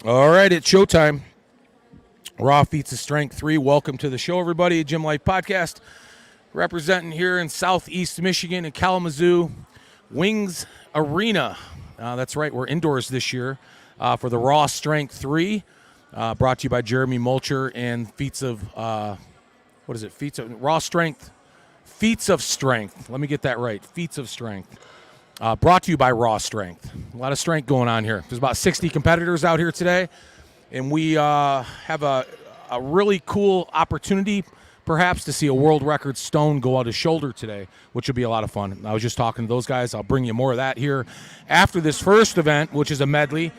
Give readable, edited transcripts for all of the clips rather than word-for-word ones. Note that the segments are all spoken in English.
All right, it's showtime. Raw Feats of Strength 3. Welcome to the show, everybody. Gym Life Podcast. Representing here in Southeast Michigan in Kalamazoo, Wings Arena. That's right, we're indoors this year for the Raw Strength 3. Brought to you by Jeremy Mulcher and Feats of, Raw Strength, Feats of Strength. Let me get that right, Feats of Strength. Brought to you by Raw Strength. A lot of strength going on here. There's about 60 competitors out here today, and we have a really cool opportunity, perhaps, to see a world record stone go out his shoulder today, which will be a lot of fun. I was just talking to those guys. I'll bring you more of that here after this first event, which is a medley.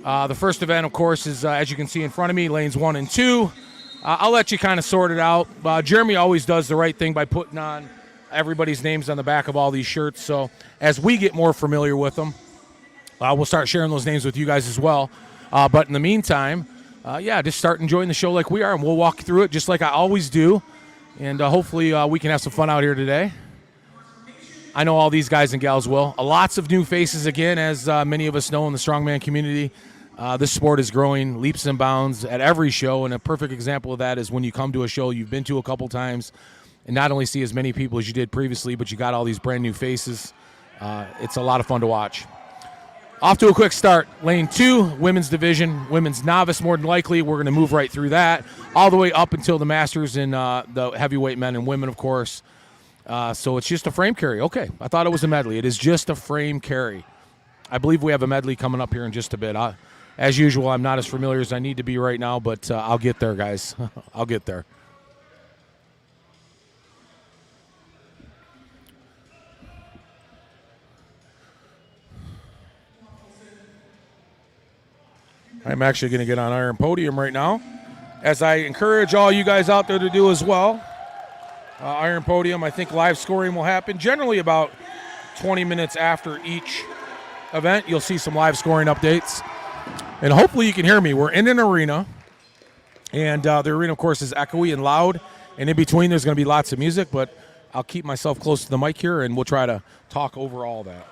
The first event, of course, is, as you can see in front of me, lanes 1 and 2. I'll let you kind of sort it out. Jeremy always does the right thing by putting on everybody's names on the back of all these shirts. So as we get more familiar with them, we'll start sharing those names with you guys as well. But in the meantime, just start enjoying the show like we are, and we'll walk through it just like I always do. And hopefully we can have some fun out here today. I know all these guys and gals will. Lots of new faces again, as many of us know in the strongman community. This sport is growing leaps and bounds at every show, and a perfect example of that is when you come to a show you've been to a couple times and not only see as many people as you did previously, but you got all these brand new faces. It's a lot of fun to watch. Off to a quick start. Lane 2, women's division, women's novice more than likely. We're going to move right through that, all the way up until the masters and the heavyweight men and women, of course. So it's just a frame carry. Okay, I thought it was a medley. It is just a frame carry. I believe we have a medley coming up here in just a bit. As usual, I'm not as familiar as I need to be right now, but I'll get there, guys. I'll get there. I'm actually going to get on Iron Podium right now, as I encourage all you guys out there to do as well. Iron Podium, I think live scoring will happen generally about 20 minutes after each event. You'll see some live scoring updates. And hopefully you can hear me. We're in an arena, and the arena, of course, is echoey and loud. And in between, there's going to be lots of music, but I'll keep myself close to the mic here, and we'll try to talk over all that.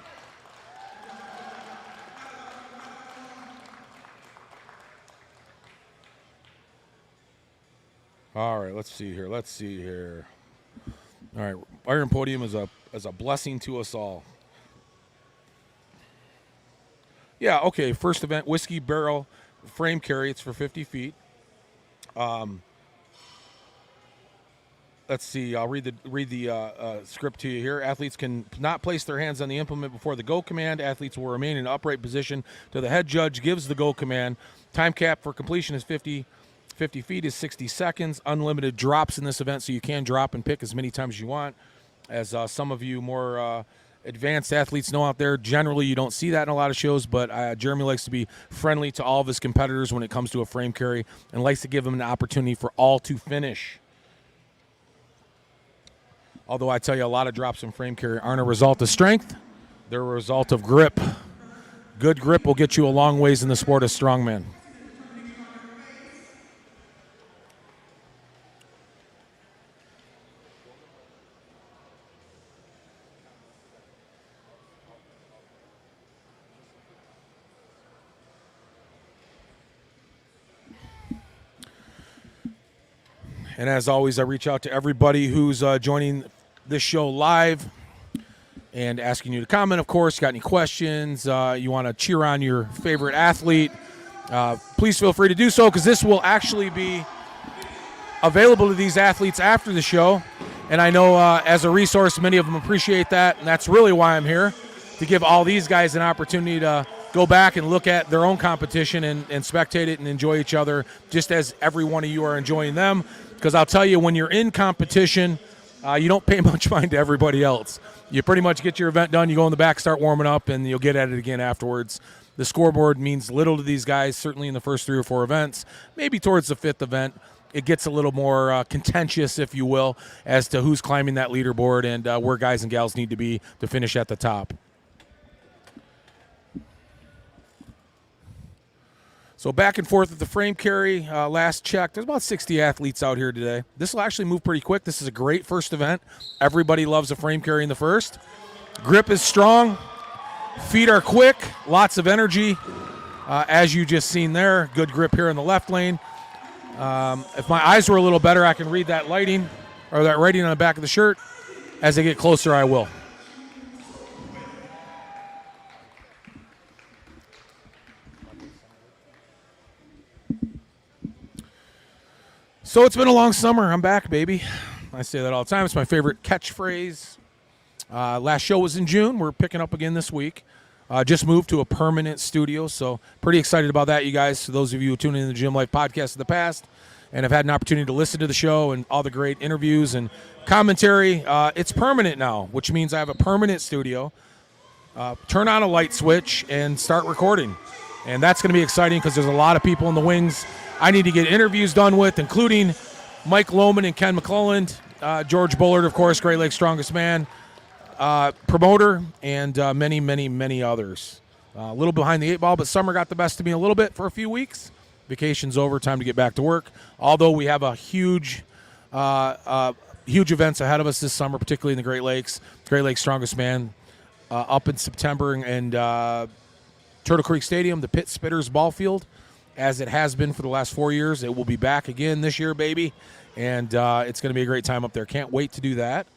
All right, let's see here. All right, Iron Podium is a blessing to us all. Yeah, okay, first event, whiskey barrel frame carry. It's for 50 feet. Let's see, I'll read the script to you here. Athletes can not place their hands on the implement before the go command. Athletes will remain in upright position till the head judge gives the go command. Time cap for completion is 50 feet is 60 seconds. Unlimited drops in this event, so you can drop and pick as many times as you want. As some of you more advanced athletes know out there, generally you don't see that in a lot of shows, but Jeremy likes to be friendly to all of his competitors when it comes to a frame carry and likes to give them an opportunity for all to finish. Although I tell you, a lot of drops in frame carry aren't a result of strength, they're a result of grip. Good grip will get you a long ways in the sport of strongman. And as always, I reach out to everybody who's joining this show live and asking you to comment, of course. Got any questions? You want to cheer on your favorite athlete? Please feel free to do so, because this will actually be available to these athletes after the show. And I know as a resource, many of them appreciate that. And that's really why I'm here, to give all these guys an opportunity to go back and look at their own competition and spectate it and enjoy each other, just as every one of you are enjoying them. Because I'll tell you, when you're in competition, you don't pay much mind to everybody else. You pretty much get your event done, you go in the back, start warming up, and you'll get at it again afterwards. The scoreboard means little to these guys, certainly in the first 3 or 4 events. Maybe towards the 5th event, it gets a little more contentious, if you will, as to who's climbing that leaderboard and where guys and gals need to be to finish at the top. So back and forth with the frame carry. Last check, there's about 60 athletes out here today. This will actually move pretty quick. This is a great first event. Everybody loves a frame carry in the first. Grip is strong. Feet are quick. Lots of energy. As you just seen there, good grip here in the left lane. If my eyes were a little better, I can read that lighting or that writing on the back of the shirt. As I get closer, I will. So it's been a long summer. I'm back, baby. I say that all the time. It's my favorite catchphrase. Last show was in June. We're picking up again this week. Just moved to a permanent studio, so pretty excited about that, you guys. For those of you who tune in the Gym Life podcast in the past and have had an opportunity to listen to the show and all the great interviews and commentary, it's permanent now, which means I have a permanent studio. Turn on a light switch and start recording. And that's going to be exciting because there's a lot of people in the wings I need to get interviews done with, including Mike Lohman and Ken McClelland, George Bullard, of course, Great Lakes Strongest Man, promoter, and many, many, many others. A little behind the eight ball, but summer got the best of me a little bit for a few weeks. Vacation's over, time to get back to work. Although we have a huge events ahead of us this summer, particularly in the Great Lakes. Great Lakes Strongest Man up in September, and Turtle Creek Stadium, the Pit Spitters ball field, as it has been for the last 4 years. It will be back again this year, baby, and it's going to be a great time up there. Can't wait to do that.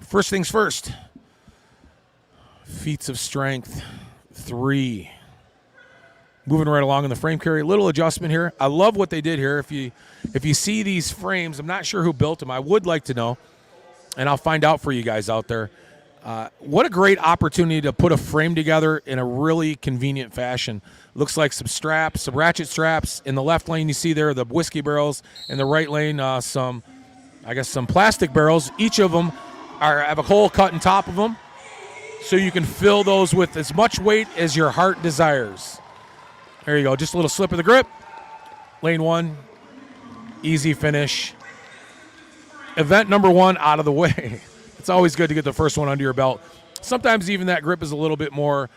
First things first, Feats of Strength 3. Moving right along in the frame carry. Little adjustment here. I love what they did here. If you see these frames, I'm not sure who built them. I would like to know, and I'll find out for you guys out there. What a great opportunity to put a frame together in a really convenient fashion. Looks like some straps, some ratchet straps. In the left lane, you see there the whiskey barrels. In the right lane, some plastic barrels. Each of them have a hole cut in top of them, so you can fill those with as much weight as your heart desires. There you go. Just a little slip of the grip. Lane 1, easy finish. Event number 1 out of the way. It's always good to get the first one under your belt. Sometimes even that grip is a little bit more,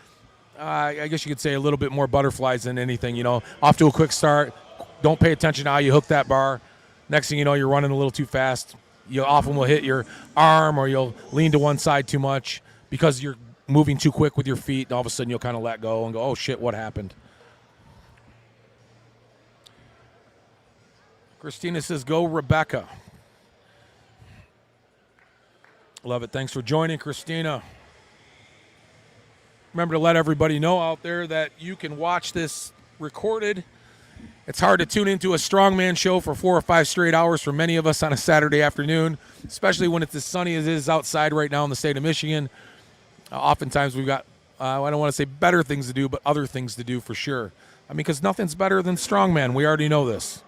I guess you could say a little bit more butterflies than anything, you know. Off to a quick start. Don't pay attention to how you hook that bar. Next thing you know, you're running a little too fast. You often will hit your arm, or you'll lean to one side too much because you're moving too quick with your feet, and all of a sudden you'll kind of let go and go, oh, shit, what happened? Christina says, go Rebecca. Love it. Thanks for joining, Christina. Remember to let everybody know out there that you can watch this recorded. It's hard to tune into a strongman show for 4 or 5 straight hours for many of us on a Saturday afternoon, especially when it's as sunny as it is outside right now in the state of Michigan. Oftentimes we've got, I don't want to say better things to do, but other things to do for sure. I mean, because nothing's better than strongman. We already know this.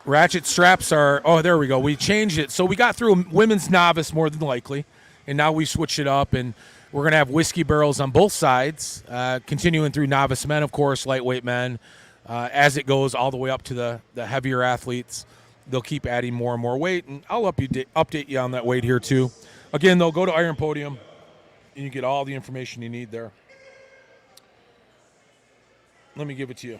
Ratchet straps are, oh, there we go. We changed it. So we got through women's novice more than likely, and now we switched it up, and we're going to have whiskey barrels on both sides, continuing through novice men, of course, lightweight men. As it goes all the way up to the heavier athletes, they'll keep adding more and more weight, and I'll update you on that weight here too. Again, though, go to Iron Podium, and you get all the information you need there. Let me give it to you.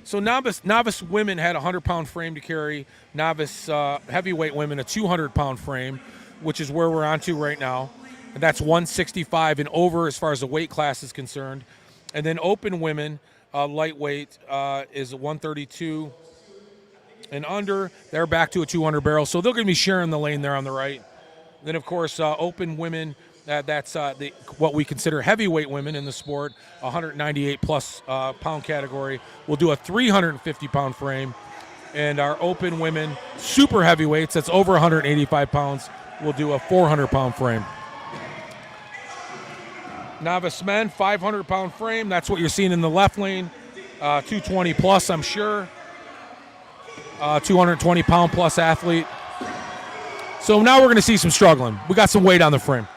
So novice women had a 100-pound frame to carry. Novice heavyweight women, a 200-pound frame, which is where we're on to right now. And that's 165 and over as far as the weight class is concerned. And then open women, lightweight, is 132 and under. They're back to a 200 barrel. So they're going to be sharing the lane there on the right. Then, of course, open women, that's what we consider heavyweight women in the sport, 198-plus pound category. We'll do a 350-pound frame. And our open women, super heavyweights, that's over 185 pounds, we'll do a 400-pound frame. Novice men, 500-pound frame. That's what you're seeing in the left lane. 220-plus, I'm sure. 220-pound-plus athlete. So now we're going to see some struggling. We got some weight on the frame.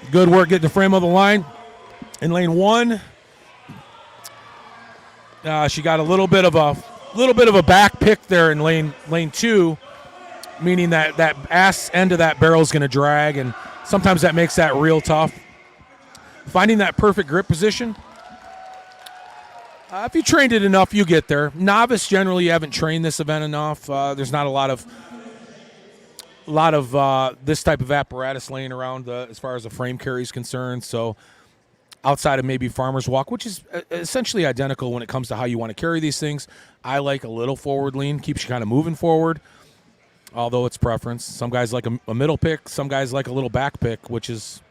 Good work getting the frame on the line. In lane 1, she got a little bit of a back pick there in lane 2, meaning that ass end of that barrel is going to drag, and sometimes that makes that real tough. finding that perfect grip position. If you trained it enough, you get there. Novice, generally, you haven't trained this event enough. There's not a lot of this type of apparatus laying around as far as the frame carry is concerned. So outside of maybe farmer's walk, which is essentially identical when it comes to how you want to carry these things, I like a little forward lean, keeps you kind of moving forward, although it's preference. Some guys like a middle pick. Some guys like a little back pick, which is,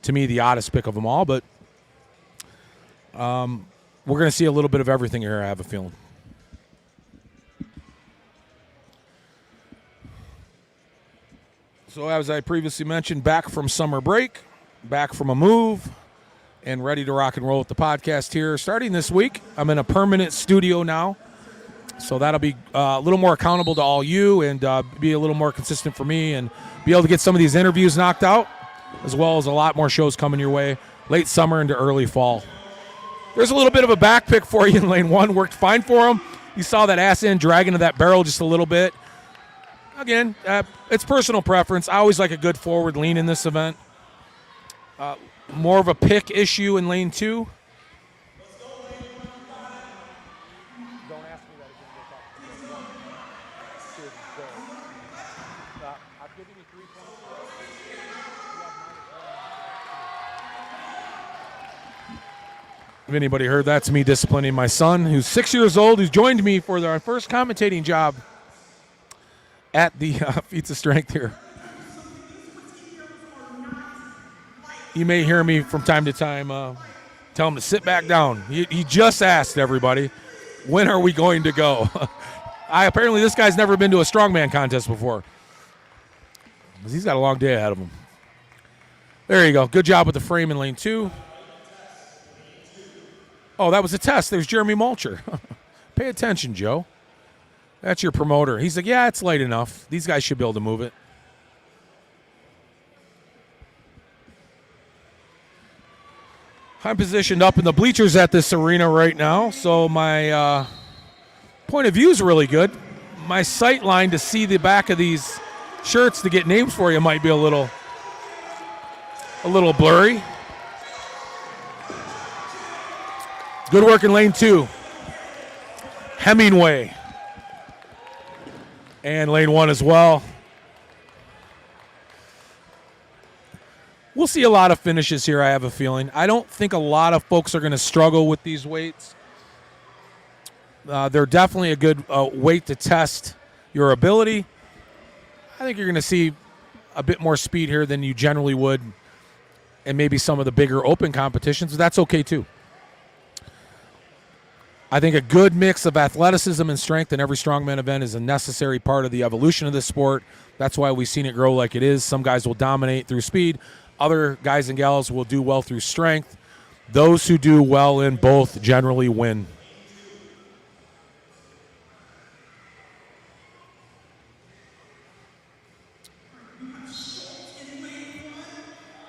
to me, the oddest pick of them all. But we're going to see a little bit of everything here, I have a feeling. So as I previously mentioned, back from summer break, back from a move, and ready to rock and roll with the podcast here. Starting this week, I'm in a permanent studio now, so that'll be a little more accountable to all you and be a little more consistent for me and be able to get some of these interviews knocked out, as well as a lot more shows coming your way late summer into early fall. There's a little bit of a back pick for you in lane one. Worked fine for him. You saw that ass end drag into that barrel just a little bit. Again, it's personal preference. I always like a good forward lean in this event. More of a pick issue in lane two. Don't ask me that again. I'm giving you 3 points. If anybody heard, that's me disciplining my son, who's 6 years old, who's joined me for our first commentating job at the Feats of Strength here. You may hear me from time to time tell him to sit back down. He just asked everybody, when are we going to go? Apparently this guy's never been to a strongman contest before. He's got a long day ahead of him. There you go. Good job with the frame in lane two. Oh, that was a test. There's Jeremy Mulcher. Pay attention, Joe. That's your promoter. He's like, yeah, it's light enough. These guys should be able to move it. I'm positioned up in the bleachers at this arena right now, so my point of view is really good. My sight line to see the back of these shirts to get names for you might be a little blurry. Good work in lane two. Hemingway. And lane one as well. We'll see a lot of finishes here, I have a feeling. I don't think a lot of folks are going to struggle with these weights. They're definitely a good weight to test your ability. I think you're going to see a bit more speed here than you generally would in maybe some of the bigger open competitions, but that's okay too. I think a good mix of athleticism and strength in every strongman event is a necessary part of the evolution of this sport. That's why we've seen it grow like it is. Some guys will dominate through speed. Other guys and gals will do well through strength. Those who do well in both generally win.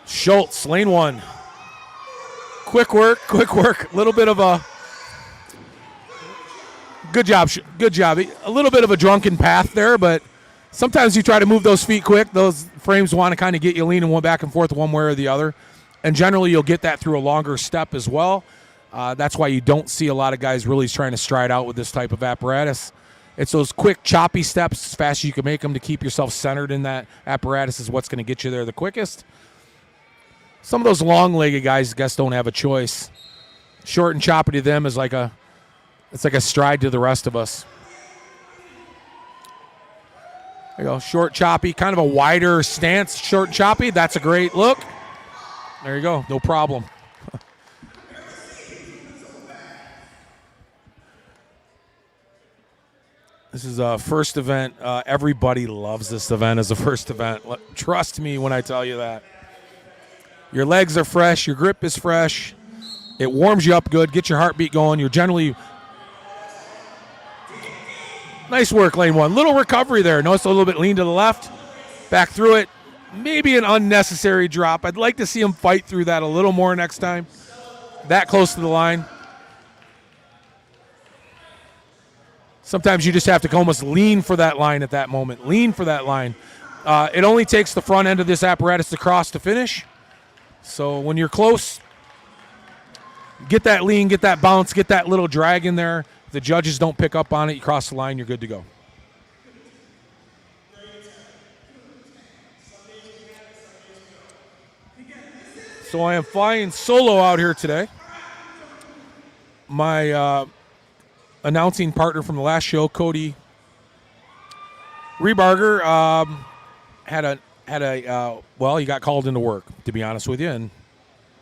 Schultz, lane one. Quick work. A little bit of a good job. A little bit of a drunken path there, but sometimes you try to move those feet quick. Those frames want to kind of get you leaning one back and forth one way or the other. And generally you'll get that through a longer step as well. That's why you don't see a lot of guys really trying to stride out with this type of apparatus. It's those quick, choppy steps as fast as you can make them to keep yourself centered in that apparatus is what's going to get you there the quickest. Some of those long-legged guys, I guess, don't have a choice. Short and choppy to them is like a stride to the rest of us. There you go, short, choppy, kind of a wider stance, short and choppy. That's a great look. There you go, no problem. This is a first event. Everybody loves this event as a first event. Trust me when I tell you that. Your legs are fresh, your grip is fresh. It warms you up good, get your heartbeat going. You're generally... Nice work, lane one. Little recovery there. Notice a little bit lean to the left. Back through it. Maybe an unnecessary drop. I'd like to see him fight through that a little more next time. That close to the line. Sometimes you just have to almost lean for that line at that moment. Lean for that line. It only takes the front end of this apparatus to cross to finish. So when you're close, Get that lean, get that bounce, get that little drag in there. If the judges don't pick up on it, you cross the line, you're good to go. So I am flying solo out here today. My announcing partner from the last show, Cody Rebarger, he got called into work, to be honest with you, and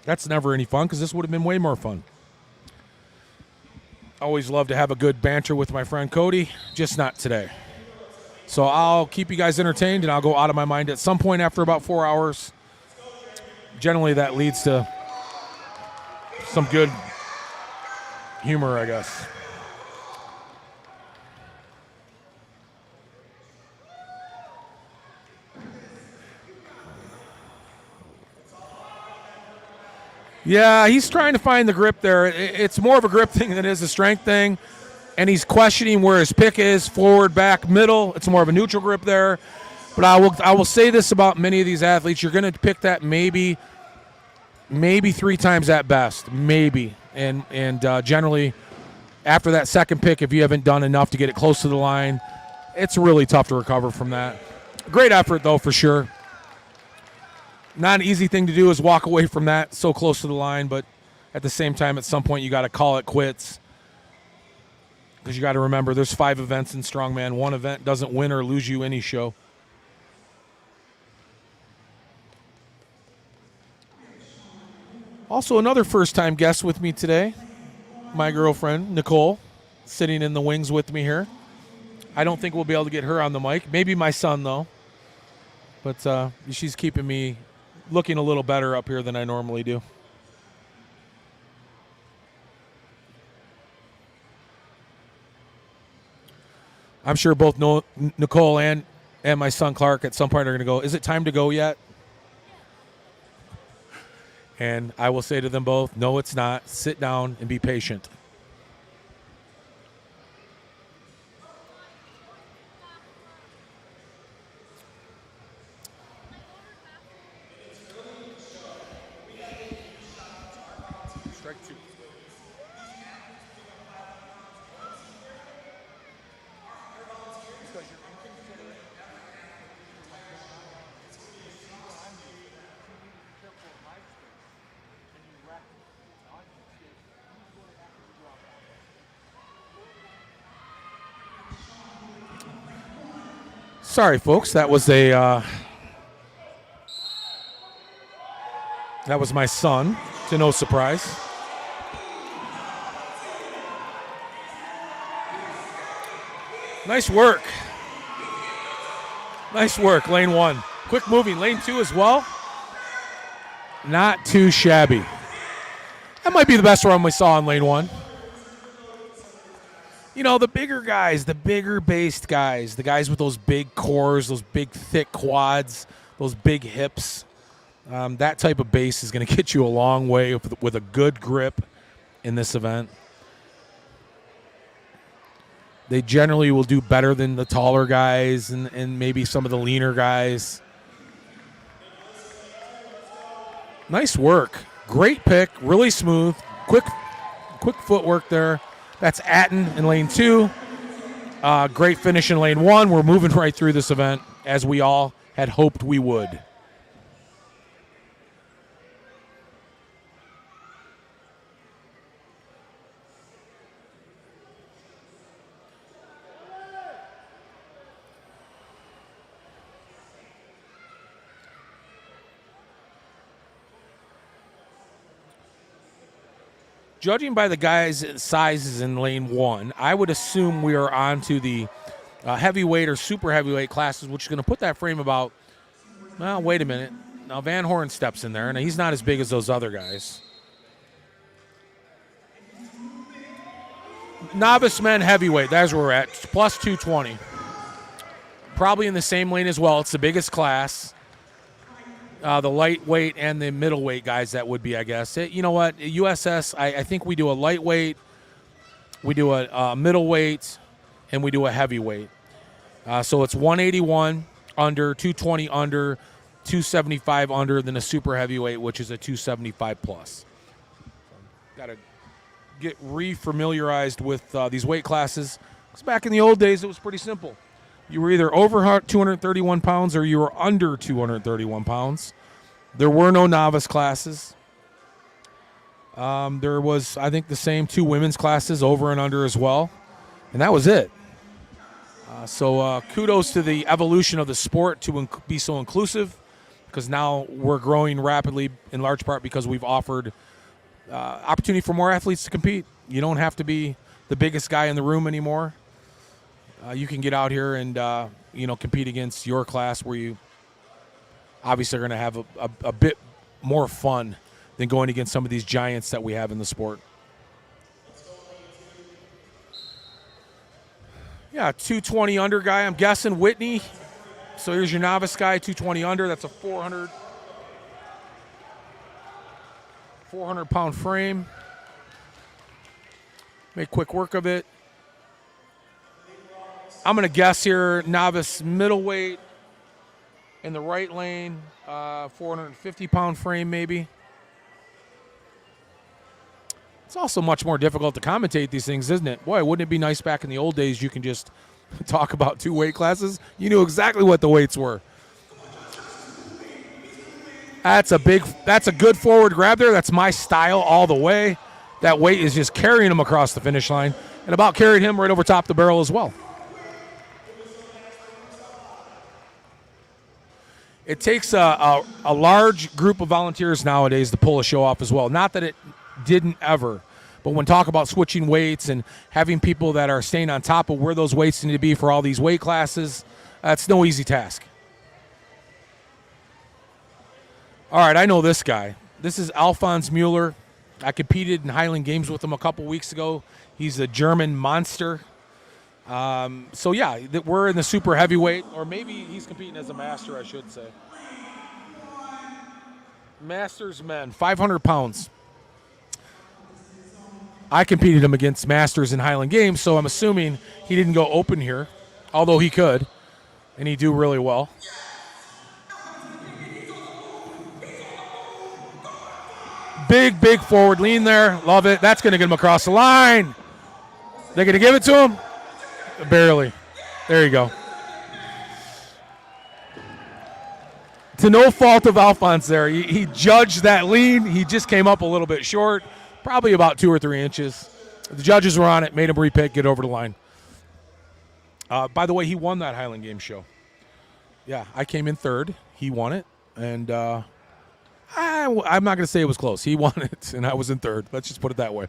that's never any fun because this would have been way more fun. Always love to have a good banter with my friend Cody, just not today. So I'll keep you guys entertained, and I'll go out of my mind at some point after about 4 hours. Generally, that leads to some good humor, I guess. Yeah, he's trying to find the grip there. It's more of a grip thing than it is a strength thing. And he's questioning where his pick is, forward, back, middle. It's more of a neutral grip there. But I will say this about many of these athletes. You're going to pick that maybe 3 times at best, maybe. And generally, after that second pick, if you haven't done enough to get it close to the line, it's really tough to recover from that. Great effort, though, for sure. Not an easy thing to do is walk away from that so close to the line, but at the same time, at some point, you got to call it quits. Because you got to remember, there's 5 events in strongman. One event doesn't win or lose you any show. Also, another first-time guest with me today, my girlfriend, Nicole, sitting in the wings with me here. I don't think we'll be able to get her on the mic. Maybe my son, though. But she's keeping me looking a little better up here than I normally do. I'm sure both Nicole and my son Clark at some point are going to go, is it time to go yet? And I will say to them both, no, it's not. Sit down and be patient. Strike 2. Sorry, folks. That was my son, to no surprise. Nice work. Nice work, lane 1. Quick moving, lane 2 as well. Not too shabby. That might be the best run we saw in lane 1. You know, the bigger guys, the bigger based guys, the guys with those big cores, those big thick quads, those big hips, that type of base is going to get you a long way with a good grip in this event. They generally will do better than the taller guys and maybe some of the leaner guys. Nice work. Great pick. Really smooth. Quick footwork there. That's Atten in lane 2. Great finish in lane 1. We're moving right through this event as we all had hoped we would. Judging by the guys' sizes in lane 1, I would assume we are on to the heavyweight or super heavyweight classes, which is going to put that frame about, well, wait a minute. Now Van Horn steps in there, and he's not as big as those other guys. Novice men heavyweight, that's where we're at, plus 220. Probably in the same lane as well. It's the biggest class. The lightweight and the middleweight guys, that would be, I guess. You know what? USS, I think we do a lightweight, we do a middleweight, and we do a heavyweight. So it's 181 under, 220 under, 275 under, then a super heavyweight, which is a 275 plus. Got to get re-familiarized with these weight classes. Because back in the old days, it was pretty simple. You were either over 231 pounds or you were under 231 pounds. There were no novice classes. There was, I think, the same 2 women's classes, over and under as well. And that was it. So kudos to the evolution of the sport to be so inclusive, because now we're growing rapidly in large part because we've offered opportunity for more athletes to compete. You don't have to be the biggest guy in the room anymore. You can get out here and compete against your class, where you obviously are going to have a bit more fun than going against some of these giants that we have in the sport. Yeah, 220 under guy. I'm guessing Whitney. So here's your novice guy, 220 under. That's a 400-pound frame. Make quick work of it. I'm going to guess here, novice middleweight in the right lane, 450-pound frame maybe. It's also much more difficult to commentate these things, isn't it? Boy, wouldn't it be nice back in the old days you can just talk about 2 weight classes? You knew exactly what the weights were. That's a good forward grab there. That's my style all the way. That weight is just carrying him across the finish line, and about carried him right over top the barrel as well. It takes a large group of volunteers nowadays to pull a show off as well. Not that it didn't ever, but when talk about switching weights and having people that are staying on top of where those weights need to be for all these weight classes, that's no easy task. All right, I know this guy. This is Alphonse Mueller. I competed in Highland Games with him a couple weeks ago. He's a German monster. So, yeah, we're in the super heavyweight, or maybe he's competing as a master, I should say. Masters men, 500 pounds. I competed him against masters in Highland Games, so I'm assuming he didn't go open here, although he could, and he'd do really well. Big forward lean there. Love it. That's going to get him across the line. They're going to give it to him? Barely. There you go. To no fault of Alphonse there. He judged that lean. He just came up a little bit short, probably about 2 or 3 inches. The judges were on it, made him repick, get over the line. By the way, he won that Highland Games show. Yeah, I came in third. He won it. And I'm not going to say it was close. He won it, and I was in third. Let's just put it that way.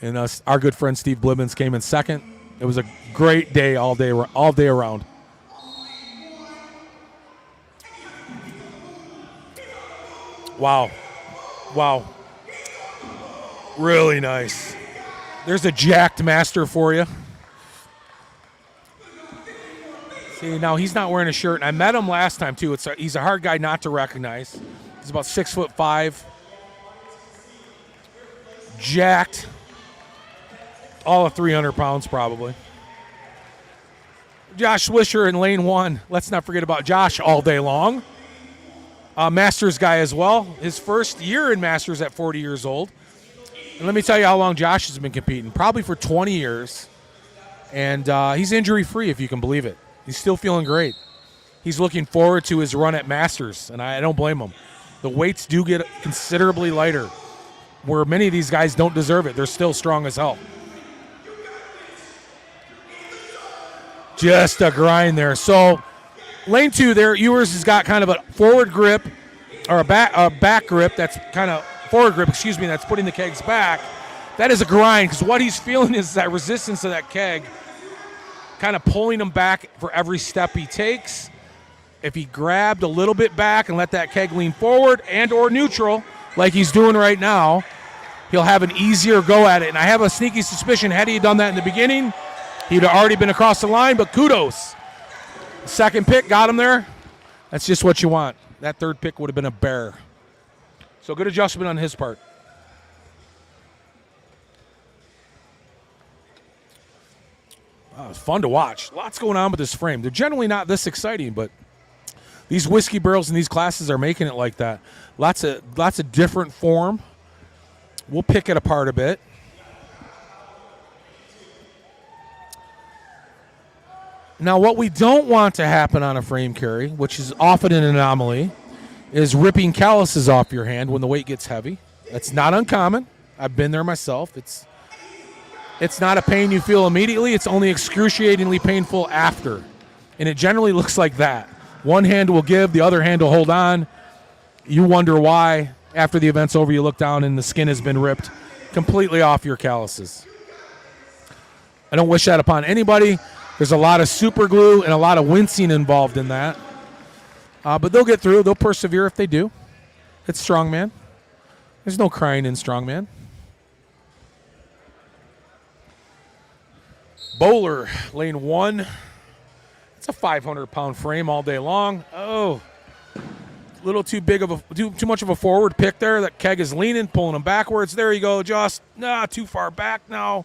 And our good friend Steve Blibbins came in second. It was a great day all day around. Wow. Really nice. There's a jacked master for you. See, now he's not wearing a shirt, and I met him last time too. He's a hard guy not to recognize. He's about 6'5", jacked, all of 300 pounds probably. Josh Swisher in lane 1. Let's not forget about Josh all day long. Masters guy as well. His first year in Masters at 40 years old. And let me tell you how long Josh has been competing. Probably for 20 years. And he's injury-free, if you can believe it. He's still feeling great. He's looking forward to his run at Masters, and I don't blame him. The weights do get considerably lighter, where many of these guys don't deserve it. They're still strong as hell. Just a grind there. So lane 2 there, Ewers has got kind of a forward grip, or a back grip that's kind of forward grip, that's putting the kegs back. That is a grind, because what he's feeling is that resistance of that keg kind of pulling him back for every step he takes. If he grabbed a little bit back and let that keg lean forward and or neutral, like he's doing right now, he'll have an easier go at it. And I have a sneaky suspicion, had he done that in the beginning, he'd have already been across the line, but kudos. Second pick got him there. That's just what you want. That third pick would have been a bear. So good adjustment on his part. Wow, it's fun to watch. Lots going on with this frame. They're generally not this exciting, but these whiskey barrels in these classes are making it like that. Lots of different form. We'll pick it apart a bit. Now, what we don't want to happen on a frame carry, which is often an anomaly, is ripping calluses off your hand when the weight gets heavy. That's not uncommon. I've been there myself. It's not a pain you feel immediately. It's only excruciatingly painful after. And it generally looks like that. One hand will give, the other hand will hold on. You wonder why. After the event's over, you look down and the skin has been ripped completely off your calluses. I don't wish that upon anybody. There's a lot of super glue and a lot of wincing involved in that. But they'll get through. They'll persevere if they do. It's strongman. There's no crying in strongman. Bowler, lane 1. It's a 500-pound frame all day long. Oh, a little too big of a, too much of a forward pick there. That keg is leaning, pulling him backwards. There you go, just too far back now.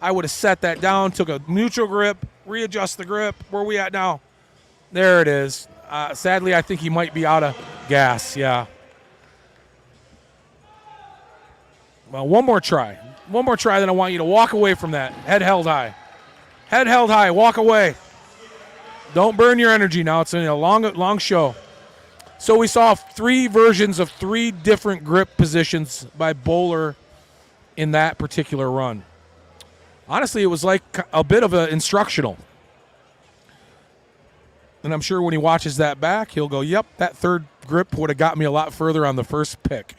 I would have set that down, took a neutral grip, readjust the grip. Where are we at now? There it is. Sadly, I think he might be out of gas, yeah. Well, one more try. One more try, then I want you to walk away from that. Head held high. Head held high, walk away. Don't burn your energy now. It's a long show. So we saw 3 versions of 3 different grip positions by Bowler in that particular run. Honestly, it was like a bit of an instructional. And I'm sure when he watches that back, he'll go, yep, that third grip would have got me a lot further on the first pick.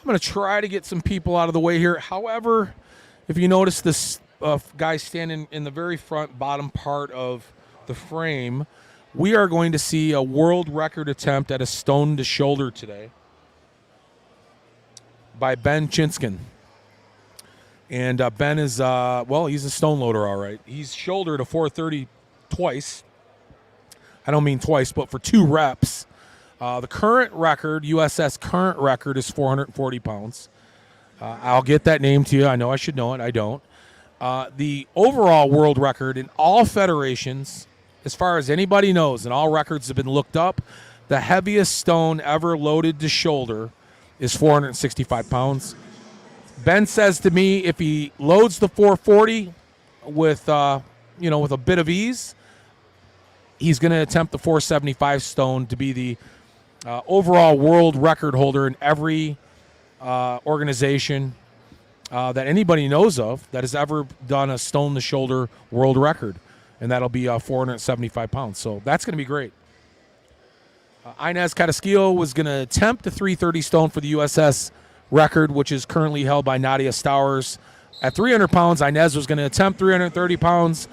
I'm going to try to get some people out of the way here. However, if you notice this guy standing in the very front bottom part of the frame, we are going to see a world record attempt at a stone to shoulder today by Ben Chinskin. And Ben is, he's a stone loader, all right. He's shouldered a 430 twice. I don't mean twice, but for 2 reps. The current record, USS current record, is 440 pounds. I'll get that name to you. I know I should know it. I don't. The overall world record in all federations, as far as anybody knows, and all records have been looked up, the heaviest stone ever loaded to shoulder is 465 pounds. Ben says to me, if he loads the 440 with a bit of ease, he's going to attempt the 475 stone to be the overall world record holder in every organization that anybody knows of that has ever done a stone to shoulder world record, and that'll be 475 pounds. So that's going to be great. Inez Carrasquillo was going to attempt the 330 stone for the USS record, which is currently held by Nadia Stowers at 300 pounds. Inez was going to attempt 330 pounds.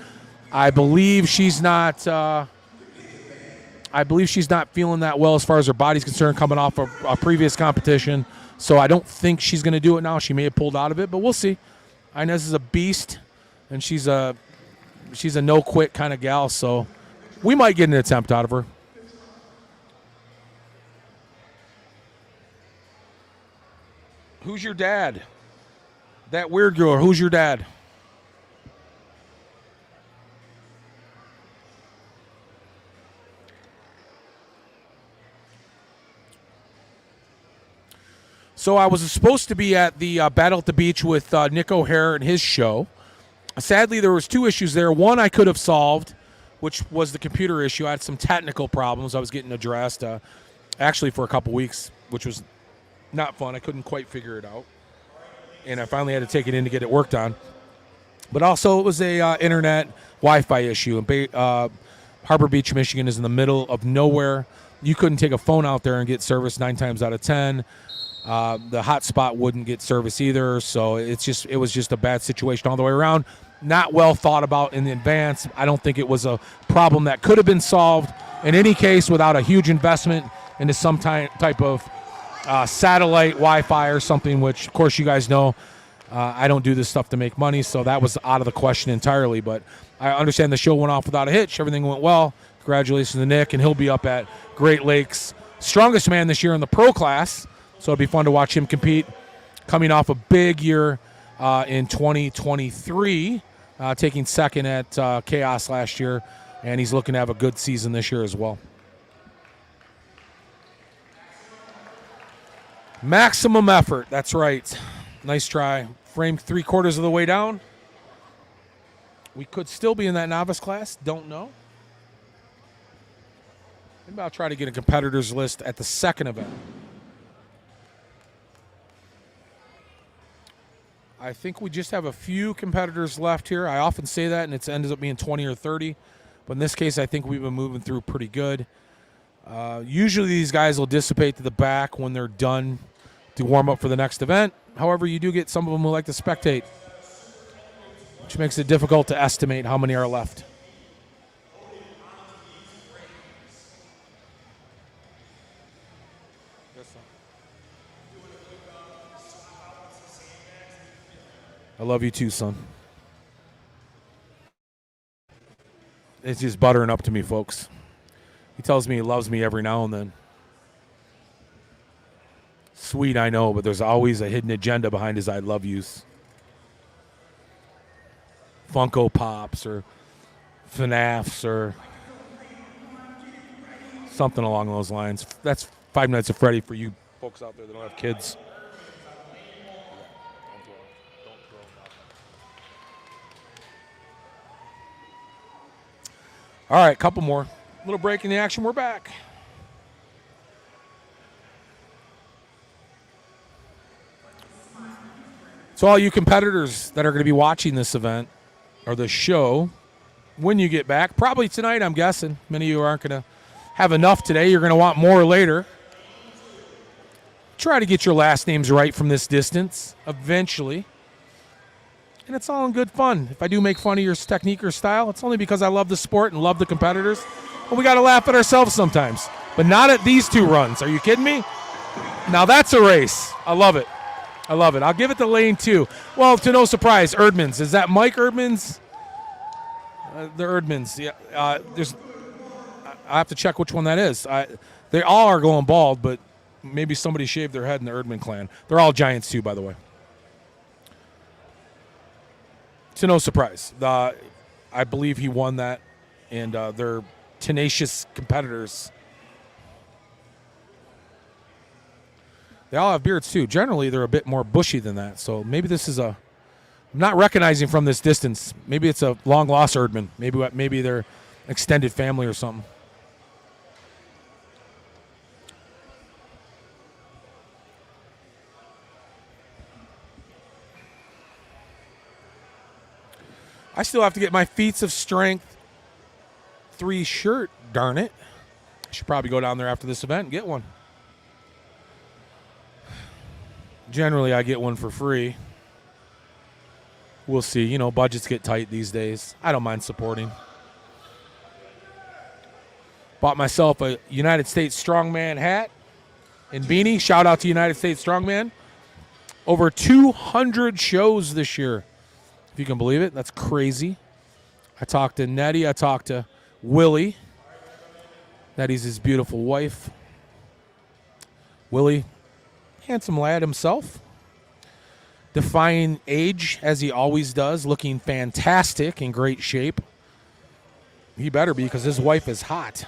I believe she's not feeling that well as far as her body's concerned, coming off a previous competition. So I don't think she's going to do it now. She may have pulled out of it, but we'll see. Inez is a beast, and she's a no-quit kind of gal, so we might get an attempt out of her. Who's your dad? That weird girl, who's your dad? So I was supposed to be at the Battle at the Beach with Nick O'Hare and his show. Sadly, there was 2 issues there. One I could have solved, which was the computer issue. I had some technical problems I was getting addressed, actually for a couple weeks, which was not fun. I couldn't quite figure it out, and I finally had to take it in to get it worked on. But also, it was a internet Wi-Fi issue. And Harbor Beach, Michigan is in the middle of nowhere. You couldn't take a phone out there and get service 9 times out of 10. The hotspot wouldn't get service either, so it was just a bad situation all the way around. Not well thought about in advance. I don't think it was a problem that could have been solved in any case without a huge investment into some type of satellite Wi-Fi or something, which, of course, you guys know I don't do this stuff to make money, so that was out of the question entirely. But I understand the show went off without a hitch. Everything went well. Congratulations to Nick, and he'll be up at Great Lakes. Strongest man this year in the pro class, so it'll be fun to watch him compete. Coming off a big year in 2023, taking second at Chaos last year, and he's looking to have a good season this year as well. Maximum effort. That's right. Nice try. Frame 3/4 of the way down. We could still be in that novice class. Don't know. Maybe I'll try to get a competitors list at the second event. I think we just have a few competitors left here. I often say that, and it ends up being 20 or 30. But in this case, I think we've been moving through pretty good. Usually these guys will dissipate to the back when they're done to warm up for the next event. However, you do get some of them who like to spectate, which makes it difficult to estimate how many are left. I love you too, son. It's just buttering up to me, folks. He tells me he loves me every now and then. Sweet, I know, but there's always a hidden agenda behind his I love yous. Funko Pops or FNAFs or something along those lines. That's Five Nights at Freddy for you folks out there that don't have kids. All right, couple more. Little break in the action. We're back. So all you competitors that are going to be watching this event or the show, when you get back, probably tonight, I'm guessing. Many of you aren't going to have enough today. You're going to want more later. Try to get your last names right from this distance eventually. And it's all in good fun. If I do make fun of your technique or style, it's only because I love the sport and love the competitors. But we got to laugh at ourselves sometimes. But not at these two runs. Are you kidding me? Now that's a race. I love it. I love it. I'll give it to lane 2. Well, to no surprise, Erdmans. Is that Mike Erdmans? The Erdmans. Yeah. I have to check which one that is. They all are going bald, but maybe somebody shaved their head in the Erdman clan. They're all giants too, by the way. To no surprise. I believe he won that, and they're tenacious competitors. They all have beards too. Generally, they're a bit more bushy than that, so maybe this is I'm not recognizing from this distance. Maybe it's a long-lost Erdman. Maybe they're extended family or something. I still have to get my Feats of Strength 3 shirt, darn it. I should probably go down there after this event and get one. Generally, I get one for free. We'll see. You know, budgets get tight these days. I don't mind supporting. Bought myself a United States Strongman hat and beanie. Shout out to United States Strongman. Over 200 shows this year. If you can believe it, that's crazy. I talked to Nettie. I talked to Willie. Nettie's his beautiful wife. Willie, handsome lad himself. Defying age, as he always does. Looking fantastic, in great shape. He better be, because his wife is hot.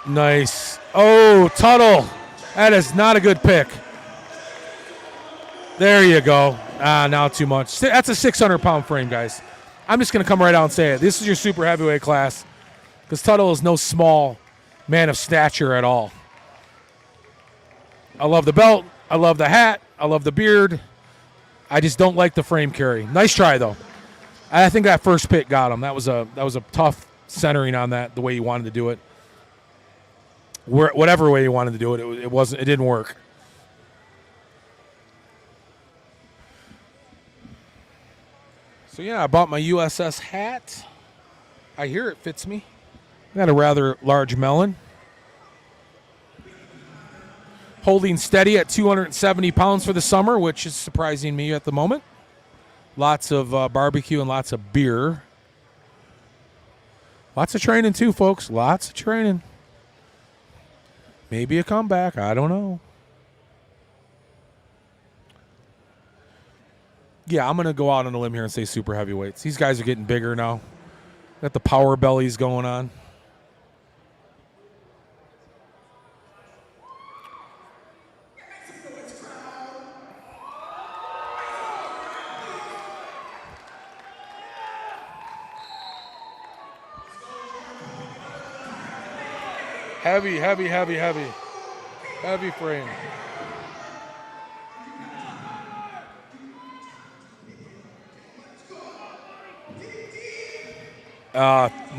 Nice. Oh, Tuttle. That is not a good pick. There you go. Now too much. That's a 600-pound frame, guys. I'm just going to come right out and say it. This is your super heavyweight class, because Tuttle is no small man of stature at all. I love the belt. I love the hat. I love the beard. I just don't like the frame carry. Nice try, though. I think that first pick got him. That was a tough centering on that, the way he wanted to do it. Whatever way he wanted to do it, it didn't work. So, yeah, I bought my USS hat. I hear it fits me. Got a rather large melon. Holding steady at 270 pounds for the summer, which is surprising me at the moment. Lots of barbecue and lots of beer. Lots of training, too, folks. Lots of training. Maybe a comeback. I don't know. Yeah, I'm going to go out on a limb here and say super heavyweights. These guys are getting bigger now. Got the power bellies going on. Heavy, heavy, heavy, heavy. Heavy frame.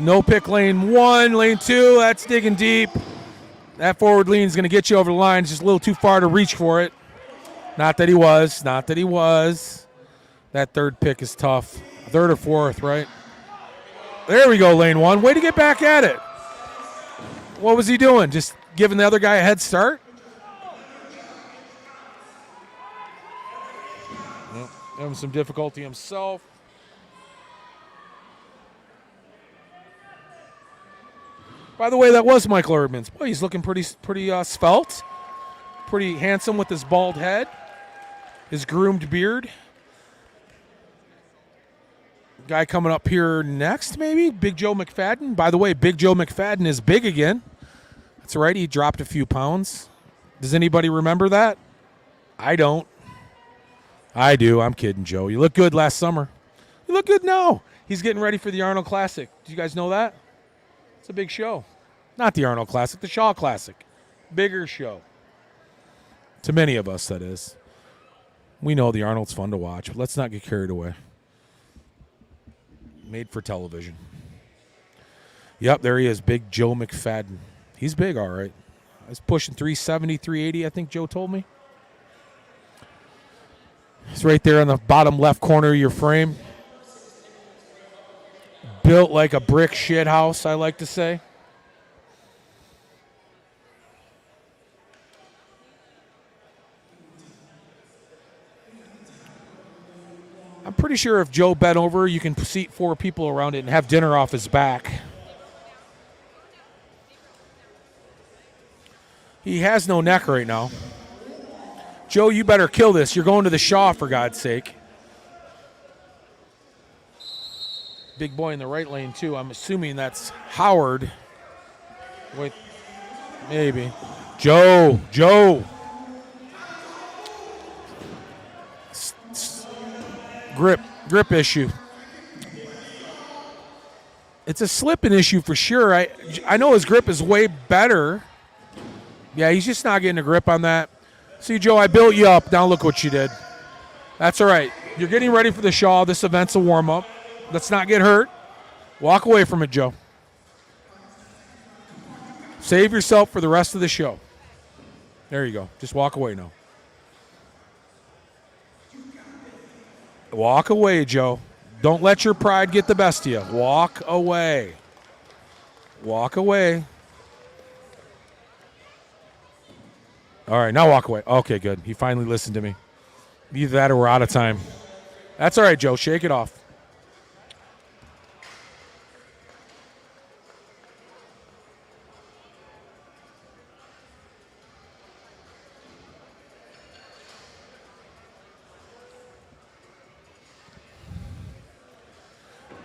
No pick lane 1, lane 2. That's digging deep. That forward lean is going to get you over the line. It's just a little too far to reach for it. Not that he was. Not that he was. That third pick is tough. Third or fourth, right? There we go, lane 1. Way to get back at it. What was he doing? Just giving the other guy a head start? Having some difficulty himself. By the way, that was Michael Erdman's. Boy, he's looking pretty svelte. Pretty handsome with his bald head. His groomed beard. Guy coming up here next, maybe? Big Joe McFadden. By the way, Big Joe McFadden is big again. That's right, he dropped a few pounds. Does anybody remember that? I don't. I do. I'm kidding, Joe. You look good last summer. You look good now. He's getting ready for the Arnold Classic. Do you guys know that? It's a big show. Not the Arnold Classic, the Shaw Classic. Bigger show. To many of us, that is. We know the Arnold's fun to watch, but let's not get carried away. Made for television. Yep, there he is, Big Joe McFadden. He's big, all right. He's pushing 370, 380, I think Joe told me. He's right there in the bottom left corner of your frame. Built like a brick shit house, I like to say. I'm pretty sure if Joe bent over, you can seat 4 people around it and have dinner off his back. He has no neck right now. Joe, you better kill this. You're going to the Shaw, for God's sake. Big boy in the right lane, too. I'm assuming that's Howard. Wait, maybe. Joe. Grip issue. It's a slipping issue for sure. I know his grip is way better. Yeah, he's just not getting a grip on that. See, Joe, I built you up. Now look what you did. That's all right. You're getting ready for the Shaw. This event's a warm-up. Let's not get hurt. Walk away from it, Joe. Save yourself for the rest of the show. There you go. Just walk away now. Walk away, Joe. Don't let your pride get the best of you. Walk away. Walk away. All right, now walk away. Okay, good. He finally listened to me. Either that or we're out of time. That's all right, Joe. Shake it off.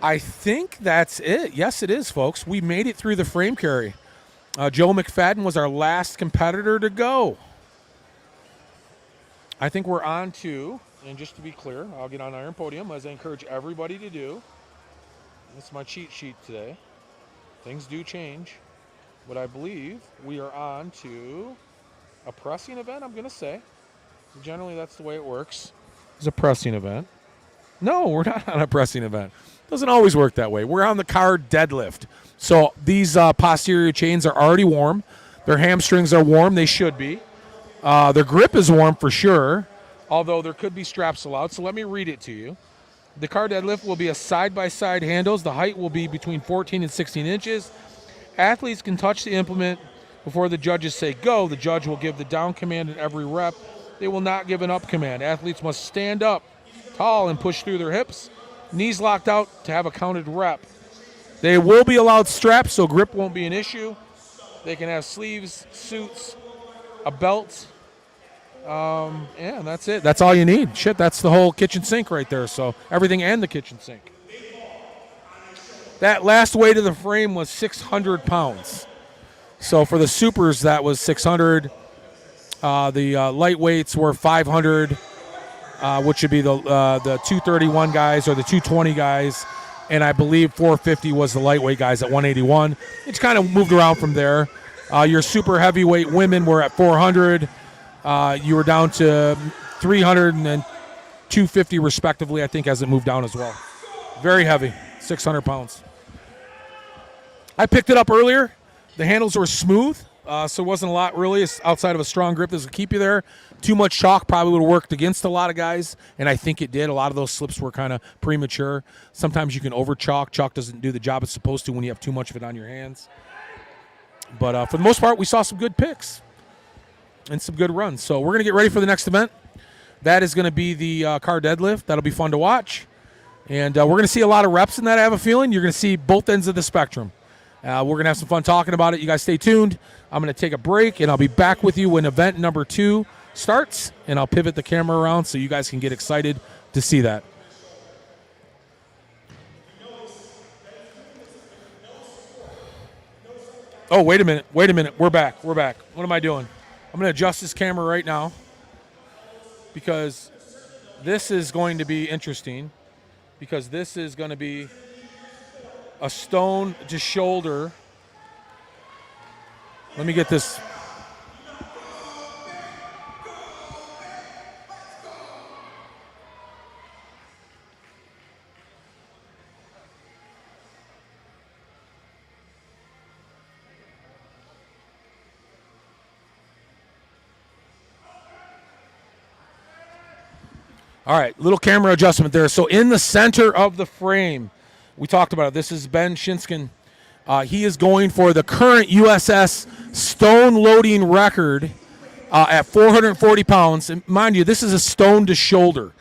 I think that's it. Yes, it is, folks. We made it through the frame carry. Joe McFadden was our last competitor to go. I think we're on to, and just to be clear, I'll get on Iron Podium, as I encourage everybody to do. This is my cheat sheet today. Things do change. But I believe we are on to a pressing event, I'm going to say. Generally, that's the way it works. It's a pressing event. No, we're not on a pressing event. Doesn't always work that way. We're on the card deadlift. So these posterior chains are already warm. Their hamstrings are warm. They should be. Their grip is warm for sure, although there could be straps allowed. So let me read it to you. The card deadlift will be a side-by-side handles. The height will be between 14 and 16 inches. Athletes can touch the implement before the judges say go. The judge will give the down command in every rep. They will not give an up command. Athletes must stand up tall and push through their hips. Knees locked out to have a counted rep. They will be allowed straps, so grip won't be an issue. They can have sleeves, suits, a belt, Yeah, that's it. That's all you need. Shit, that's the whole kitchen sink right there. So everything and the kitchen sink. That last weight of the frame was 600 pounds. So for the supers, that was 600. The lightweights were 500, which would be the 231 guys or the 220 guys. And I believe 450 was the lightweight guys at 181. It's kind of moved around from there. Your super heavyweight women were at 400. You were down to 300 and then 250 respectively, I think, as it moved down as well. Very heavy, 600 pounds. I picked it up earlier. The handles were smooth, so it wasn't a lot really outside of a strong grip that would keep you there. Too much chalk probably would have worked against a lot of guys, and I think it did. A lot of those slips were kind of premature. Sometimes you can over chalk. Chalk doesn't do the job it's supposed to when you have too much of it on your hands. But for the most part, we saw some good picks and some good runs. So we're going to get ready for the next event. That is going to be the car deadlift. That'll be fun to watch. And we're going to see a lot of reps in that, I have a feeling. You're going to see both ends of the spectrum. We're going to have some fun talking about it. You guys stay tuned. I'm going to take a break, and I'll be back with you when event number 2 starts, and I'll pivot the camera around so you guys can get excited to see that. Oh, wait a minute. We're back. What am I doing? I'm going to adjust this camera right now because this is going to be interesting because this is going to be a stone to shoulder. Let me get this. All right, little camera adjustment there. So in the center of the frame, we talked about it. This is Ben Shinskin. He is going for the current USS stone loading record at 440 pounds. And mind you, this is a stone to shoulder.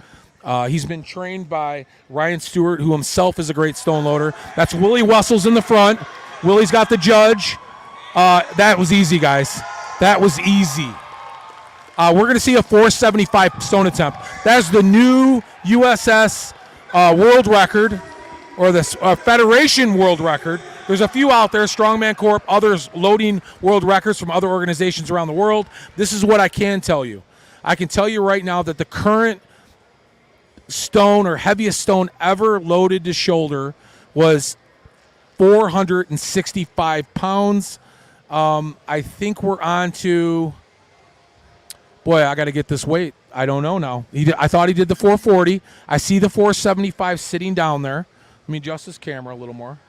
He's been trained by Ryan Stewart, who himself is a great stone loader. That's Willie Wessels in the front. Willie's got the judge. That was easy, guys. That was easy. We're going to see a 475 stone attempt. That's the new USS world record, or the Federation world record. There's a few out there, Strongman Corp, others loading world records from other organizations around the world. This is what I can tell you. I can tell you right now that the current stone or heaviest stone ever loaded to shoulder was 465 pounds. I think we're on to, boy, I got to get this weight. I don't know now. I thought he did the 440. I see the 475 sitting down there. Let me adjust this camera a little more.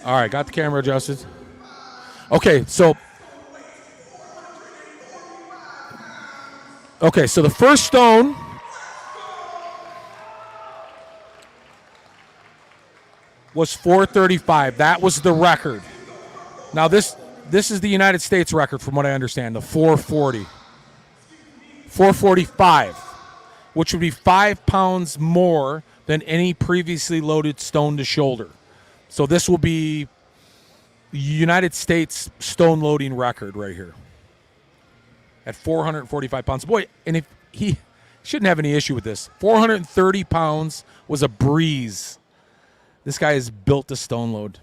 All right, got the camera adjusted. Okay, so the first stone was 435. That was the record. Now this is the United States record from what I understand, the 440. 445, which would be 5 pounds more than any previously loaded stone to shoulder. So this will be United States stone loading record right here at 445 pounds. Boy, and if he shouldn't have any issue with this. 430 pounds was a breeze. This guy is built to stone load.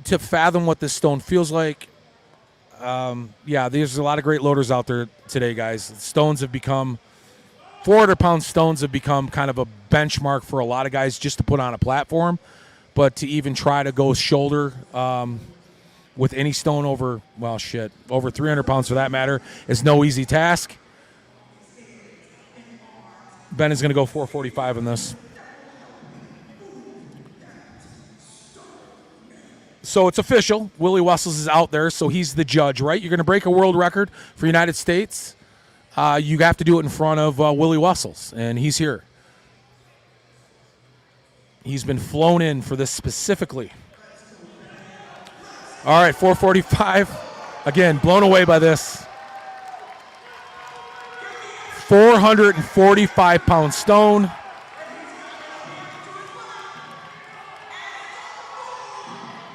To fathom what this stone feels like, yeah, there's a lot of great loaders out there today, guys. Stones have become 400-pound stones have become kind of a benchmark for a lot of guys just to put on a platform. But to even try to go shoulder with any stone over 300 pounds for that matter, is no easy task. Ben is going to go 445 in this. So it's official. Willie Wessels is out there, so he's the judge, right? You're going to break a world record for United States. You have to do it in front of Willie Wessels, and he's here. He's been flown in for this specifically. All right, 445. Again, blown away by this. 445-pound stone.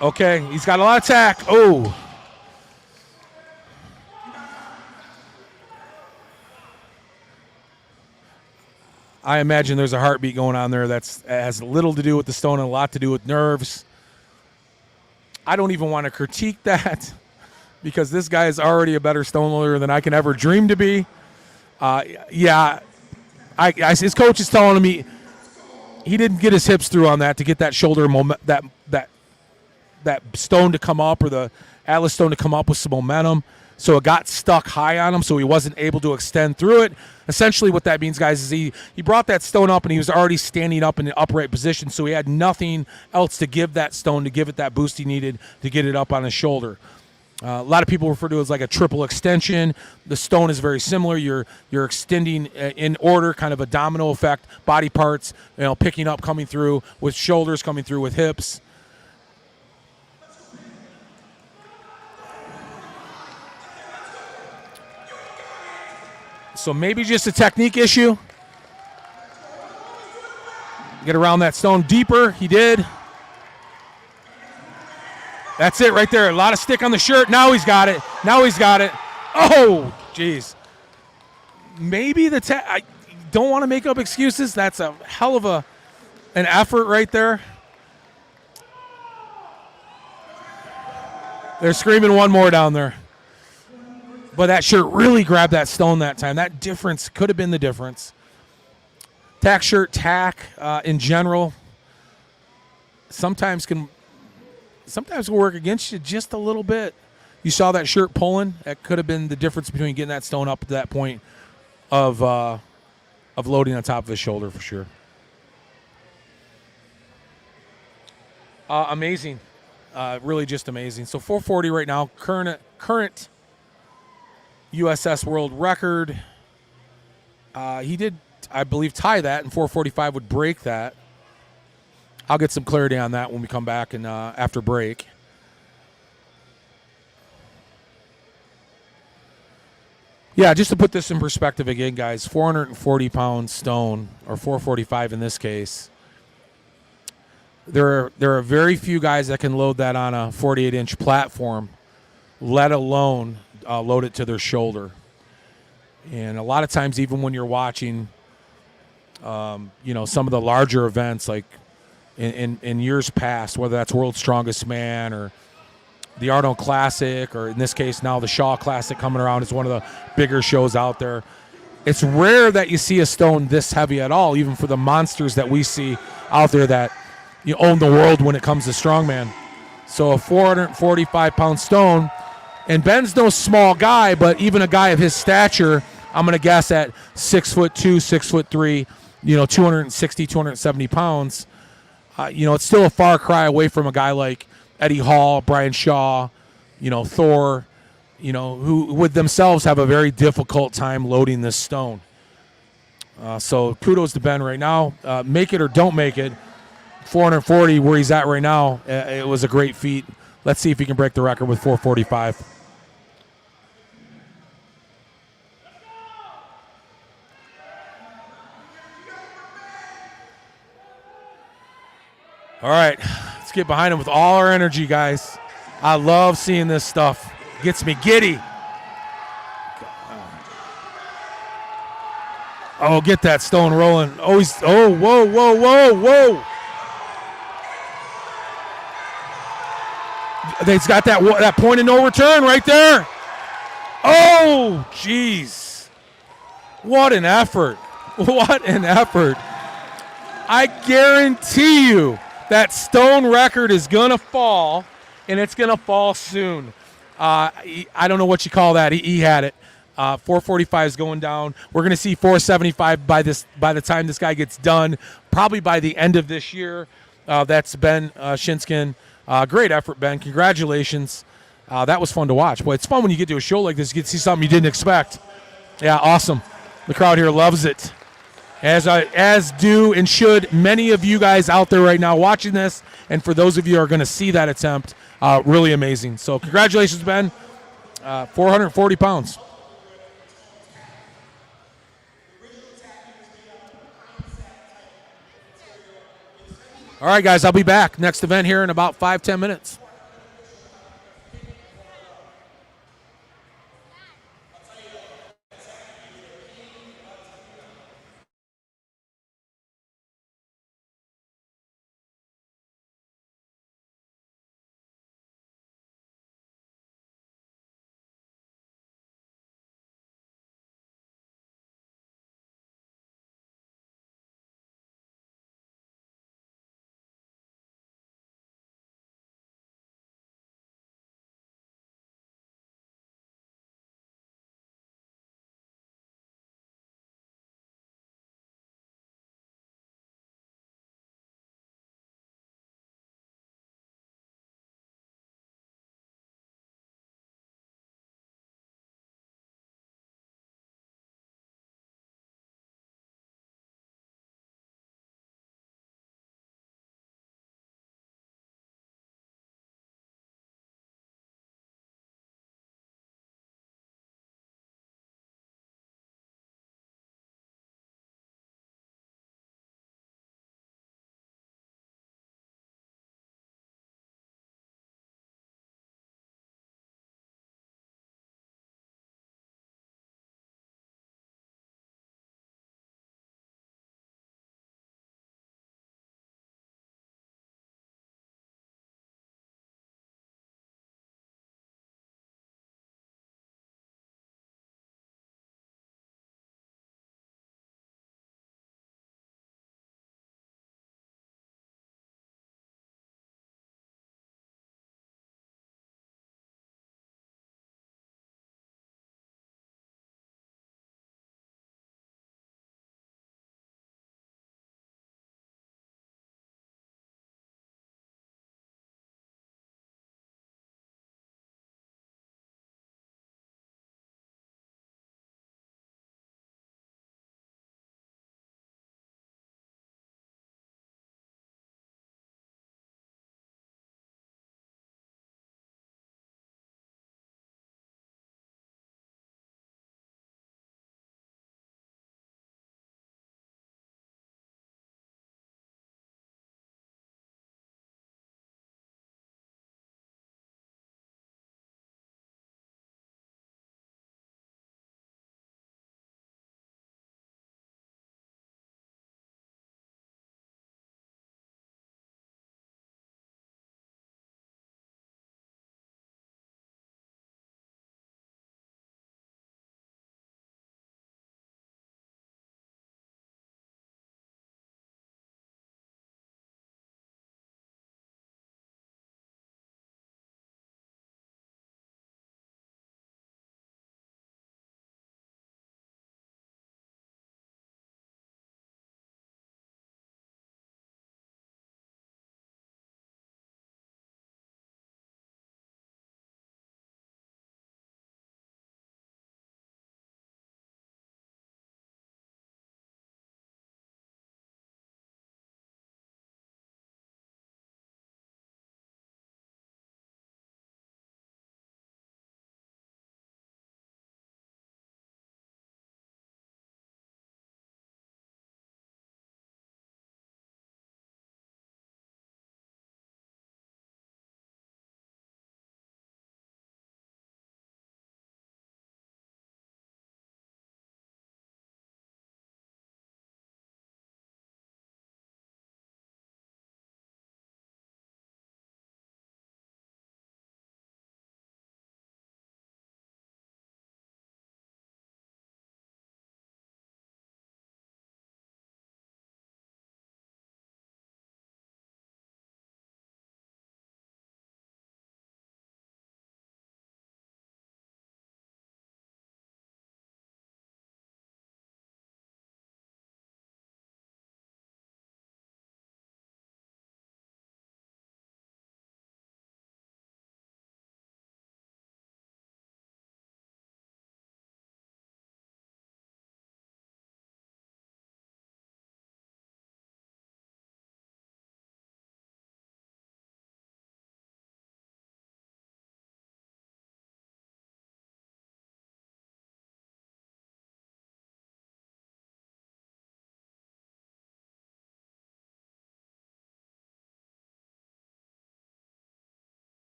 Okay, he's got a lot of tack. Oh. I imagine there's a heartbeat going on there that has little to do with the stone and a lot to do with nerves. I don't even want to critique that because this guy is already a better stone loader than I can ever dream to be. His coach is telling me he didn't get his hips through on that to get that shoulder that stone to come up, or the Atlas stone to come up with some momentum. So it got stuck high on him, so he wasn't able to extend through it. Essentially what that means, guys, is he brought that stone up and he was already standing up in the upright position, so he had nothing else to give that stone, to give it that boost he needed to get it up on his shoulder. A lot of people refer to it as like a triple extension. The stone is very similar. You're extending in order, kind of a domino effect, body parts, picking up, coming through with shoulders, coming through with hips. So maybe just a technique issue. Get around that stone deeper. He did. That's it right there. A lot of stick on the shirt. Now he's got it. Oh, jeez. Maybe I don't want to make up excuses. That's a hell of an effort right there. They're screaming one more down there. But that shirt really grabbed that stone that time. That difference could have been the difference. Tack shirt, in general, sometimes will work against you just a little bit. You saw that shirt pulling. That could have been the difference between getting that stone up to that point of loading on top of his shoulder for sure. Amazing. Really just amazing. So 440 right now, current USS world record. He did, I believe, tie that, and 445 would break that. I'll get some clarity on that when we come back and after break. Yeah, just to put this in perspective again, guys, 440-pound stone, or 445 in this case. There are very few guys that can load that on a 48-inch platform, let alone load it to their shoulder. And a lot of times, even when you're watching, some of the larger events, like in years past, whether that's World's Strongest Man or the Arnold Classic, or in this case now the Shaw Classic coming around is one of the bigger shows out there. It's rare that you see a stone this heavy at all, even for the monsters that we see out there that own the world when it comes to strongman. So a 445-pound stone. And Ben's no small guy, but even a guy of his stature, I'm going to guess at 6'2", 6'3", 260, 270 pounds. It's still a far cry away from a guy like Eddie Hall, Brian Shaw, Thor, who would themselves have a very difficult time loading this stone. So kudos to Ben right now. Make it or don't make it. 440 where he's at right now, it was a great feat. Let's see if he can break the record with 445. All right, let's get behind him with all our energy, guys. I love seeing this stuff. Gets me giddy. Oh, get that stone rolling. Whoa. He's got that point of no return right there. Oh, jeez. What an effort. I guarantee you that stone record is going to fall, and it's going to fall soon. I don't know what you call that. He had it. 445 is going down. We're going to see 475 by the time this guy gets done, probably by the end of this year. That's Ben Shinskin. Great effort, Ben. Congratulations. That was fun to watch. Boy, it's fun when you get to a show like this. You get to see something you didn't expect. Yeah, awesome. The crowd here loves it. As do and should many of you guys out there right now watching this. And for those of you who are going to see that attempt, really amazing. So congratulations, Ben. 440 pounds. All right, guys, I'll be back. Next event here in about 5-10 minutes.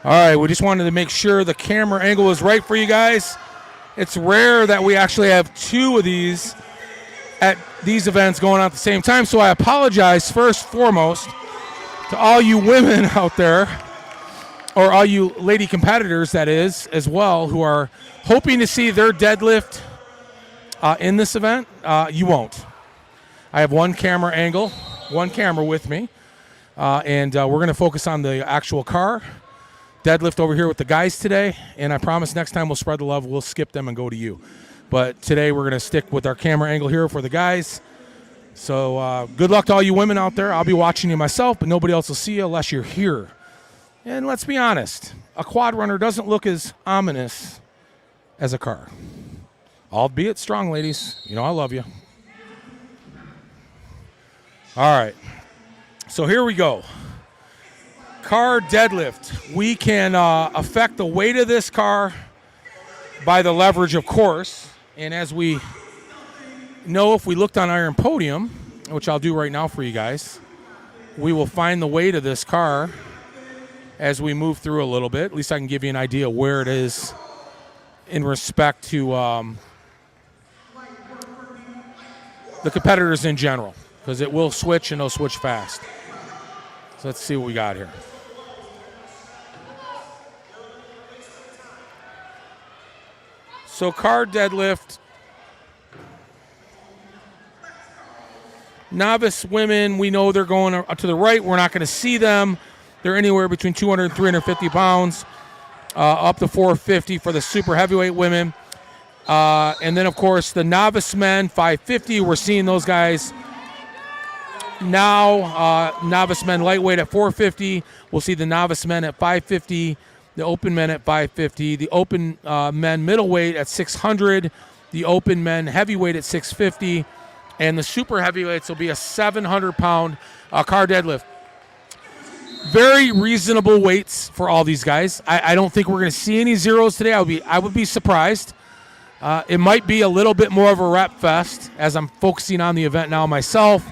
All right, we just wanted to make sure the camera angle is right for you guys. It's rare that we actually have two of these at these events going on at the same time, so I apologize first and foremost to all you women out there, or all you lady competitors, that is, as well, who are hoping to see their deadlift in this event. You won't. I have one camera angle, one camera with me, and we're going to focus on the actual car deadlift over here with the guys today, and I promise next time we'll spread the love. We'll skip them and go to you. But today we're going to stick with our camera angle here for the guys. So good luck to all you women out there. I'll be watching you myself, but nobody else will see you unless you're here. And let's be honest, a quad runner doesn't look as ominous as a car. Albeit strong, ladies. You know I love you. All right. So here we go. Car deadlift. We can affect the weight of this car by the leverage, of course. And as we know, if we looked on Iron Podium, which I'll do right now for you guys, we will find the weight of this car as we move through a little bit. At least I can give you an idea where it is in respect to the competitors in general, because it will switch and it'll switch fast. So let's see what we got here. So car deadlift, novice women, we know they're going to the right. We're not going to see them. They're anywhere between 200 and 350 pounds, up to 450 for the super heavyweight women. And then, of course, the novice men, 550. We're seeing those guys now. Novice men lightweight at 450. We'll see the novice men at 550. The open men at 550, the open men middleweight at 600, the open men heavyweight at 650, and the super heavyweights will be a 700-pound car deadlift. Very reasonable weights for all these guys. I don't think we're going to see any zeros today. I would be surprised. It might be a little bit more of a rep fest as I'm focusing on the event now myself.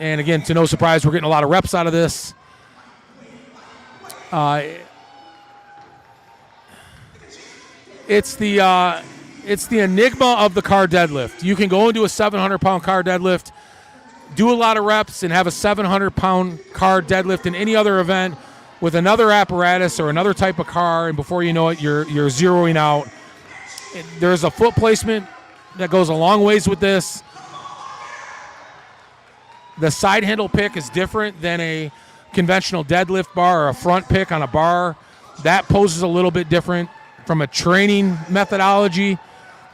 And again, to no surprise, we're getting a lot of reps out of this. It's the enigma of the car deadlift. You can go into a 700-pound car deadlift, do a lot of reps, and have a 700-pound car deadlift in any other event with another apparatus or another type of car, and before you know it, you're zeroing out. There's a foot placement that goes a long ways with this. The side handle pick is different than a conventional deadlift bar or a front pick on a bar. That poses a little bit different. From a training methodology,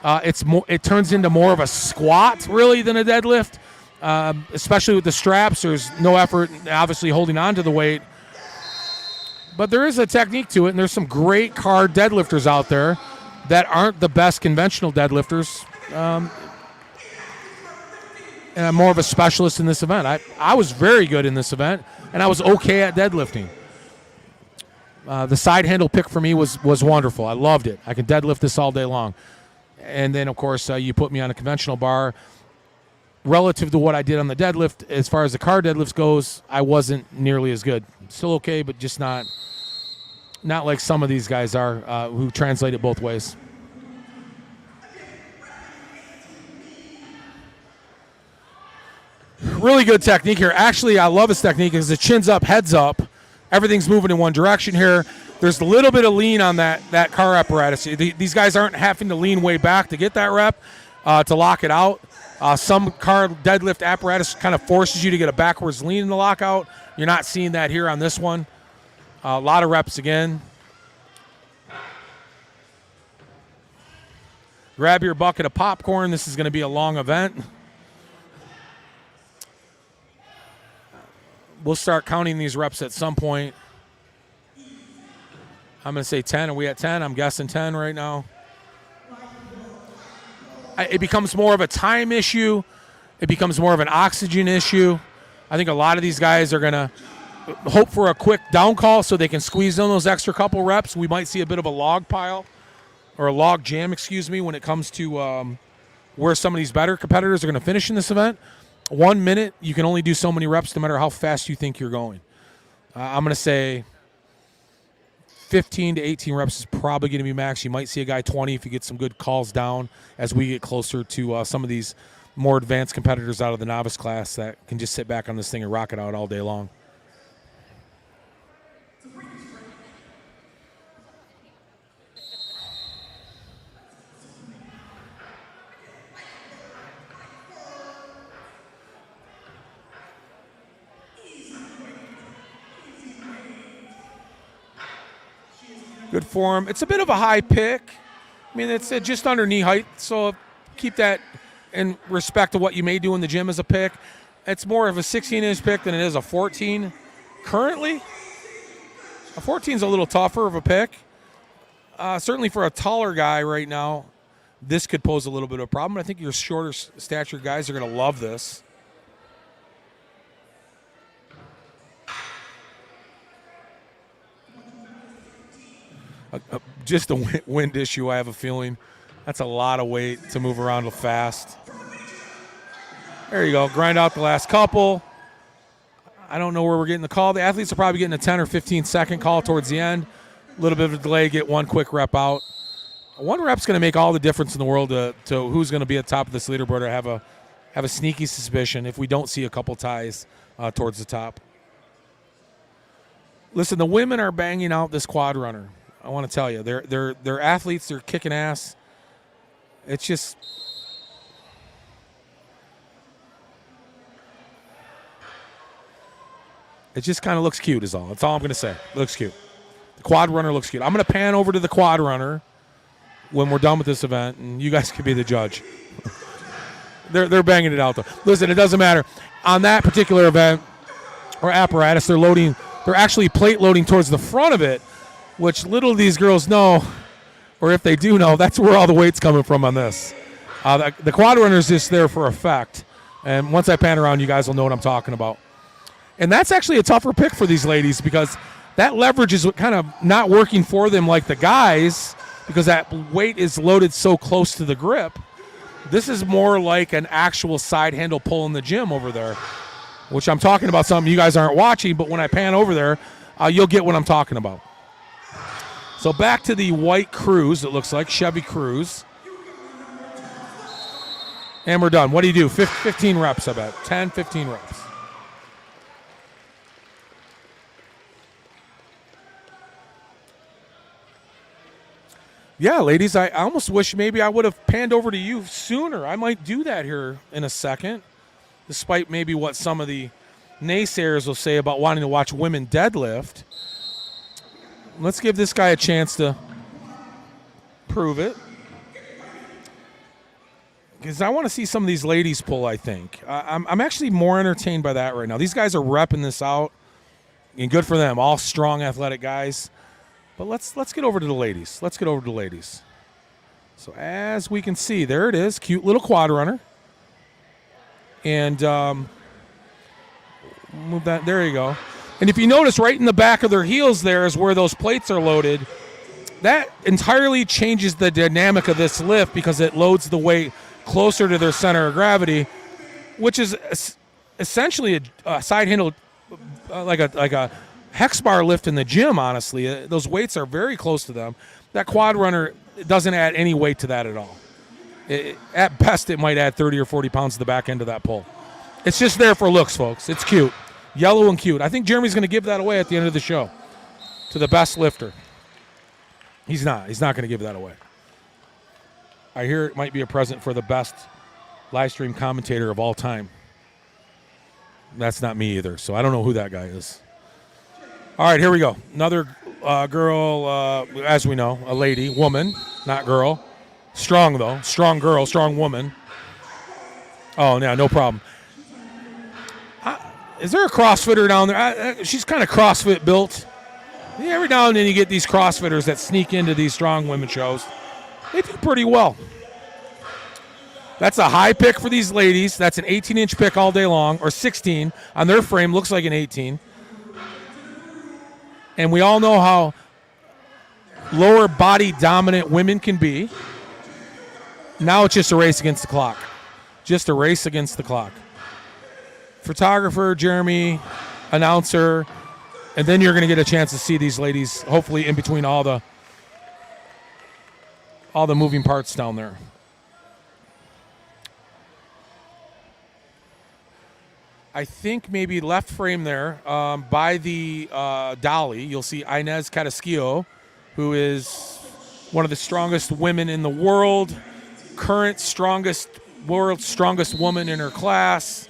it turns into more of a squat, really, than a deadlift, especially with the straps. There's no effort, obviously, holding on to the weight. But there is a technique to it, and there's some great car deadlifters out there that aren't the best conventional deadlifters. And I'm more of a specialist in this event. I was very good in this event, and I was okay at deadlifting. The side handle pick for me was wonderful. I loved it. I could deadlift this all day long. And then, of course, you put me on a conventional bar. Relative to what I did on the deadlift, as far as the car deadlifts goes, I wasn't nearly as good. Still okay, but just not like some of these guys are who translate it both ways. Really good technique here. Actually, I love this technique because the chin's up, head's up. Everything's moving in one direction here. There's a little bit of lean on that car apparatus. These guys aren't having to lean way back to get that rep, to lock it out. Some car deadlift apparatus kind of forces you to get a backwards lean in the lockout. You're not seeing that here on this one. A lot of reps again. Grab your bucket of popcorn. This is going to be a long event. We'll start counting these reps at some point. I'm going to say 10. Are we at 10? I'm guessing 10 right now. It becomes more of a time issue. It becomes more of an oxygen issue. I think a lot of these guys are going to hope for a quick down call so they can squeeze in those extra couple reps. We might see a bit of a log pile or a log jam, when it comes to where some of these better competitors are going to finish in this event. 1 minute, you can only do so many reps no matter how fast you think you're going. I'm going to say 15 to 18 reps is probably going to be max. You might see a guy 20 if you get some good calls down as we get closer to some of these more advanced competitors out of the novice class that can just sit back on this thing and rock it out all day long. Good form. It's a bit of a high pick. I mean, it's just under knee height, so keep that in respect to what you may do in the gym as a pick. It's more of a 16-inch pick than it is a 14 currently. A 14 is a little tougher of a pick. Certainly for a taller guy right now, this could pose a little bit of a problem. I think your shorter stature guys are going to love this. Just a wind issue, I have a feeling. That's a lot of weight to move around fast. There you go. Grind out the last couple. I don't know where we're getting the call. The athletes are probably getting a 10 or 15-second call towards the end. A little bit of a delay, get one quick rep out. One rep's going to make all the difference in the world to who's going to be at the top of this leaderboard. I have a sneaky suspicion if we don't see a couple ties towards the top. Listen, the women are banging out this quad runner. I want to tell you, they're athletes. They're kicking ass. It's just kind of looks cute is all. That's all I'm going to say. It looks cute. The quad runner looks cute. I'm going to pan over to the quad runner when we're done with this event, and you guys can be the judge. They're banging it out though. Listen, it doesn't matter. On that particular event or apparatus, they're actually plate loading towards the front of it, which little of these girls know, or if they do know, that's where all the weight's coming from on this. The quad runner is just there for effect. And once I pan around, you guys will know what I'm talking about. And that's actually a tougher pick for these ladies because that leverage is kind of not working for them like the guys because that weight is loaded so close to the grip. This is more like an actual side handle pull in the gym over there, which I'm talking about something you guys aren't watching, but when I pan over there, you'll get what I'm talking about. So back to the white Cruise, it looks like, Chevy Cruise. And we're done. What do you do? 15 reps, I bet. 10, 15 reps. Yeah, ladies, I almost wish maybe I would have panned over to you sooner. I might do that here in a second, despite maybe what some of the naysayers will say about wanting to watch women deadlift. Let's give this guy a chance to prove it. Because I want to see some of these ladies pull, I think. I'm actually more entertained by that right now. These guys are repping this out, and good for them. All strong, athletic guys. But let's get over to the ladies. Let's get over to the ladies. So as we can see, there it is. Cute little quad runner. And move that. There you go. And if you notice, right in the back of their heels there is where those plates are loaded. That entirely changes the dynamic of this lift because it loads the weight closer to their center of gravity, which is essentially a side handle, like a hex bar lift in the gym, honestly. Those weights are very close to them. That quad runner doesn't add any weight to that at all. At best, it might add 30 or 40 pounds to the back end of that pull. It's just there for looks, folks. It's cute. Yellow and cute. I think Jeremy's going to give that away at the end of the show to the best lifter. He's not. He's not going to give that away. I hear it might be a present for the best live stream commentator of all time. That's not me either, so I don't know who that guy is. All right, here we go. Another girl, as we know, a lady, woman, not girl. Strong, though. Strong girl, strong woman. Oh, yeah, no problem. Is there a CrossFitter down there? She's kind of CrossFit built. Yeah, every now and then you get these CrossFitters that sneak into these strong women shows. They do pretty well. That's a high pick for these ladies. That's an 18-inch pick all day long, or 16 on their frame. Looks like an 18. And we all know how lower body dominant women can be. Now it's just a race against the clock. Just a race against the clock. Photographer, Jeremy, announcer, And then you're going to get a chance to see these ladies, hopefully in between all the moving parts down there. I think maybe left frame there by the dolly, you'll see Inez Carrasquillo, who is one of the strongest women in the world, world's strongest woman in her class,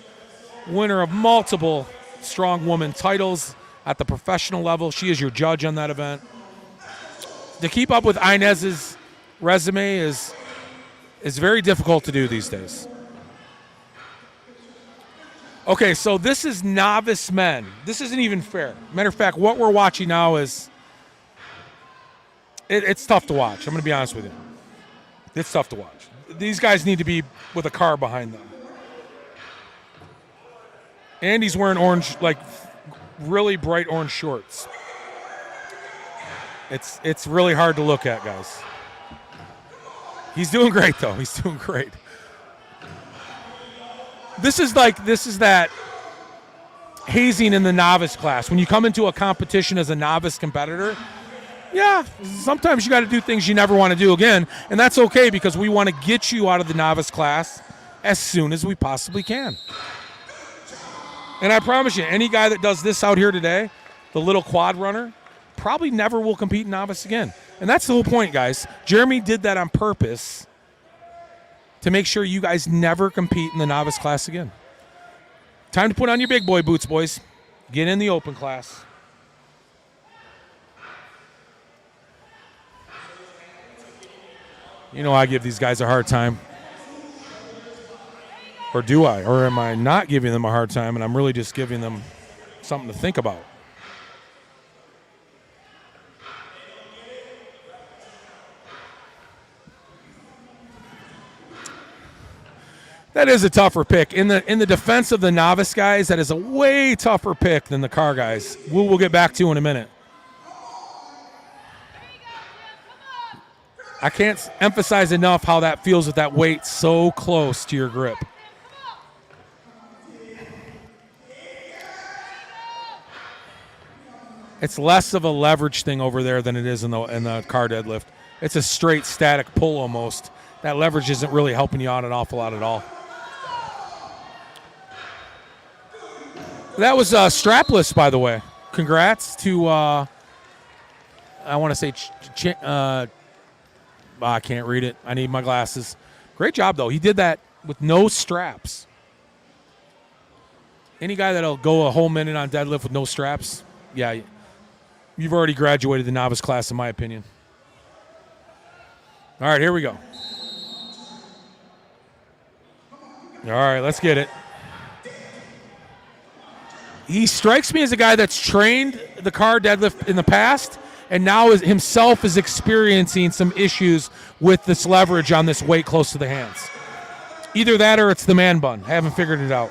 winner of multiple strong woman titles at the professional level. She is your judge on that event. To keep up with Inez's resume is very difficult to do these days. Okay, so this is novice men. This isn't even fair. Matter of fact, what we're watching now is it's tough to watch. I'm going to be honest with you. It's tough to watch. These guys need to be with a car behind them. And he's wearing orange, like really bright orange shorts. It's really hard to look at, guys. He's doing great, though. He's doing great. This is that hazing in the novice class. When you come into a competition as a novice competitor, yeah, sometimes you got to do things you never want to do again, and that's okay because we want to get you out of the novice class as soon as we possibly can. And I promise you, any guy that does this out here today, the little quad runner, probably never will compete in novice again. And that's the whole point, guys. Jeremy did that on purpose to make sure you guys never compete in the novice class again. Time to put on your big boy boots, boys. Get in the open class. You know I give these guys a hard time. Or do I? Or am I not giving them a hard time and I'm really just giving them something to think about? That is a tougher pick. In the defense of the novice guys, that is a way tougher pick than the car guys. We'll get back to in a minute. I can't emphasize enough how that feels with that weight so close to your grip. It's less of a leverage thing over there than it is in the car deadlift. It's a straight static pull almost. That leverage isn't really helping you out an awful lot at all. That was strapless, by the way. Congrats to, I want to say, I can't read it. I need my glasses. Great job, though. He did that with no straps. Any guy that'll go a whole minute on deadlift with no straps, yeah, you've already graduated the novice class, in my opinion. All right, here we go. All right, let's get it. He strikes me as a guy that's trained the car deadlift in the past and now himself is experiencing some issues with this leverage on this weight close to the hands. Either that or it's the man bun. I haven't figured it out.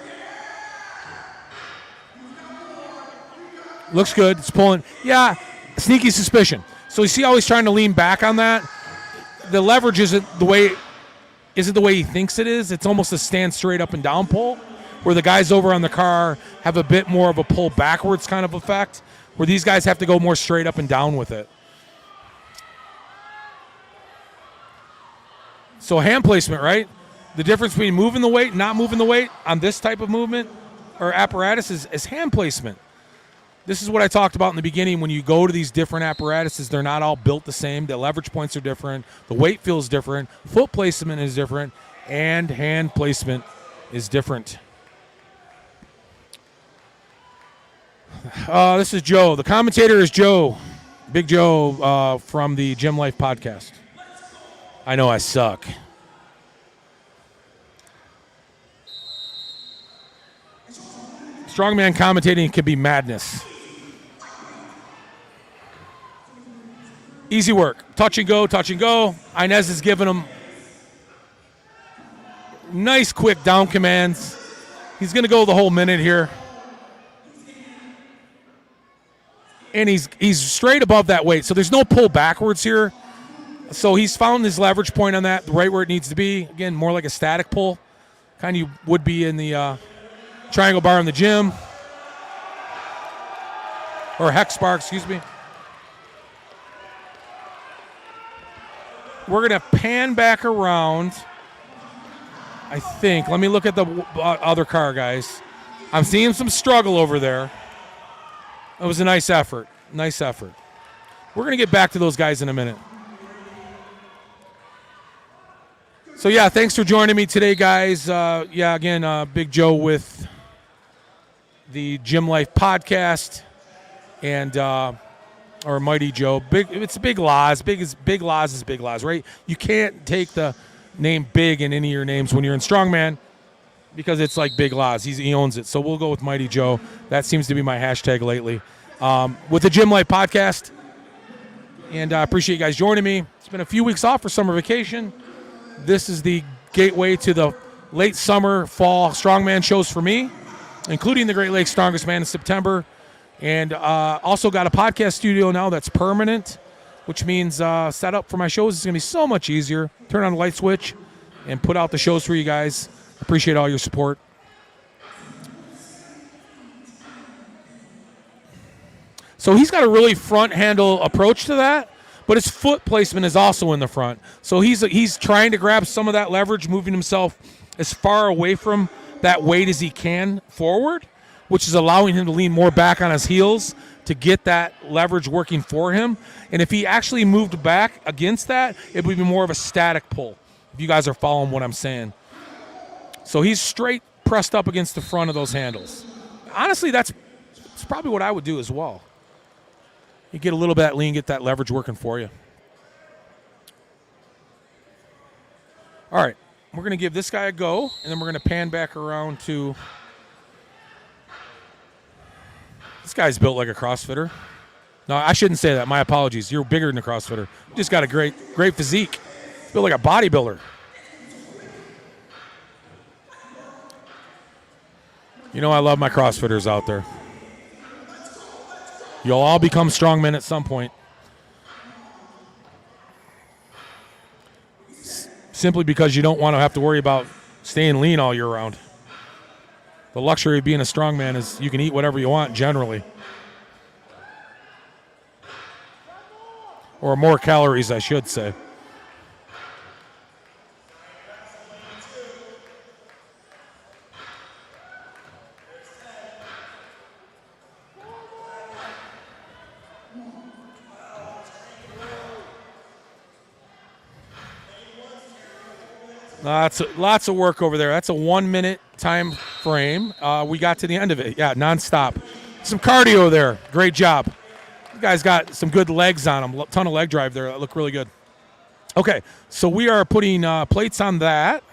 Looks good. It's pulling. Yeah, sneaky suspicion. So you see how he's trying to lean back on that? The leverage isn't the way he thinks it is. It's almost a stand straight up and down pull, where the guys over on the car have a bit more of a pull backwards kind of effect, where these guys have to go more straight up and down with it. So hand placement, right? The difference between moving the weight and not moving the weight on this type of movement or apparatus is hand placement. This is what I talked about in the beginning. When you go to these different apparatuses, they're not all built the same. The leverage points are different. The weight feels different. Foot placement is different. And hand placement is different. This is Joe. The commentator is Joe. Big Joe from the Gym Life podcast. I know I suck. Strongman commentating can be madness. Easy work. Touch and go, touch and go. Inez is giving him nice quick down commands. He's going to go the whole minute here. And he's straight above that weight. So there's no pull backwards here. So he's found his leverage point on that right where it needs to be. Again, more like a static pull. Kind of would be in the triangle bar in the gym. or hex bar, excuse me. We're going to pan back around, I think. Let me look at the other car, guys. I'm seeing some struggle over there. It was a nice effort. Nice effort. We're going to get back to those guys in a minute. So, yeah, thanks for joining me today, guys. Again, Big Joe with the Gym Life podcast and or Mighty Joe. It's Big Laws. Big Laws is Big Laws, right? You can't take the name Big in any of your names when you're in Strongman because it's like Big Laws. He owns it. So we'll go with Mighty Joe. That seems to be my hashtag lately. With the Gym Life podcast. And I appreciate you guys joining me. It's been a few weeks off for summer vacation. This is the gateway to the late summer, fall strongman shows for me, including the Great Lakes Strongest Man in September. And also got a podcast studio now that's permanent, which means setup for my shows is going to be so much easier. Turn on the light switch and put out the shows for you guys. Appreciate all your support. So he's got a really front handle approach to that, but his foot placement is also in the front. So he's trying to grab some of that leverage, moving himself as far away from that weight as he can forward, which is allowing him to lean more back on his heels to get that leverage working for him. And if he actually moved back against that, it would be more of a static pull, if you guys are following what I'm saying. So he's straight pressed up against the front of those handles. Honestly, that's probably what I would do as well. You get a little bit of that lean, get that leverage working for you. All right, we're going to give this guy a go, and then we're going to pan back around to this guy's built like a CrossFitter. No, I shouldn't say that. My apologies. You're bigger than a CrossFitter. You just got a great physique. Built like a bodybuilder. You know I love my CrossFitters out there. You'll all become strongmen at some point. Simply because you don't want to have to worry about staying lean all year round. The luxury of being a strongman is you can eat whatever you want generally. Or more calories, I should say. Lots of work over there. That's a 1 minute time frame. We got to the end of it. Yeah, nonstop. Some cardio there. Great job. You guys got some good legs on them. Ton of leg drive there. That look really good. Okay, so we are putting plates on that.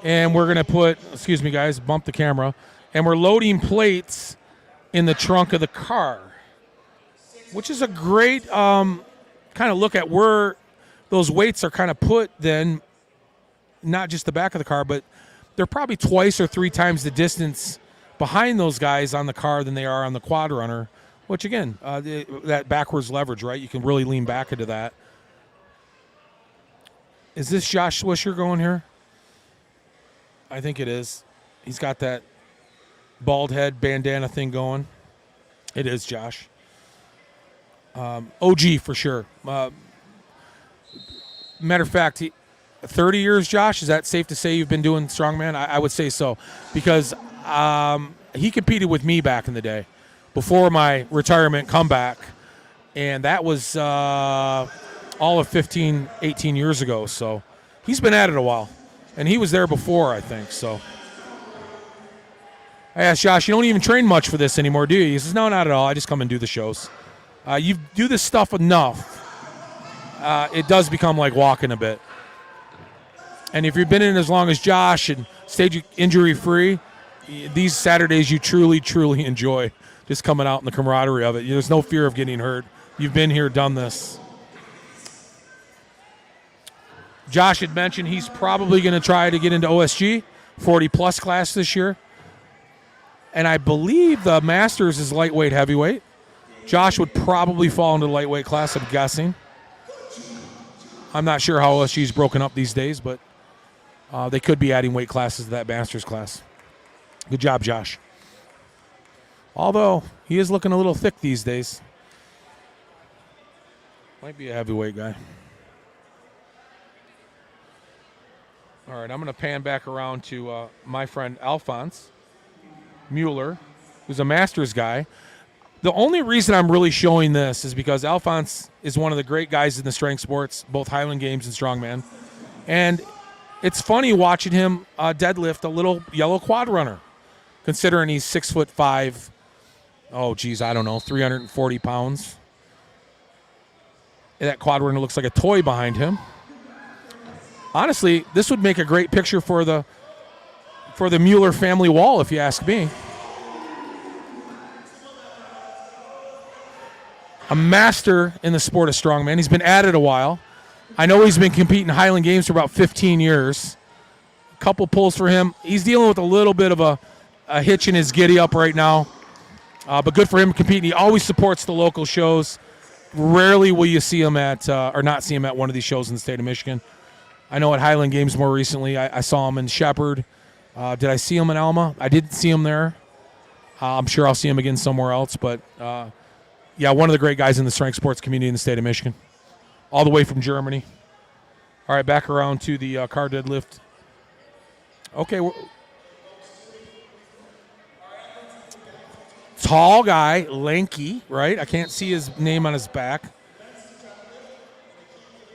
And we're going to put, excuse me, guys, bump the camera. And we're loading plates in the trunk of the car, which is a great kind of look at where those weights are kind of put then. Not just the back of the car, but they're probably twice or three times the distance behind those guys on the car than they are on the quad runner, which, again, that backwards leverage, right? You can really lean back into that. Is this Josh Swisher going here? I think it is. He's got that bald head bandana thing going. It is Josh. OG for sure. Matter of fact, 30 years, Josh, is that safe to say you've been doing strongman? I would say so, because he competed with me back in the day before my retirement comeback, and that was all of 15, 18 years ago. So he's been at it a while, and he was there before, I think. So I asked Josh, you don't even train much for this anymore, do you? He says, no, not at all. I just come and do the shows. You do this stuff enough, it does become like walking a bit. And if you've been in as long as Josh and stayed injury-free, these Saturdays you truly, truly enjoy just coming out in the camaraderie of it. There's no fear of getting hurt. You've been here, done this. Josh had mentioned he's probably going to try to get into OSG, 40-plus class this year. And I believe the Masters is lightweight heavyweight. Josh would probably fall into the lightweight class, I'm guessing. I'm not sure how OSG is broken up these days, but they could be adding weight classes to that Masters class. Good job, Josh. Although he is looking a little thick these days. Might be a heavyweight guy. All right, I'm going to pan back around to my friend Alphonse Mueller, who's a Masters guy. The only reason I'm really showing this is because Alphonse is one of the great guys in the strength sports, both Highland Games and Strongman. And it's funny watching him deadlift a little yellow quad runner, considering he's 6'5". Oh, geez, I don't know, 340 pounds. And that quad runner looks like a toy behind him. Honestly, this would make a great picture for the Mueller family wall, if you ask me. A master in the sport of strongman. He's been at it a while. I know he's been competing in Highland Games for about 15 years. A couple pulls for him. He's dealing with a little bit of a hitch in his giddy up right now. But good for him competing. He always supports the local shows. Rarely will you see him at, or not see him at one of these shows in the state of Michigan. I know at Highland Games more recently, I saw him in Shepherd. Did I see him in Alma? I didn't see him there. I'm sure I'll see him again somewhere else. But, yeah, one of the great guys in the strength sports community in the state of Michigan. All the way from Germany. All right, back around to the car deadlift. Okay. Tall guy, lanky, right? I can't see his name on his back.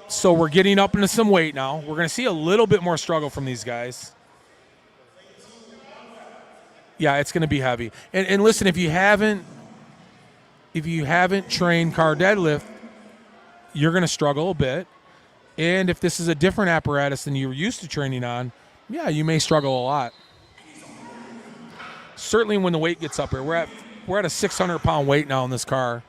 So we're getting up into some weight now. We're going to see a little bit more struggle from these guys. Yeah, it's going to be heavy. And listen, if you haven't trained car deadlift, you're going to struggle a bit. And if this is a different apparatus than you're used to training on, yeah, you may struggle a lot. Certainly when the weight gets up here. We're at a 600-pound weight now in this car.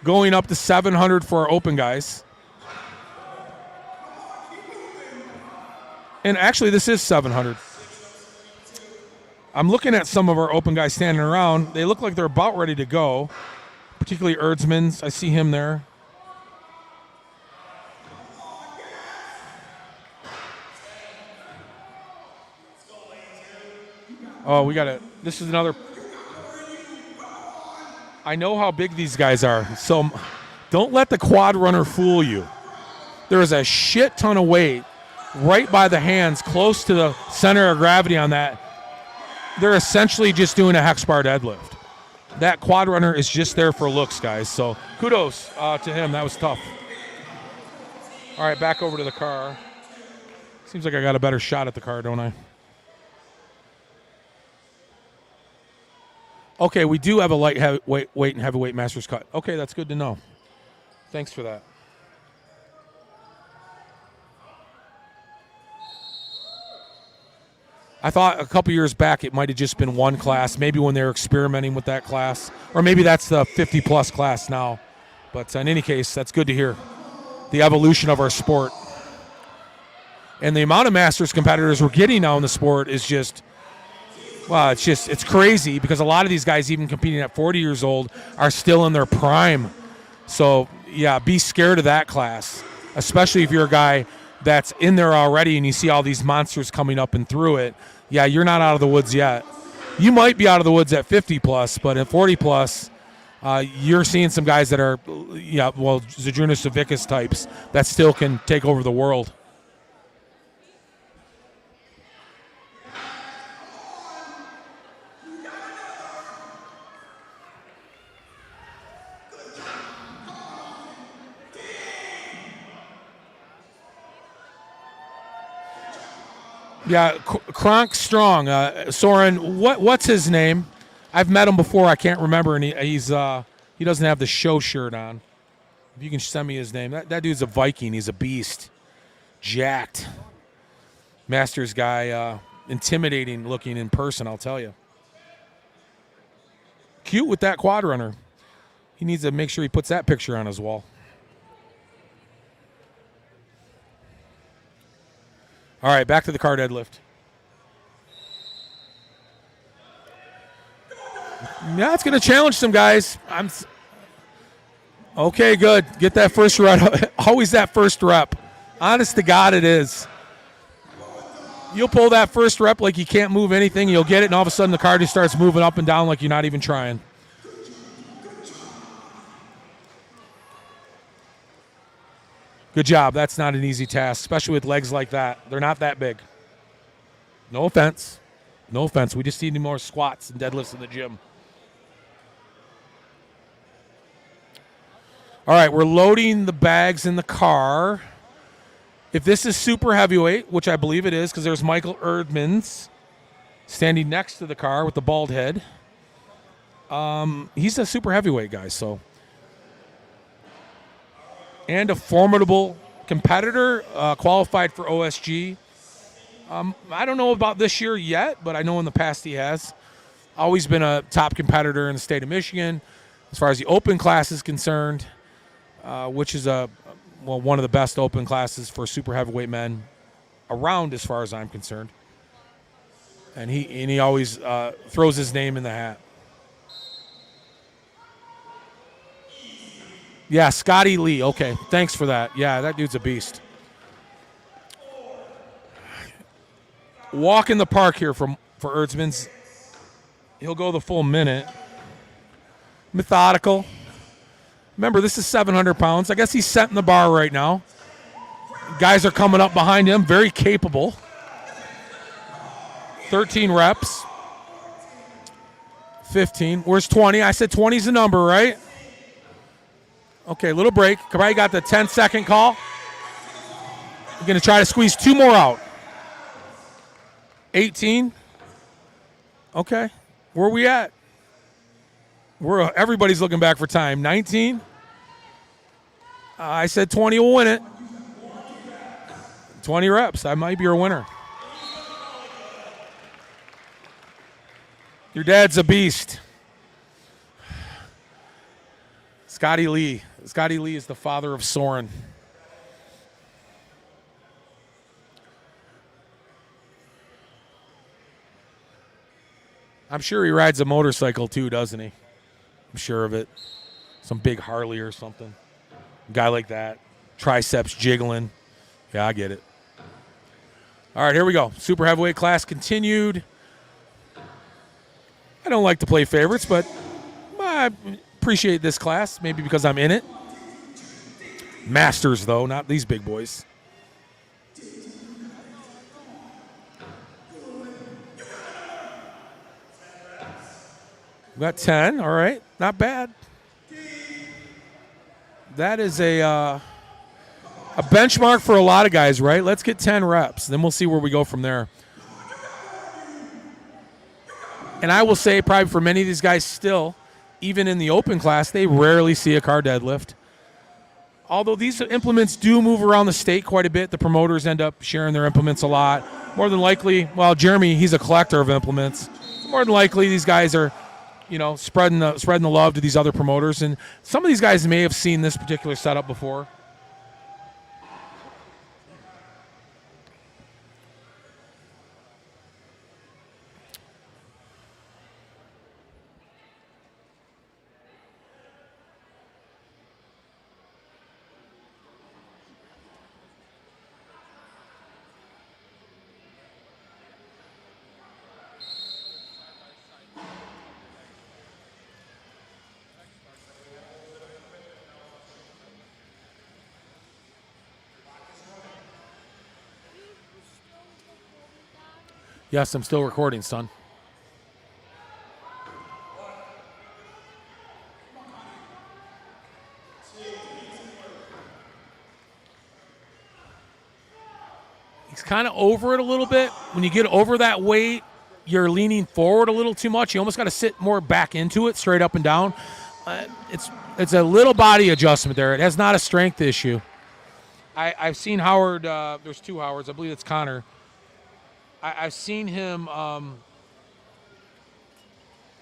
Going up to 700 for our open guys. And actually, this is 700. I'm looking at some of our open guys standing around. They look like they're about ready to go, particularly Erdsman's. I see him there. Oh, we got it. This is another. I know how big these guys are, so don't let the quad runner fool you. There is a shit ton of weight right by the hands, close to the center of gravity on that. They're essentially just doing a hex bar deadlift. That quad runner is just there for looks, guys. So kudos to him. That was tough. All right, back over to the car. Seems like I got a better shot at the car, don't I? Okay, we do have a light weight and heavyweight master's cut. Okay, that's good to know. Thanks for that. I thought a couple years back it might have just been one class, maybe when they were experimenting with that class, or maybe that's the 50-plus class now. But in any case, that's good to hear. The evolution of our sport. And the amount of masters competitors we're getting now in the sport is just, well, it's crazy because a lot of these guys, even competing at 40 years old, are still in their prime. So, yeah, be scared of that class, especially if you're a guy that's in there already and you see all these monsters coming up and through it. Yeah, you're not out of the woods yet. You might be out of the woods at 50-plus, but at 40-plus, you're seeing some guys that are, yeah, well, Zydrunas Savickas types that still can take over the world. Yeah, Kronk Strong. Soren, what's his name? I've met him before. I can't remember, and he doesn't have the show shirt on. If you can send me his name. That dude's a Viking. He's a beast. Jacked. Masters guy. Intimidating looking in person, I'll tell you. Cute with that quad runner. He needs to make sure he puts that picture on his wall. All right, back to the car deadlift. Yeah, it's going to challenge some guys. Okay, good. Get that first rep. Always that first rep. Honest to God, it is. You'll pull that first rep like you can't move anything. You'll get it, and all of a sudden the car just starts moving up and down like you're not even trying. Good job. That's not an easy task, especially with legs like that. They're not that big. No offense. No offense. We just need more squats and deadlifts in the gym. All right, we're loading the bags in the car. If this is super heavyweight, which I believe it is because there's Michael Erdmans standing next to the car with the bald head. He's a super heavyweight guy, so. And a formidable competitor, qualified for OSG. I don't know about this year yet, but I know in the past he has. Always been a top competitor in the state of Michigan as far as the open class is concerned, which is one of the best open classes for super heavyweight men around as far as I'm concerned. And he always throws his name in the hat. Yeah, Scotty Lee. Okay, thanks for that. Yeah, that dude's a beast. Walk in the park here for Erdsman's. He'll go the full minute. Methodical. Remember, this is 700 pounds. I guess he's setting the bar right now. Guys are coming up behind him. Very capable. 13 reps. 15. Where's 20? I said 20's the number, right? Okay, little break. Kabay got the 10-second call. We're going to try to squeeze 2 more out. 18. Okay. Where are we at? Everybody's looking back for time. 19. I said 20 will win it. 20 reps. I might be your winner. Your dad's a beast. Scotty Lee. Scotty Lee is the father of Soren. I'm sure he rides a motorcycle too, doesn't he? I'm sure of it. Some big Harley or something. A guy like that. Triceps jiggling. Yeah, I get it. All right, here we go. Super heavyweight class continued. I don't like to play favorites, but I appreciate this class, maybe because I'm in it. Masters, though, not these big boys. We got 10, all right. Not bad. That is a benchmark for a lot of guys, right? Let's get 10 reps, then we'll see where we go from there. And I will say probably for many of these guys still, even in the open class, they rarely see a car deadlift. Although these implements do move around the state quite a bit, the promoters end up sharing their implements a lot. More than likely, well, Jeremy, he's a collector of implements. More than likely, these guys are, spreading the love to these other promoters. And some of these guys may have seen this particular setup before. Yes, I'm still recording, son. He's kind of over it a little bit. When you get over that weight, you're leaning forward a little too much. You almost got to sit more back into it, straight up and down. It's a little body adjustment there. It has not a strength issue. I've seen Howard. There's 2 Howards. I believe it's Connor. I've seen him.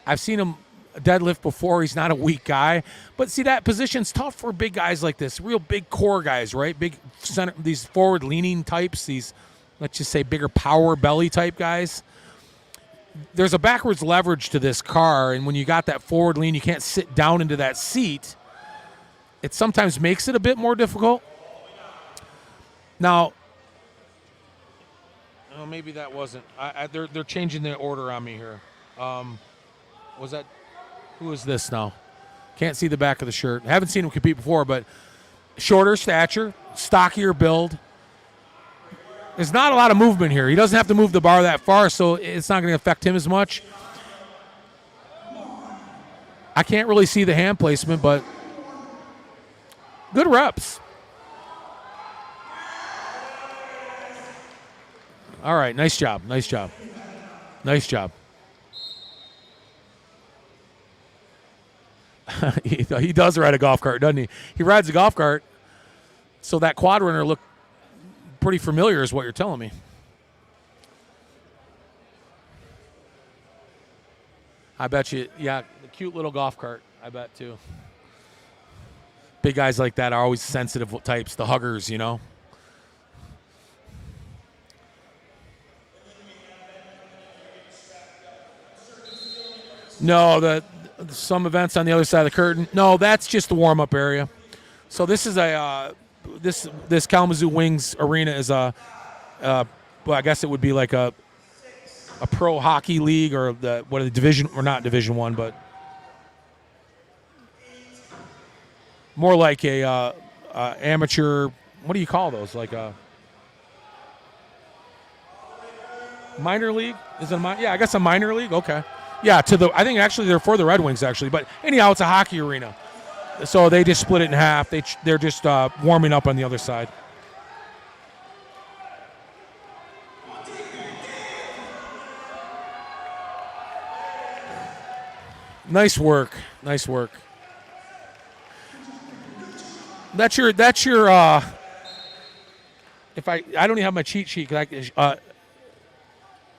I've seen him deadlift before. He's not a weak guy, but see, that position's tough for big guys like this, real big core guys, right? Big center, these forward leaning types. These, let's just say, bigger power belly type guys. There's a backwards leverage to this car, and when you got that forward lean, you can't sit down into that seat. It sometimes makes it a bit more difficult. Now, Oh, maybe that wasn't. They're changing the order on me here. Was that? Who is this now? Can't see the back of the shirt. Haven't seen him compete before, but shorter stature, stockier build. There's not a lot of movement here. He doesn't have to move the bar that far, so it's not going to affect him as much. I can't really see the hand placement, but good reps. All right, nice job, nice job, nice job. He does ride a golf cart, doesn't he? He rides a golf cart, so that quad runner looked pretty familiar is what you're telling me. I bet you, yeah, the cute little golf cart, I bet too. Big guys like that are always sensitive types, the huggers, you know. No, some events on the other side of the curtain. No, that's just the warm-up area. So this is this Kalamazoo Wings Arena is well, I guess it would be like a pro hockey league or the division, or not Division I, but more like a amateur. What do you call those? Like a minor league? Is it yeah, I guess a minor league. Okay. Yeah, I think actually they're for the Red Wings actually, but anyhow, it's a hockey arena. So they just split it in half. They're just warming up on the other side. Nice work. Nice work. That's your if I don't even have my cheat sheet.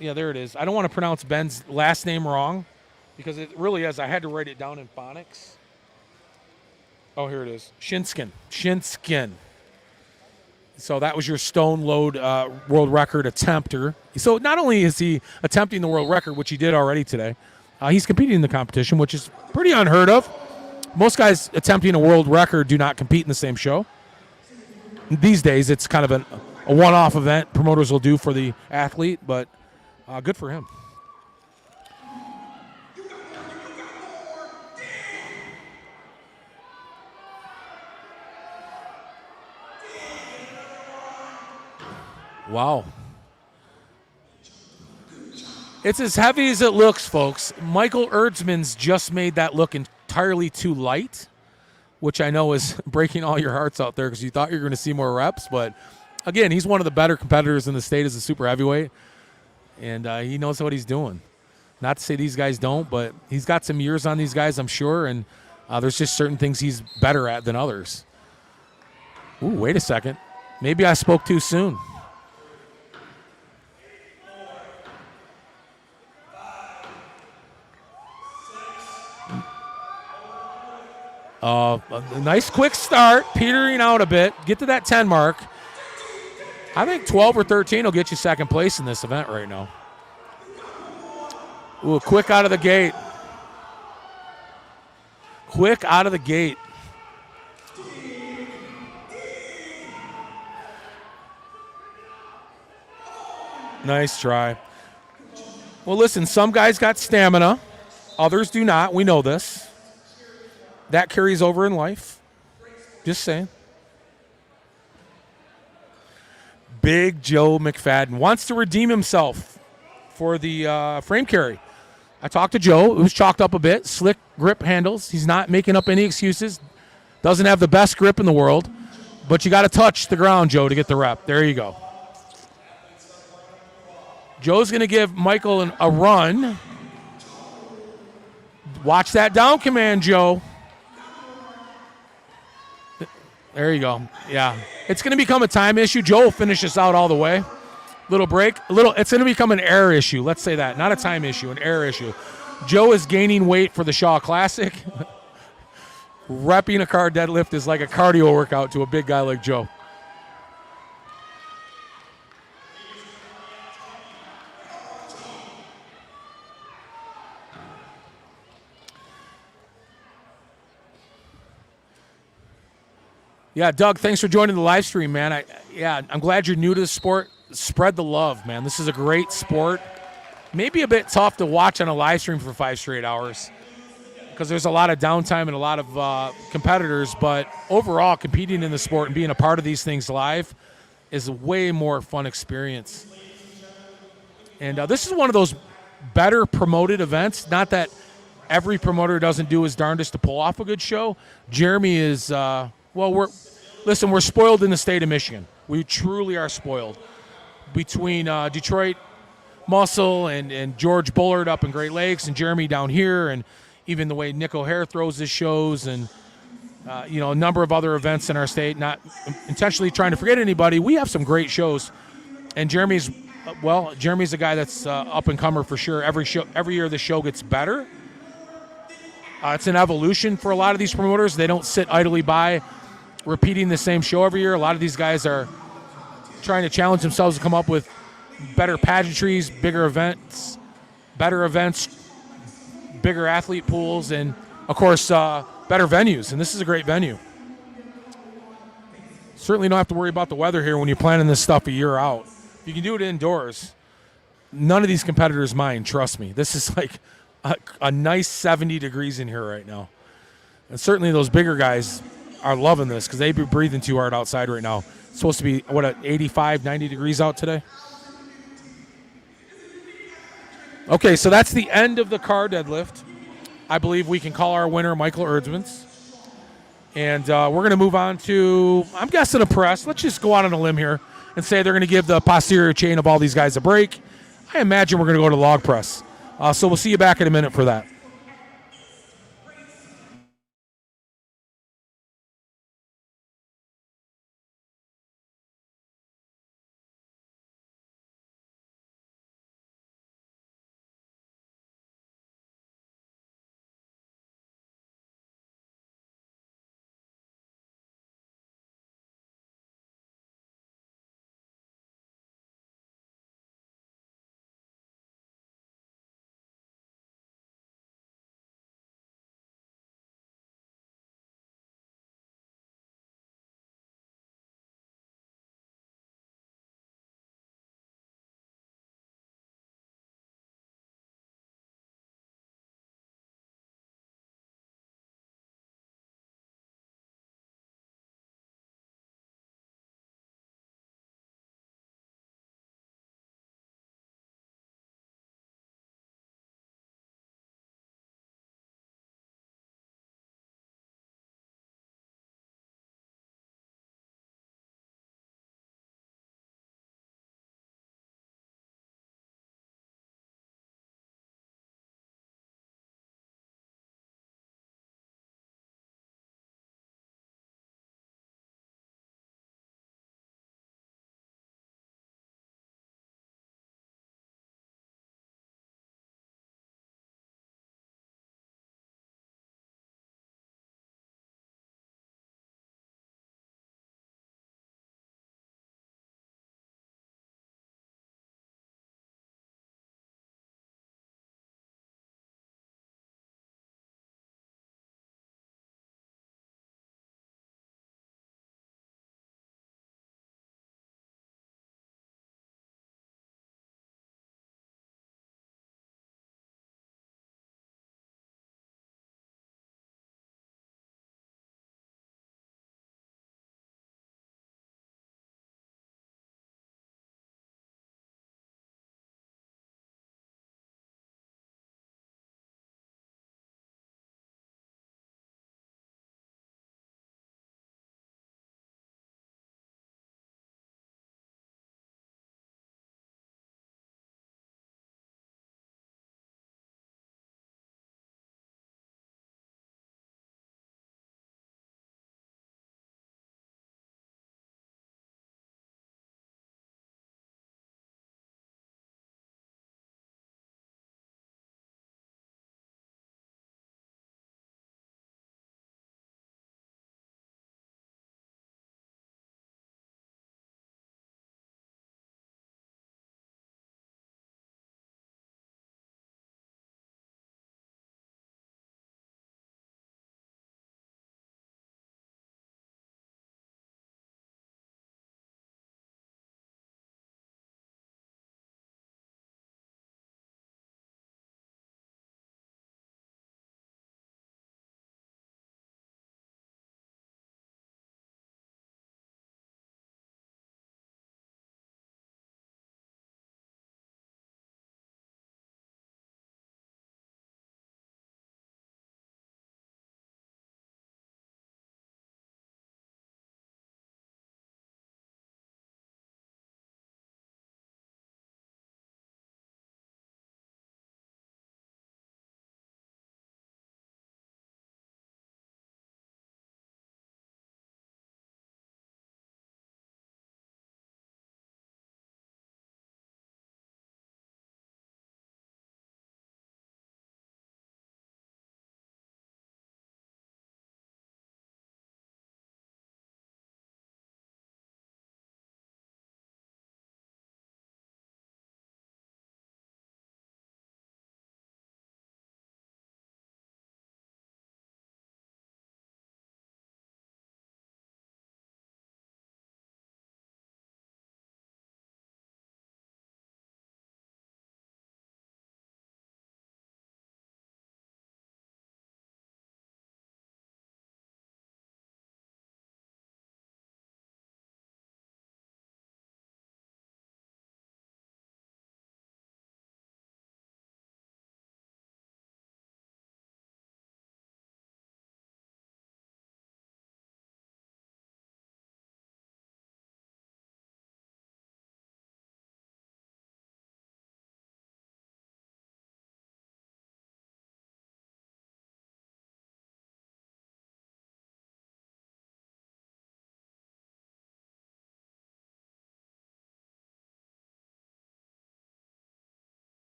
Yeah, there it is. I don't want to pronounce Ben's last name wrong because it really is. I had to write it down in phonics. Oh, here it is. Shinskin. So that was your stone load world record attempter. So not only is he attempting the world record, which he did already today, he's competing in the competition, which is pretty unheard of. Most guys attempting a world record do not compete in the same show. These days, it's kind of a one-off event promoters will do for the athlete, but good for him. Wow. It's as heavy as it looks, folks. Michael Erdsman's just made that look entirely too light, which I know is breaking all your hearts out there because you thought you were going to see more reps. But, again, he's one of the better competitors in the state as a super heavyweight, and he knows what he's doing. Not to say these guys don't, but he's got some years on these guys, I'm sure, and there's just certain things he's better at than others. Ooh, wait a second. Maybe I spoke too soon. A nice quick start, petering out a bit. Get to that 10 mark. I think 12 or 13 will get you second place in this event right now. Ooh, quick out of the gate. Quick out of the gate. Nice try. Well, listen, some guys got stamina. Others do not. We know this. That carries over in life. Just saying. Big Joe McFadden wants to redeem himself for the frame carry. I talked to Joe. It was chalked up a bit. Slick grip handles. He's not making up any excuses. Doesn't have the best grip in the world. But you got to touch the ground, Joe, to get the rep. There you go. Joe's going to give Michael a run. Watch that down command, Joe. There you go. Yeah. It's going to become a time issue. Joe will finish this out all the way. Little break. It's going to become an air issue. Let's say that. Not a time issue, an air issue. Joe is gaining weight for the Shaw Classic. Repping a car deadlift is like a cardio workout to a big guy like Joe. Yeah, Doug, thanks for joining the live stream, man. I'm glad you're new to the sport. spread the love, man. This is a great sport. Maybe a bit tough to watch on a live stream for 5 straight hours because there's a lot of downtime and a lot of competitors. But overall, competing in the sport and being a part of these things live is a way more fun experience. And this is one of those better promoted events. Not that every promoter doesn't do his darndest to pull off a good show. Jeremy is, we're spoiled in the state of Michigan. We truly are spoiled. Between Detroit Muscle and George Bullard up in Great Lakes and Jeremy down here, and even the way Nick O'Hare throws his shows, and a number of other events in our state, not intentionally trying to forget anybody, we have some great shows. And Jeremy's a guy that's up and comer for sure. Every year the show gets better. It's an evolution for a lot of these promoters. They don't sit idly by repeating the same show every year. A lot of these guys are trying to challenge themselves to come up with better pageantries, bigger events, better events, bigger athlete pools, and, of course, better venues. And this is a great venue. Certainly don't have to worry about the weather here when you're planning this stuff a year out. If you can do it indoors, none of these competitors mind, trust me. This is like a nice 70 degrees in here right now. And certainly those bigger guys are loving this because they'd be breathing too hard outside right now. It's supposed to be, 85, 90 degrees out today? Okay, so that's the end of the car deadlift. I believe we can call our winner Michael Erdsmans. And we're going to move on to, I'm guessing, a press. Let's just go out on a limb here and say they're going to give the posterior chain of all these guys a break. I imagine we're going to go to log press. So we'll see you back in a minute for that.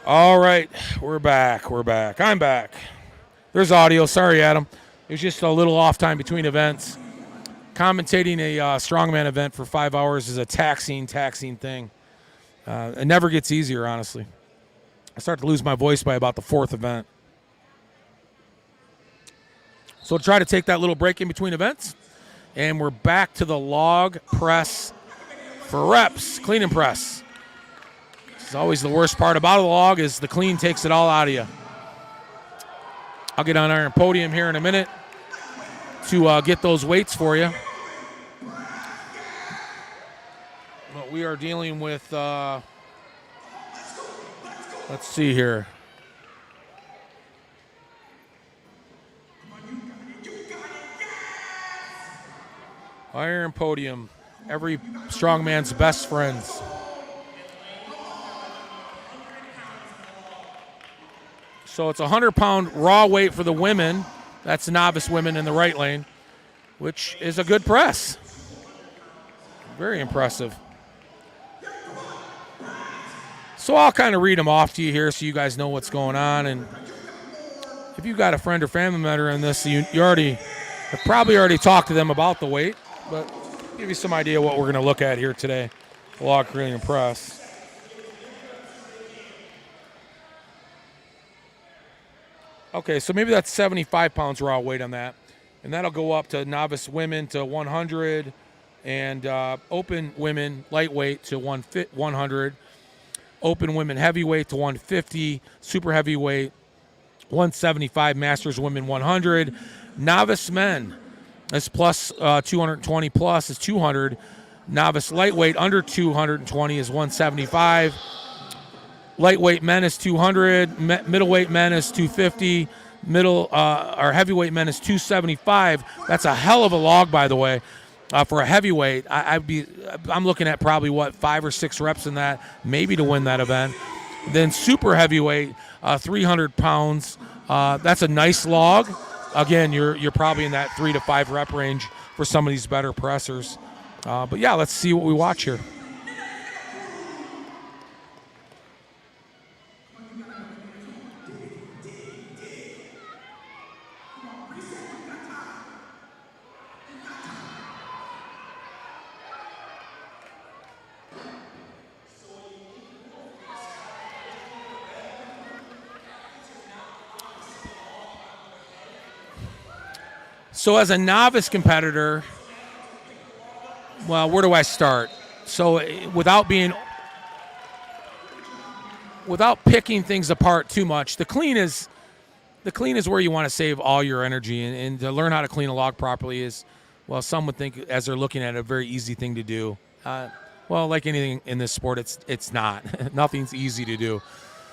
All right, we're back. I'm back. There's audio. Sorry, Adam. It was just a little off time between events. Commentating a strongman event for 5 hours is a taxing thing. It never gets easier, honestly. I start to lose my voice by about the fourth event. So we'll try to take that little break in between events. And we're back to the log press for reps, clean and press. This is always the worst part about a log is the clean takes it all out of you. I'll get on iron podium here in a minute to get those weights for you. But we are dealing with, let's see here. Iron podium, every strongman's best friends. So it's a 100-pound raw weight for the women. That's novice women in the right lane, which is a good press. Very impressive. So I'll kind of read them off to you here so you guys know what's going on. And if you've got a friend or family member in this, you already have probably already talked to them about the weight, but give you some idea what we're going to look at here today. The log clean and press. Okay, so maybe that's 75 pounds raw weight on that. And that'll go up to novice women to 100 and open women lightweight to 100. Open women heavyweight to 150. Super heavyweight 175. Masters women 100. Novice men is plus 220 plus is 200. Novice lightweight under 220 is 175. Lightweight men is 200. Middleweight men is 250. Or heavyweight men is 275. That's a hell of a log, by the way, for a heavyweight. I'm looking at probably 5 or 6 reps in that, maybe to win that event. Then super heavyweight, 300 pounds. That's a nice log. Again, you're probably in that 3 to 5 rep range for some of these better pressers. But yeah, let's see what we watch here. So as a novice competitor, well, where do I start? So without picking things apart too much, the clean is where you want to save all your energy, and to learn how to clean a log properly is, well, some would think as they're looking at it, a very easy thing to do. Well, like anything in this sport, it's not. Nothing's easy to do.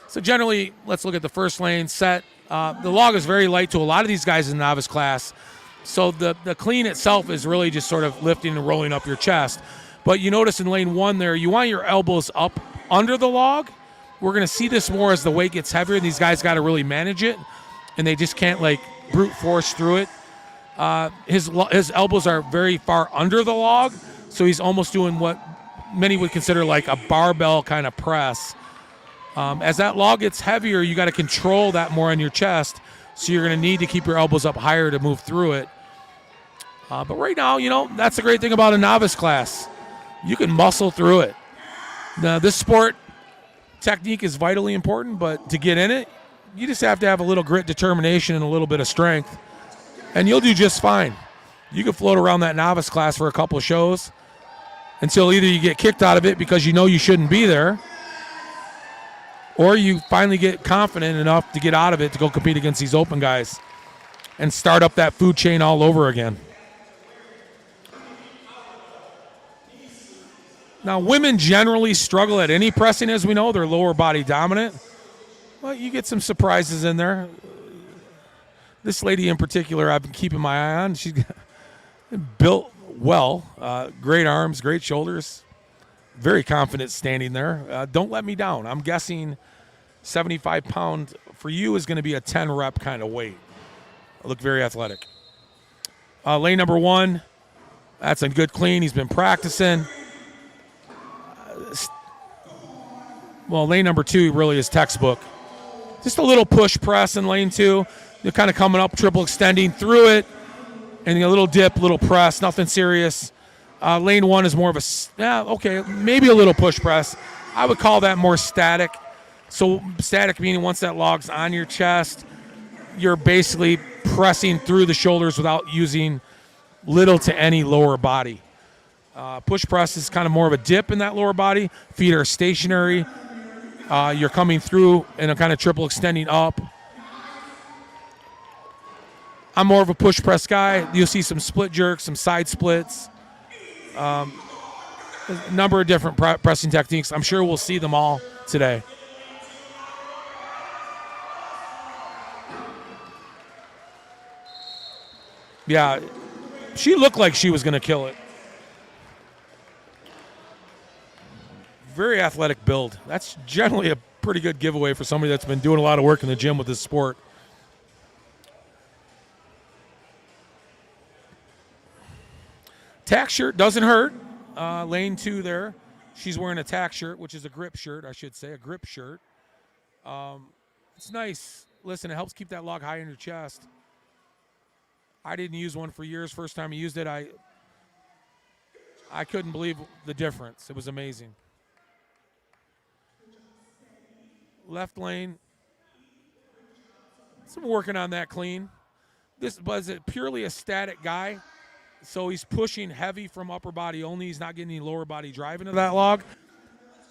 So generally, let's look at the first lane set. The log is very light to a lot of these guys in the novice class. So the clean itself is really just sort of lifting and rolling up your chest. But you notice in lane 1 there, you want your elbows up under the log. We're going to see this more as the weight gets heavier, and these guys got to really manage it, and they just can't like brute force through it. His elbows are very far under the log, so he's almost doing what many would consider like a barbell kind of press. As that log gets heavier, you got to control that more on your chest, so you're going to need to keep your elbows up higher to move through it. But right now, that's the great thing about a novice class. You can muscle through it. Now, this sport, technique is vitally important, but to get in it, you just have to have a little grit, determination, and a little bit of strength, and you'll do just fine. You can float around that novice class for a couple of shows until either you get kicked out of it because you know you shouldn't be there, or you finally get confident enough to get out of it to go compete against these open guys and start up that food chain all over again. Now, women generally struggle at any pressing, as we know. They're lower body dominant. Well, you get some surprises in there. This lady in particular, I've been keeping my eye on. She's built well, great arms, great shoulders, very confident standing there. Don't let me down. I'm guessing 75-pound for you is going to be a 10-rep kind of weight. Look very athletic. Lane number 1, that's a good clean. He's been practicing. well, lane number 2 really is textbook. Just a little push press in lane 2. You're kind of coming up, triple extending through it, and a little dip, little press, nothing serious. Lane 1 is more of maybe a little push press. I would call that more static. So static meaning once that log's on your chest, you're basically pressing through the shoulders without using little to any lower body. Push press is kind of more of a dip in that lower body. Feet are stationary. You're coming through and a kind of triple extending up. I'm more of a push press guy. You'll see some split jerks, some side splits, a number of different pressing techniques. I'm sure we'll see them all today. Yeah, she looked like she was going to kill it. Very athletic build. That's generally a pretty good giveaway for somebody that's been doing a lot of work in the gym with this sport. Tack shirt doesn't hurt. Lane 2 there. She's wearing a tack shirt, which is a grip shirt, I should say, a grip shirt. It's nice. Listen, it helps keep that log high in your chest. I didn't use one for years. First time I used it, I couldn't believe the difference. It was amazing. Left lane. So I'm working on that clean. This was purely a static guy. So he's pushing heavy from upper body only. He's not getting any lower body drive into that log.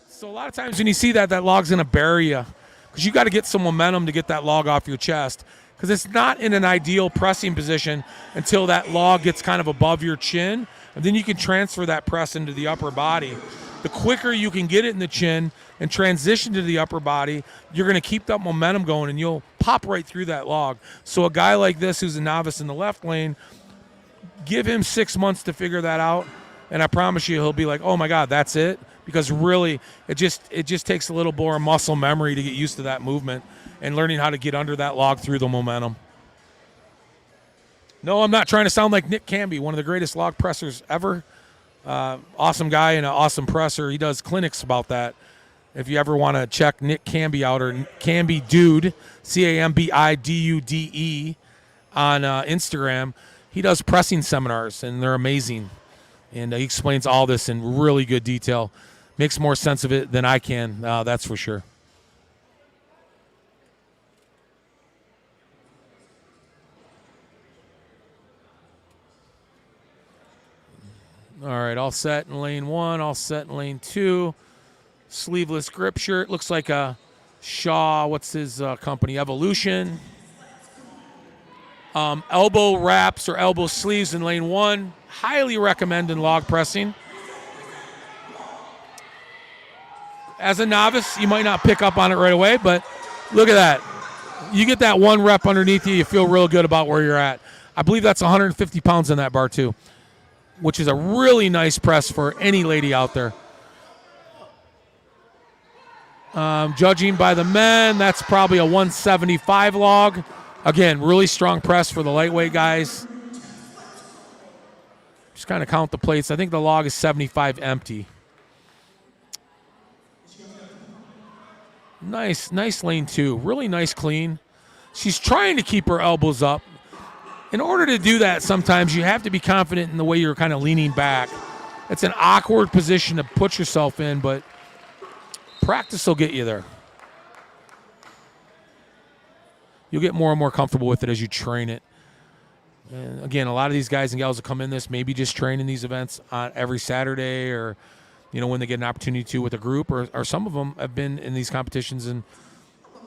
So a lot of times when you see that log's going to bury you because you got to get some momentum to get that log off your chest because it's not in an ideal pressing position until that log gets kind of above your chin, and then you can transfer that press into the upper body. The quicker you can get it in the chin and transition to the upper body, you're going to keep that momentum going, and you'll pop right through that log. So a guy like this who's a novice in the left lane, give him 6 months to figure that out, and I promise you he'll be like, oh, my God, that's it? Because really it just takes a little more muscle memory to get used to that movement and learning how to get under that log through the momentum. No, I'm not trying to sound like Nick Camby, one of the greatest log pressers ever. Awesome guy and an awesome presser. He does clinics about that. If you ever want to check Nick Camby out or Camby Dude, CAMBIDUDE on Instagram, he does pressing seminars, and they're amazing. And he explains all this in really good detail. Makes more sense of it than I can, that's for sure. All right, all set in lane 1, all set in lane 2. Sleeveless grip shirt. Looks like a Shaw, what's his company? Evolution. Elbow wraps or elbow sleeves in lane 1. Highly recommend in log pressing. As a novice, you might not pick up on it right away, but look at that. You get that 1 rep underneath you, you feel real good about where you're at. I believe that's 150 pounds in that bar too, which is a really nice press for any lady out there. Judging by the men, that's probably a 175 log. Again, really strong press for the lightweight guys. Just kind of count the plates. I think the log is 75 empty. Nice lane 2. Really nice clean. She's trying to keep her elbows up. In order to do that, sometimes you have to be confident in the way you're kind of leaning back. It's an awkward position to put yourself in, but practice will get you there. You'll get more and more comfortable with it as you train it. And again, a lot of these guys and gals that come in this maybe just train in these events every Saturday or, when they get an opportunity to with a group, or some of them have been in these competitions and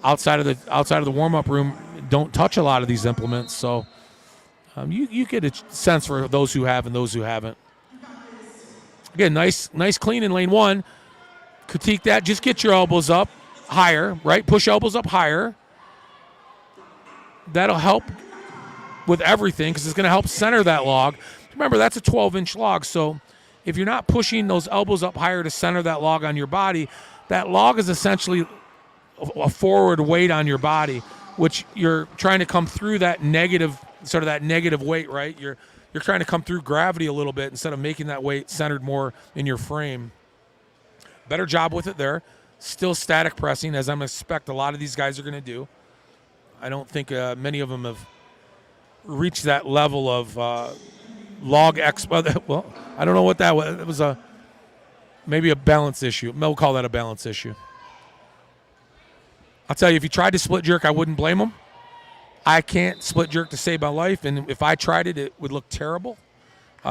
outside of the warm-up room don't touch a lot of these implements. So you get a sense for those who have and those who haven't. Again, nice clean in lane 1. Critique that. Just get your elbows up higher, right? Push elbows up higher. That'll help with everything because it's going to help center that log. Remember, that's a 12-inch log, so if you're not pushing those elbows up higher to center that log on your body, that log is essentially a forward weight on your body, which you're trying to come through that negative weight, right? You're trying to come through gravity a little bit instead of making that weight centered more in your frame. Better job with it there. Still static pressing, as I'm expect a lot of these guys are going to do. I don't think many of them have reached that level of log X. Well, I don't know what that was. It was maybe a balance issue. We'll call that a balance issue. I'll tell you, if he tried to split jerk, I wouldn't blame him. I can't split jerk to save my life, and if I tried it, it would look terrible.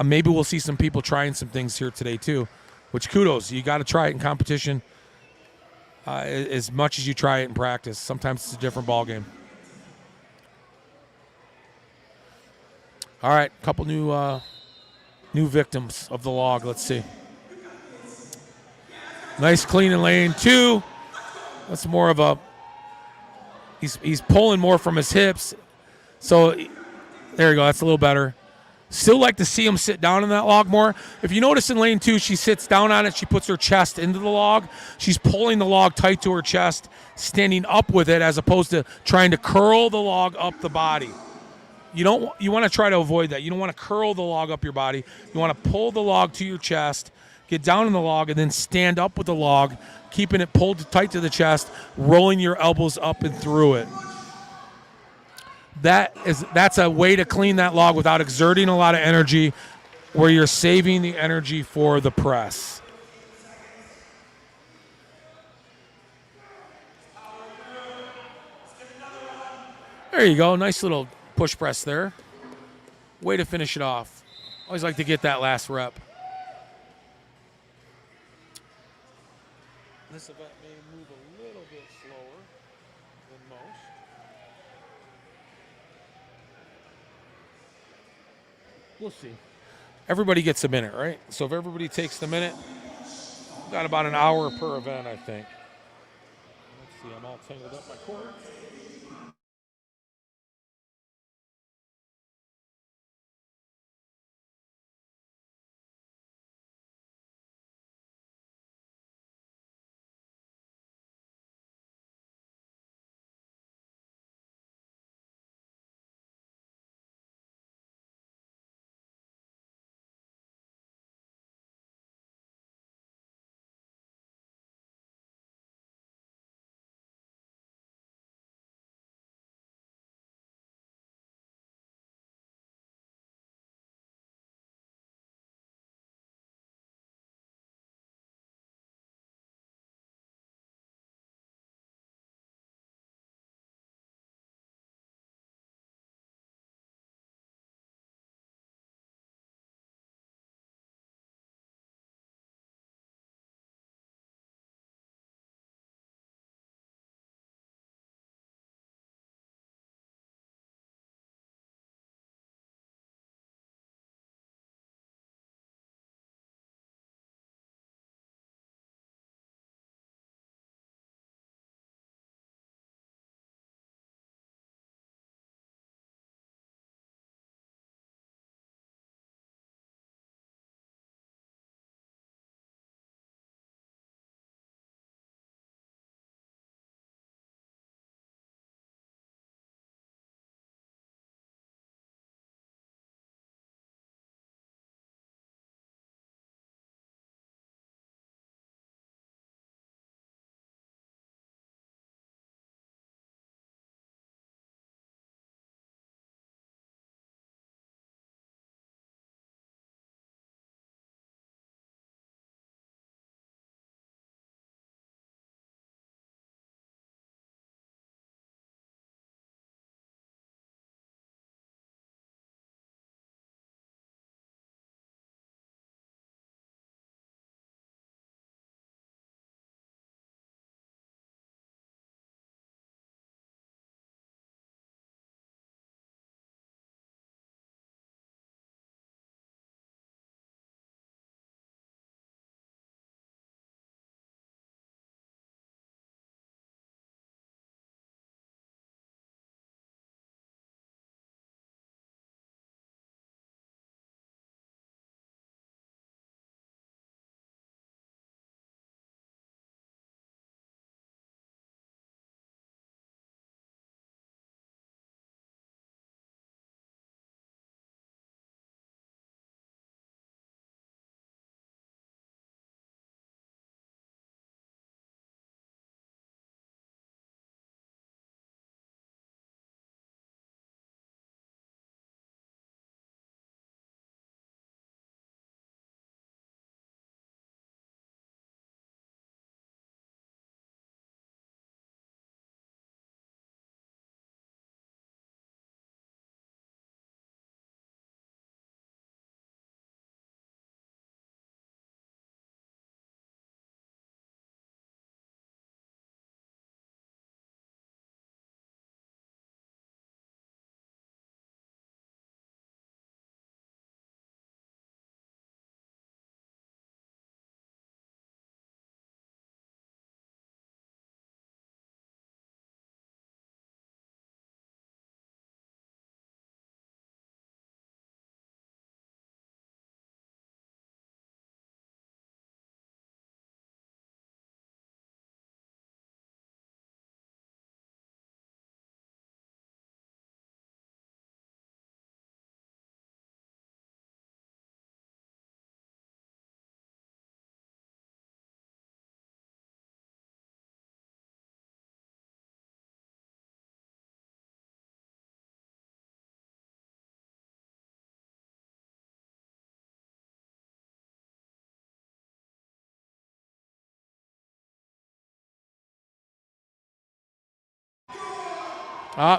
Maybe we'll see some people trying some things here today too, which kudos. You got to try it in competition as much as you try it in practice. Sometimes it's a different ball game. All right, couple new victims of the log. Let's see. Nice clean in lane 2. That's more of a he's pulling more from his hips. So there you go. That's a little better. Still like to see him sit down in that log more. If you notice in lane 2, she sits down on it. She puts her chest into the log. She's pulling the log tight to her chest, standing up with it as opposed to trying to curl the log up the body. You want to try to avoid that. You don't want to curl the log up your body. You want to pull the log to your chest, get down in the log, and then stand up with the log, keeping it pulled tight to the chest, rolling your elbows up and through it. That's a way to clean that log without exerting a lot of energy, where you're saving the energy for the press. There you go. Nice little push press there. Way to finish it off. Always like to get that last rep. This event may move a little bit slower than most. We'll see. Everybody gets a minute, right? So if everybody takes the minute, we've got about an hour per event, I think. Let's see, I'm all tangled up my cord.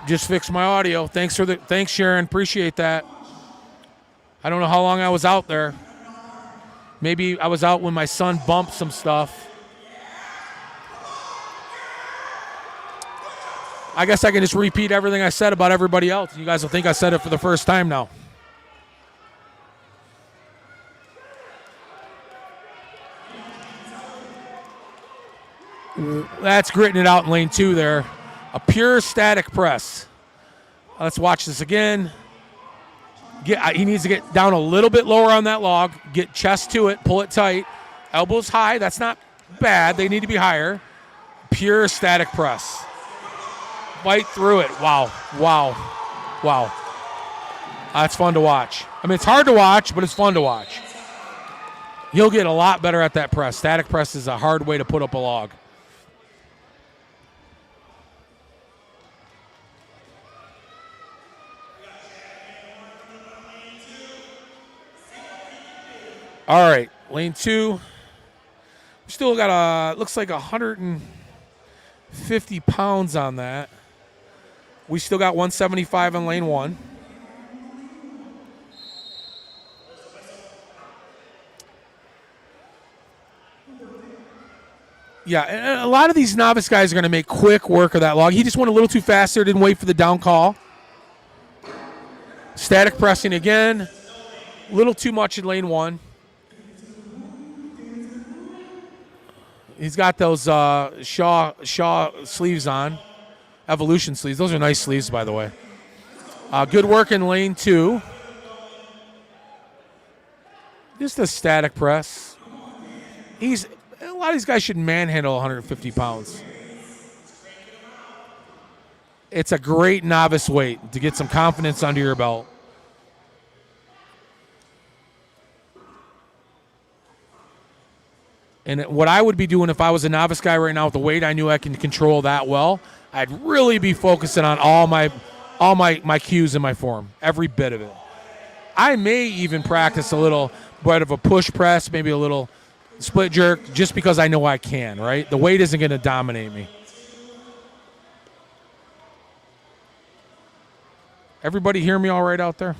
Just fixed my audio. Thanks, Sharon. Appreciate that. I don't know how long I was out there. Maybe I was out when my son bumped some stuff. I guess I can just repeat everything I said about everybody else. You guys will think I said it for the first time now. That's gritting it out in lane 2 there. A pure static press. Let's watch this again. He needs to get down a little bit lower on that log. Get chest to it. Pull it tight. Elbows high. That's not bad. They need to be higher. Pure static press. Fight through it. Wow. Wow. Wow. That's fun to watch. I mean, it's hard to watch, but it's fun to watch. You'll get a lot better at that press. Static press is a hard way to put up a log. All right, lane 2. We still got looks like 150 pounds on that. We still got 175 on lane 1. Yeah, and a lot of these novice guys are going to make quick work of that log. He just went a little too fast there, didn't wait for the down call. Static pressing again. A little too much in lane 1. He's got those Shaw sleeves on, Evolution sleeves. Those are nice sleeves, by the way. Good work in lane 2. Just a static press. A lot of these guys should manhandle 150 pounds. It's a great novice weight to get some confidence under your belt. And what I would be doing if I was a novice guy right now with the weight I knew I can control that well, I'd really be focusing on all my cues in my form, every bit of it. I may even practice a little bit of a push press, maybe a little split jerk, just because I know I can, right? The weight isn't going to dominate me. Everybody hear me all right out there?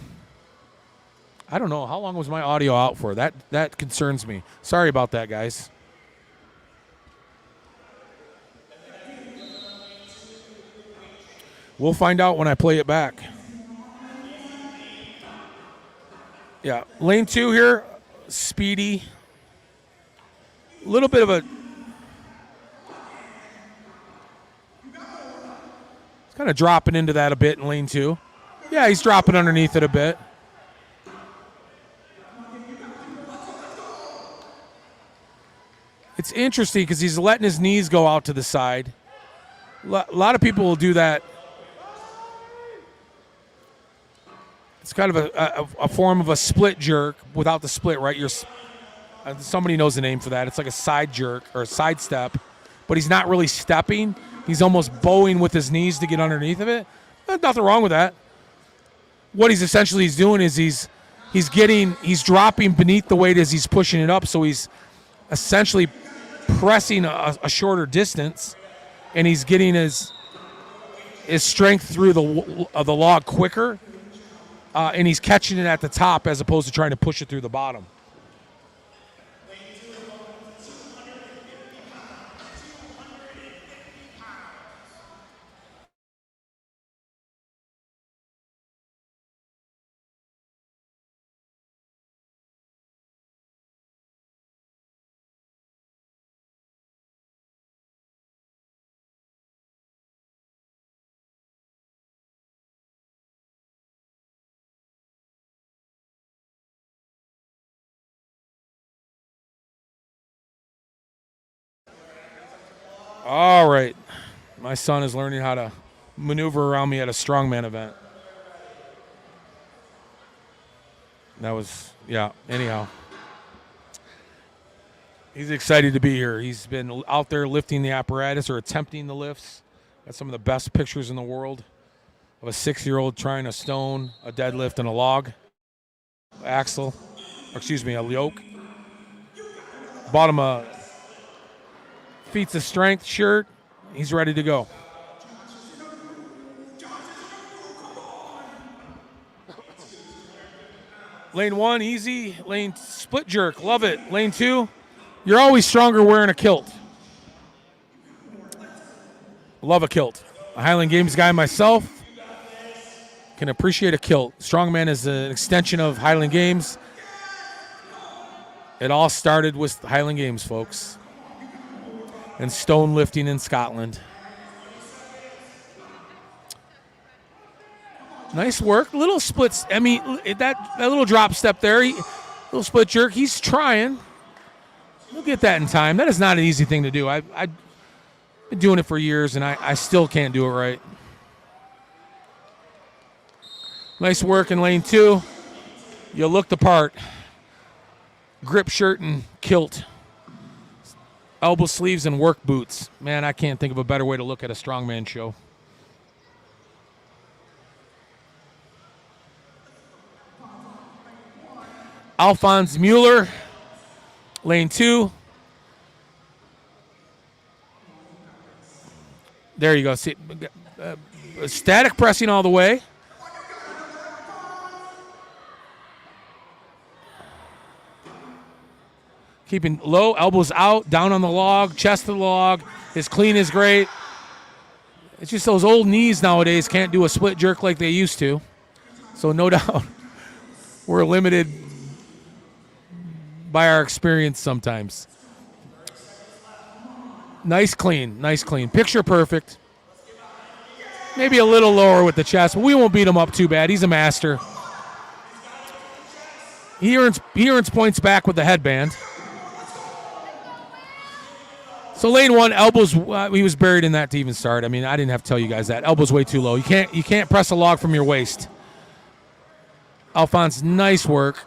I don't know. How long was my audio out for? That concerns me. Sorry about that, guys. We'll find out when I play it back. Yeah, lane 2 here, speedy. A little bit of a... It's kind of dropping into that a bit in lane 2. Yeah, he's dropping underneath it a bit. It's interesting because he's letting his knees go out to the side. A lot of people will do that. It's kind of a form of a split jerk without the split, right? Somebody knows the name for that. It's like a side jerk or a side step, but he's not really stepping. He's almost bowing with his knees to get underneath of it. There's nothing wrong with that. What he's essentially doing is he's dropping beneath the weight as he's pushing it up, so he's essentially pressing a shorter distance, and he's getting his strength through the log quicker. And he's catching it at the top as opposed to trying to push it through the bottom. All right. My son is learning how to maneuver around me at a strongman event. That was, yeah, anyhow. He's excited to be here. He's been out there lifting the apparatus or attempting the lifts. Got some of the best pictures in the world of a 6-year-old trying a stone, a deadlift, and a log. A yoke. Bought him a Feats of Strength shirt. He's ready to go. Lane 1, easy. Lane split jerk, love it. Lane 2, you're always stronger wearing a kilt. Love a kilt. A Highland Games guy myself, can appreciate a kilt. Strongman is an extension of Highland Games. It all started with Highland Games, folks, and stone lifting in Scotland. Nice work. Little splits. I mean, that little drop step there, little split jerk. He's trying. He'll get that in time. That is not an easy thing to do. I've been doing it for years, and I still can't do it right. Nice work in lane 2. You look the part. Grip shirt and kilt. Elbow sleeves and work boots. Man, I can't think of a better way to look at a strongman show. Alphonse Mueller, lane 2. There you go. See, static pressing all the way. Keeping low, elbows out, down on the log, chest to the log. His clean is great. It's just those old knees nowadays can't do a split jerk like they used to. So no doubt we're limited by our experience sometimes. Nice clean, nice clean. Picture perfect. Maybe a little lower with the chest, but we won't beat him up too bad. He's a master. He earns points back with the headband. So lane 1, elbows, he was buried in that to even start. I mean, I didn't have to tell you guys that. Elbows way too low. You can't press a log from your waist. Alphonse, nice work.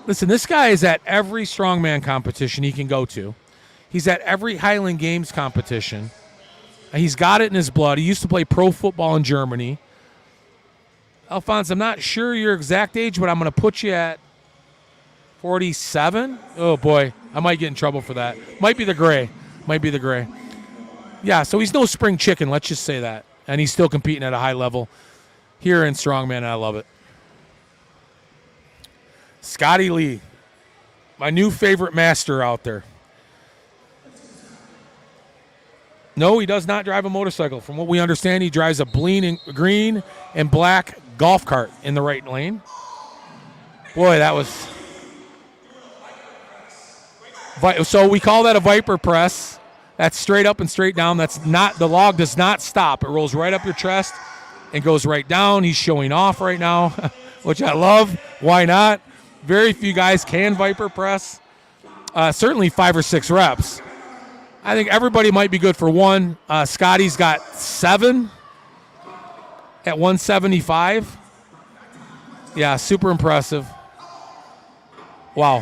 Listen, this guy is at every strongman competition he can go to. He's at every Highland Games competition. He's got it in his blood. He used to play pro football in Germany. Alphonse, I'm not sure your exact age, but I'm going to put you at 47. Oh, boy. I might get in trouble for that. Might be the gray. Yeah, so he's no spring chicken, let's just say that. And he's still competing at a high level here in strongman, and I love it. Scotty Lee, my new favorite master out there. No, he does not drive a motorcycle. From what we understand, he drives a green and black golf cart in the right lane. Boy, that was... So we call that a Viper press. That's straight up and straight down. That's not, the log does not stop. It rolls right up your chest and goes right down. He's showing off right now, which I love. Why not? Very few guys can Viper press. Certainly 5 or 6 reps. I think everybody might be good for 1. Scotty's got 7 at 175. Yeah, super impressive. Wow.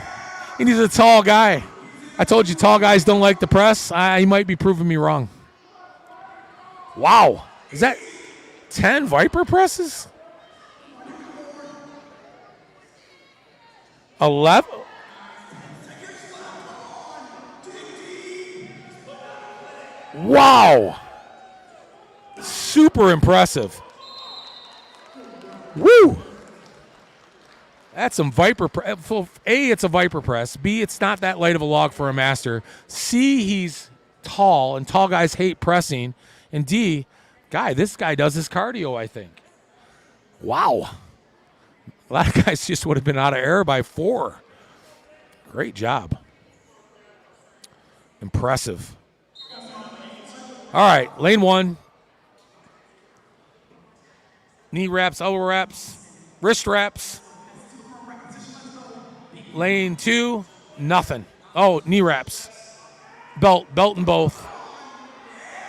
And he's a tall guy. I told you tall guys don't like the press. He might be proving me wrong. Wow. Is that 10 Viper presses? 11? Wow. Super impressive. Woo. That's some Viper press. A, it's a Viper press. B, it's not that light of a log for a master. C, he's tall, and tall guys hate pressing. And D, this guy does his cardio, I think. Wow. A lot of guys just would have been out of air by 4. Great job. Impressive. All right, lane 1. Knee wraps, elbow wraps, wrist wraps. Lane 2, nothing. Oh, knee wraps. Belt in both.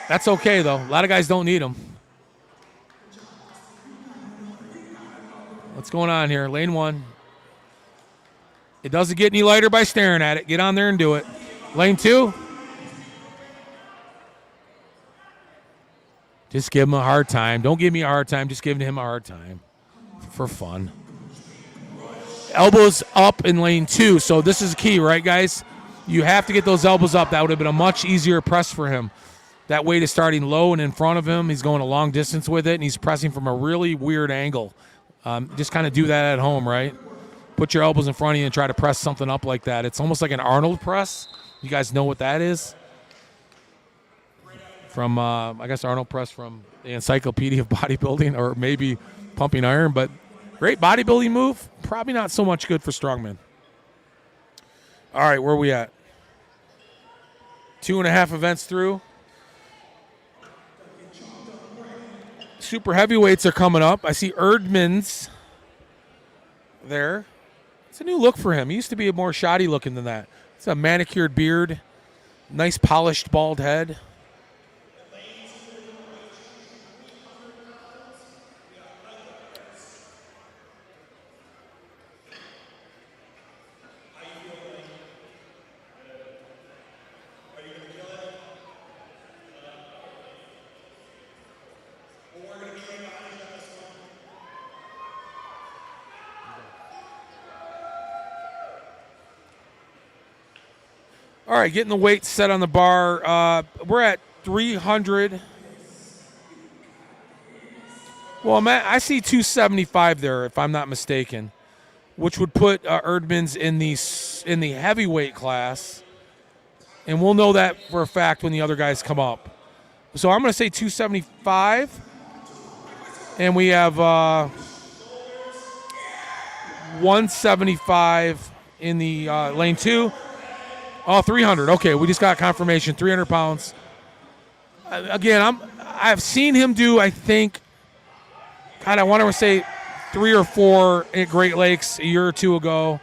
That's okay, though. A lot of guys don't need them. What's going on here? Lane 1. It doesn't get any lighter by staring at it. Get on there and do it. Lane 2. Just give him a hard time. Don't give me a hard time. Just give him a hard time for fun. Elbows up in lane 2. So this is key, right, guys? You have to get those elbows up. That would have been a much easier press for him. That weight is starting low and in front of him. He's going a long distance with it, and he's pressing from a really weird angle. Just kind of do that at home, right? Put your elbows in front of you and try to press something up like that. It's almost like an Arnold press. You guys know what that is? From, I guess, Arnold press from the Encyclopedia of Bodybuilding, or maybe Pumping Iron. But great bodybuilding move. Probably not so much good for strongman. All right, where are we at? 2.5 events through. Super heavyweights are coming up. I see Erdman's there. It's a new look for him. He used to be more shoddy looking than that. It's a manicured beard, nice polished bald head. All right, getting the weight set on the bar. We're at 300. Well, I see 275 there, if I'm not mistaken, which would put Erdman's in the heavyweight class, and we'll know that for a fact when the other guys come up. So I'm going to say 275, and we have 175 in the lane 2. Oh, 300. Okay, we just got confirmation. 300 pounds. Again, I've seen him do, I think, God, I want to say 3 or 4 at Great Lakes a year or 2 ago.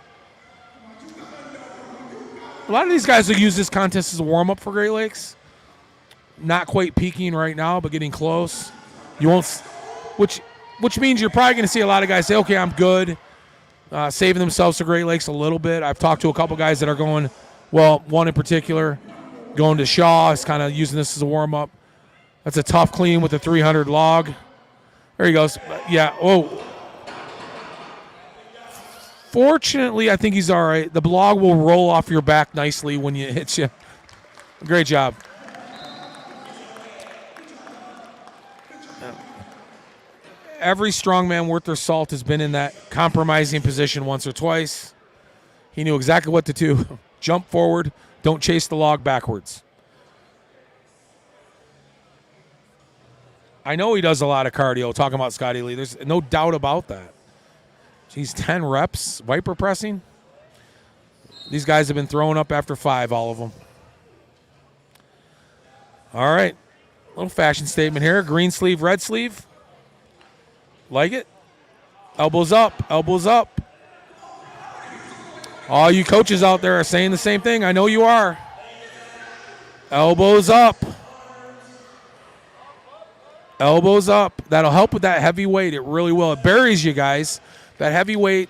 A lot of these guys will use this contest as a warm-up for Great Lakes. Not quite peaking right now, but getting close. You won't, which means you're probably going to see a lot of guys say, okay, I'm good, saving themselves to Great Lakes a little bit. I've talked to a couple guys that are going, well, one in particular, going to Shaw, is kind of using this as a warm-up. That's a tough clean with a 300 log. There he goes. Yeah, oh. Fortunately, I think he's all right. The log will roll off your back nicely when it hits you. Great job. Every strongman worth their salt has been in that compromising position once or twice. He knew exactly what to do. Jump forward. Don't chase the log backwards. I know he does a lot of cardio, talking about Scotty Lee. There's no doubt about that. He's 10 reps, Viper pressing. These guys have been throwing up after 5, all of them. All right. Little fashion statement here. Green sleeve, red sleeve. Like it? Elbows up, elbows up. All you coaches out there are saying the same thing. I know you are. Elbows up. Elbows up. That'll help with that heavy weight. It really will. It buries you guys. That heavy weight,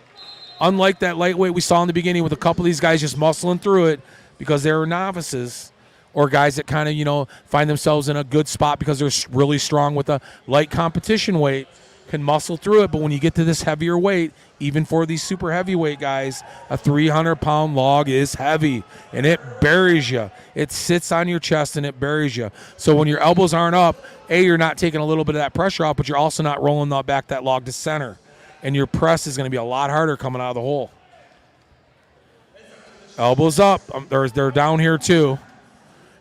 unlike that lightweight we saw in the beginning with a couple of these guys just muscling through it because they were novices, or guys that kind of, find themselves in a good spot because they're really strong with a light competition weight, can muscle through it. But when you get to this heavier weight, even for these super heavyweight guys, a 300-pound log is heavy, and it buries you. It sits on your chest, and it buries you. So when your elbows aren't up, you're not taking a little bit of that pressure off, but you're also not rolling back that log to center. And your press is going to be a lot harder coming out of the hole. Elbows up. They're down here too.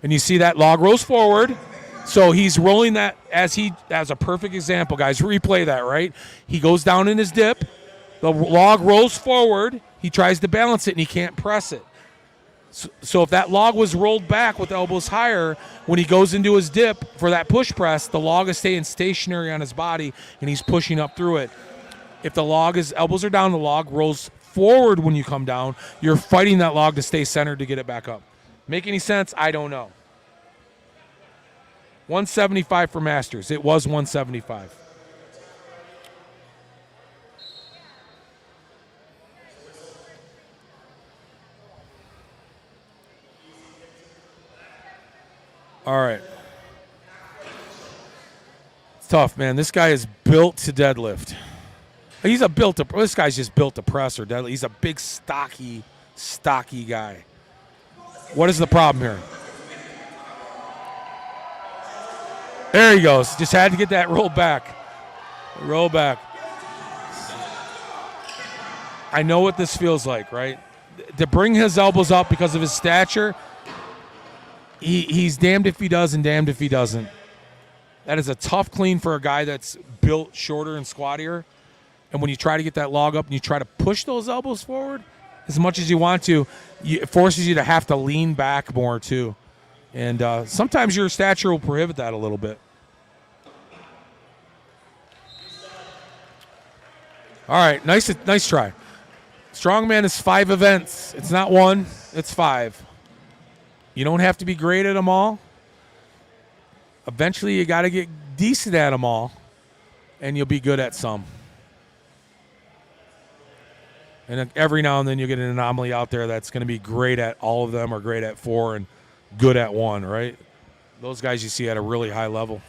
And you see that log rolls forward. So he's rolling that as a perfect example, guys. Replay that, right? He goes down in his dip. The log rolls forward. He tries to balance it, and he can't press it. So if that log was rolled back with elbows higher, when he goes into his dip for that push press, the log is staying stationary on his body, and he's pushing up through it. If the elbows are down, the log rolls forward when you come down. You're fighting that log to stay centered to get it back up. Make any sense? I don't know. 175 for Masters. It was 175. All right. It's tough, man. This guy is built to deadlift. This guy's just built to press or deadlift. He's a big, stocky guy. What is the problem here? There he goes. Just had to get that rolled back. Roll back. I know what this feels like, right? To bring his elbows up because of his stature, he's damned if he does and damned if he doesn't. That is a tough clean for a guy that's built shorter and squattier. And when you try to get that log up and you try to push those elbows forward as much as you want to, it forces you to have to lean back more too. And sometimes your stature will prohibit that a little bit. All right, nice try. Strongman is 5 events. It's not 1, it's 5. You don't have to be great at them all. Eventually, you got to get decent at them all, and you'll be good at some. And every now and then you'll get an anomaly out there that's going to be great at all of them or great at 4 and good at 1, right? Those guys you see at a really high level.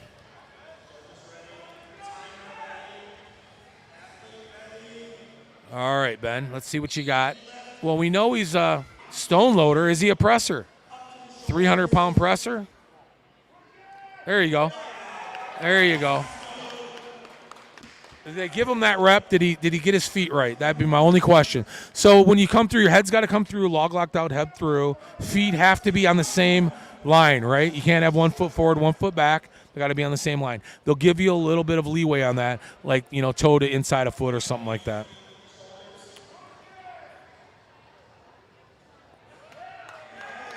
All right, Ben, let's see what you got. Well, we know he's a stone loader. Is he a presser? 300-pound presser? There you go. There you go. Did they give him that rep? Did he get his feet right? That'd be my only question. So when you come through, your head's got to come through, log locked out, head through. Feet have to be on the same line, right? You can't have 1 foot forward, 1 foot back. They got to be on the same line. They'll give you a little bit of leeway on that, like, you know, toe to inside a foot or something like that.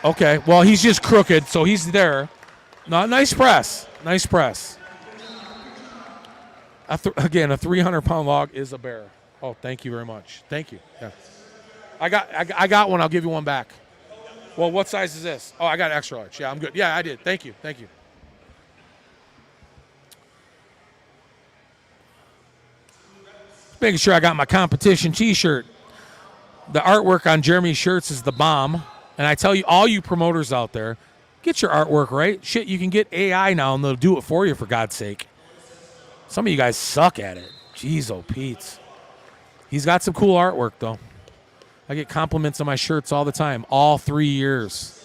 Okay, well, he's just crooked, so he's there. No, nice press. Nice press. Again, a 300-pound log is a bear. Oh, thank you very much. Thank you. Yeah. I got one. I'll give you one back. Well, what size is this? Oh, I got extra large. Yeah, I'm good. Yeah, I did. Thank you. Thank you. Making sure I got my competition T-shirt. The artwork on Jeremy's shirts is the bomb. And I tell you, all you promoters out there, get your artwork right. Shit, you can get AI now, and they'll do it for you, for God's sake. Some of you guys suck at it. Jeez, oh, Pete. He's got some cool artwork, though. I get compliments on my shirts all the time, all 3 years.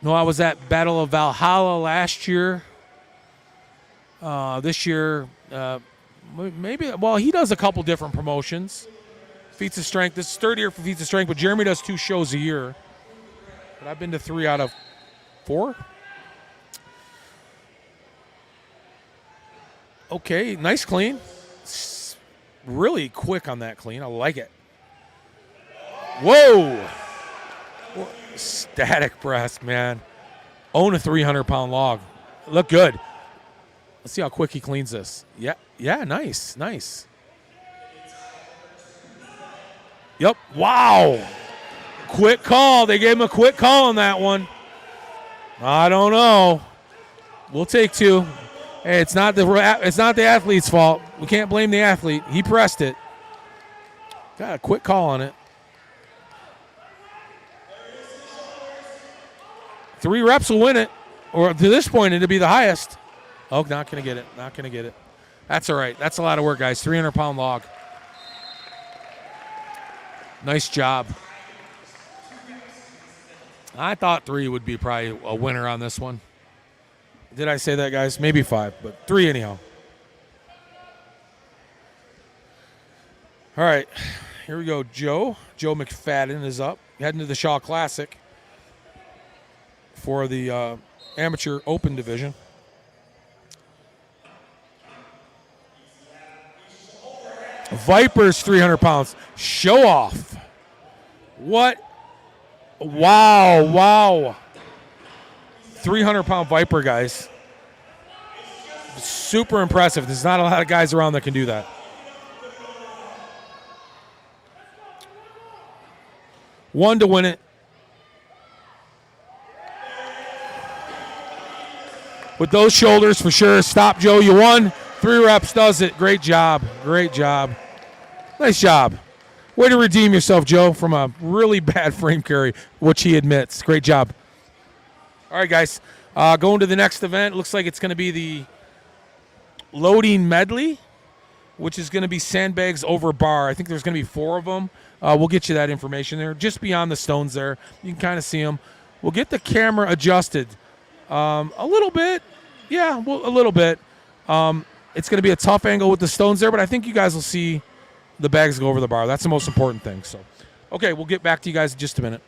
No, I was at Battle of Valhalla last year. This year, maybe, well, he does a couple different promotions. Feats of Strength. This is 3rd year for Feats of Strength, but Jeremy does 2 shows a year. But I've been to 3 out of 4. Okay, nice clean. Really quick on that clean. I like it. Whoa! Static press, man. Own a 300-pound log. Look good. Let's see how quick he cleans this. Yeah, nice. Yep, wow. Quick call. They gave him a quick call on that one. I don't know. We'll take 2. Hey, it's not the athlete's fault. We can't blame the athlete. He pressed it. Got a quick call on it. 3 reps will win it. Or to this point, it'll be the highest. Oh, not going to get it. That's all right. That's a lot of work, guys. 300-pound log. Nice job. I thought 3 would be probably a winner on this one. Did I say that, guys? Maybe 5, but 3 anyhow. All right. Here we go. Joe McFadden is up. Heading to the Shaw Classic for the Amateur Open Division. Vipers, 300 pounds. Show off. What? Wow. 300-pound Viper, guys. Super impressive. There's not a lot of guys around that can do that. One to win it. With those shoulders, for sure. Stop, Joe. You won. 3 reps does it. Great job. Nice job. Way to redeem yourself, Joe, from a really bad frame carry, which he admits. Great job. All right, guys. Going to the next event. Looks like it's going to be the loading medley, which is going to be sandbags over bar. I think there's going to be 4 of them. We'll get you that information there. Just beyond the stones there. You can kind of see them. We'll get the camera adjusted a little bit. Yeah, well, a little bit. It's going to be a tough angle with the stones there, but I think you guys will see the bags go over the bar. That's the most important thing. So, okay, we'll get back to you guys in just a minute.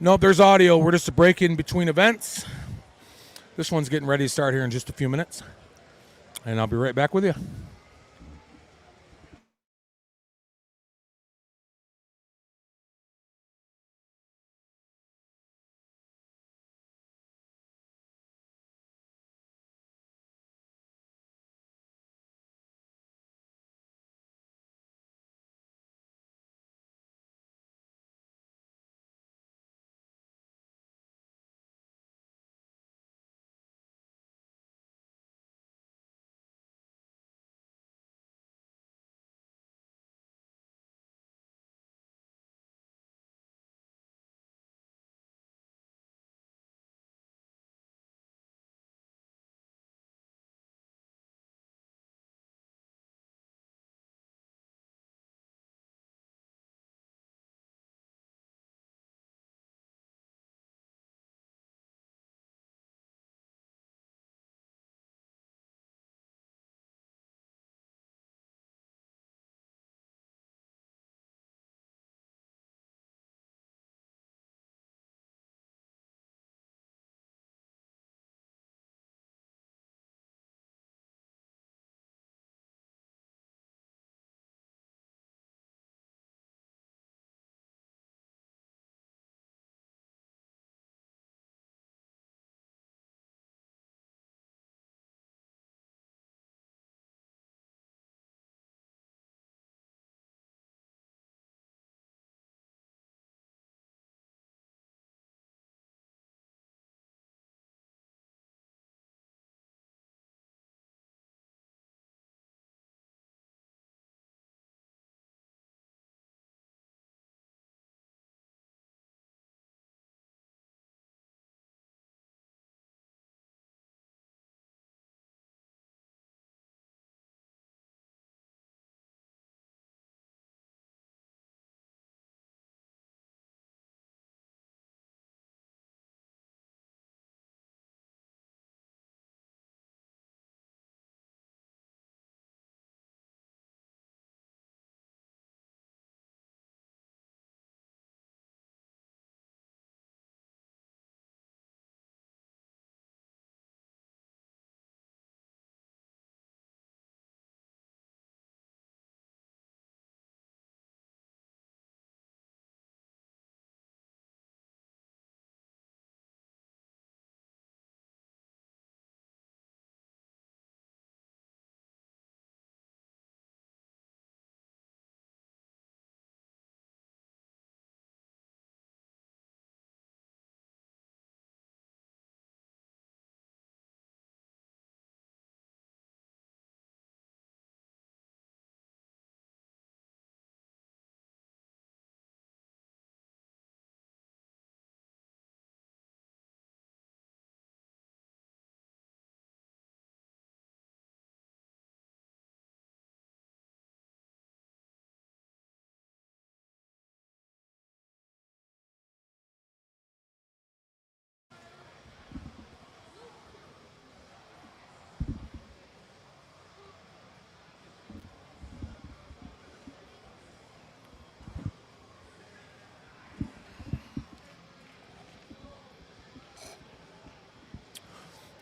Nope, there's audio. We're just a break in between events. This one's getting ready to start here in just a few minutes. And I'll be right back with you.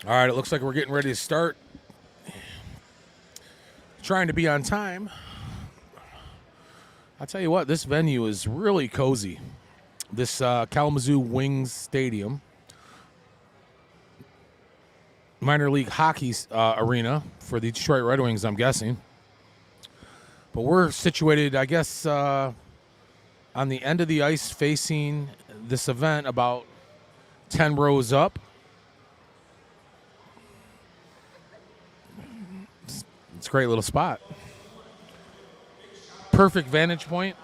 All right, it looks like we're getting ready to start. Trying to be on time. I'll tell you what, this venue is really cozy. This Kalamazoo Wings Stadium, minor league hockey arena for the Detroit Red Wings, I'm guessing. But we're situated, I guess, on the end of the ice facing this event, about 10 rows up. It's a great little spot. Perfect vantage point.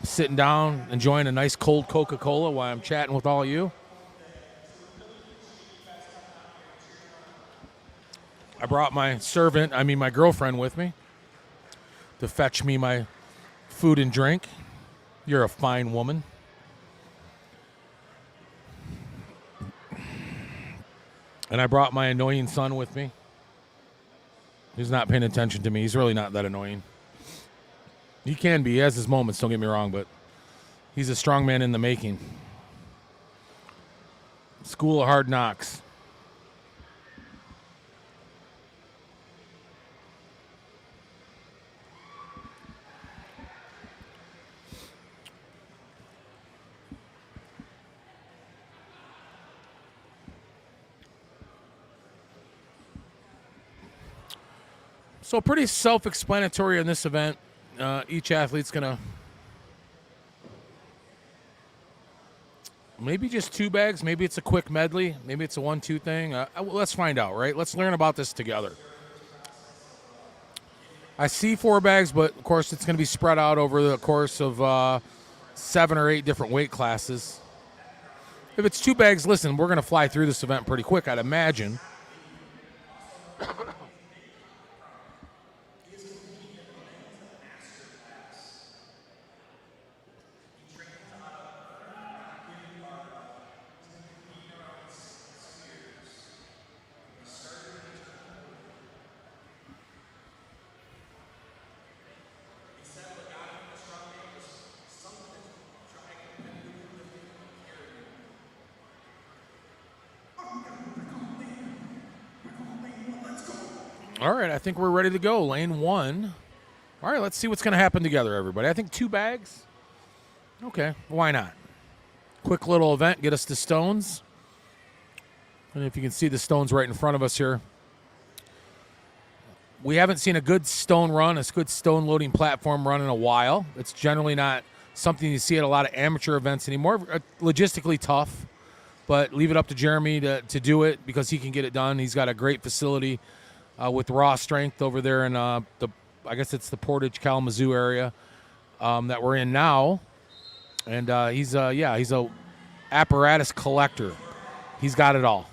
Sitting down, enjoying a nice cold Coca-Cola while I'm chatting with all of you. I brought my my girlfriend with me to fetch me my food and drink. You're a fine woman. And I brought my annoying son with me. He's not paying attention to me. He's really not that annoying. He can be. He has his moments, don't get me wrong, but He's a strongman in the making. School of Hard Knocks. So pretty self-explanatory in this event. Each athlete's going to maybe just 2 bags. Maybe it's a quick medley. Maybe it's a 1-2 thing. Let's find out, right? Let's learn about this together. I see 4 bags, but, of course, it's going to be spread out over the course of 7 or 8 different weight classes. If it's 2 bags, listen, we're going to fly through this event pretty quick, I'd imagine. All right, I think we're ready to go. Lane 1. All right, let's see what's going to happen together, everybody. I think 2 bags. Okay, why not? Quick little event, get us to stones. And if you can see the stones right in front of us here. We haven't seen a good stone run, a good stone loading platform run in a while. It's generally not something you see at a lot of amateur events anymore. Logistically tough, but leave it up to Jeremy to do it because he can get it done. He's got a great facility with raw strength over there in I guess it's the Portage, Kalamazoo area that we're in now. And he's a apparatus collector. He's got it all.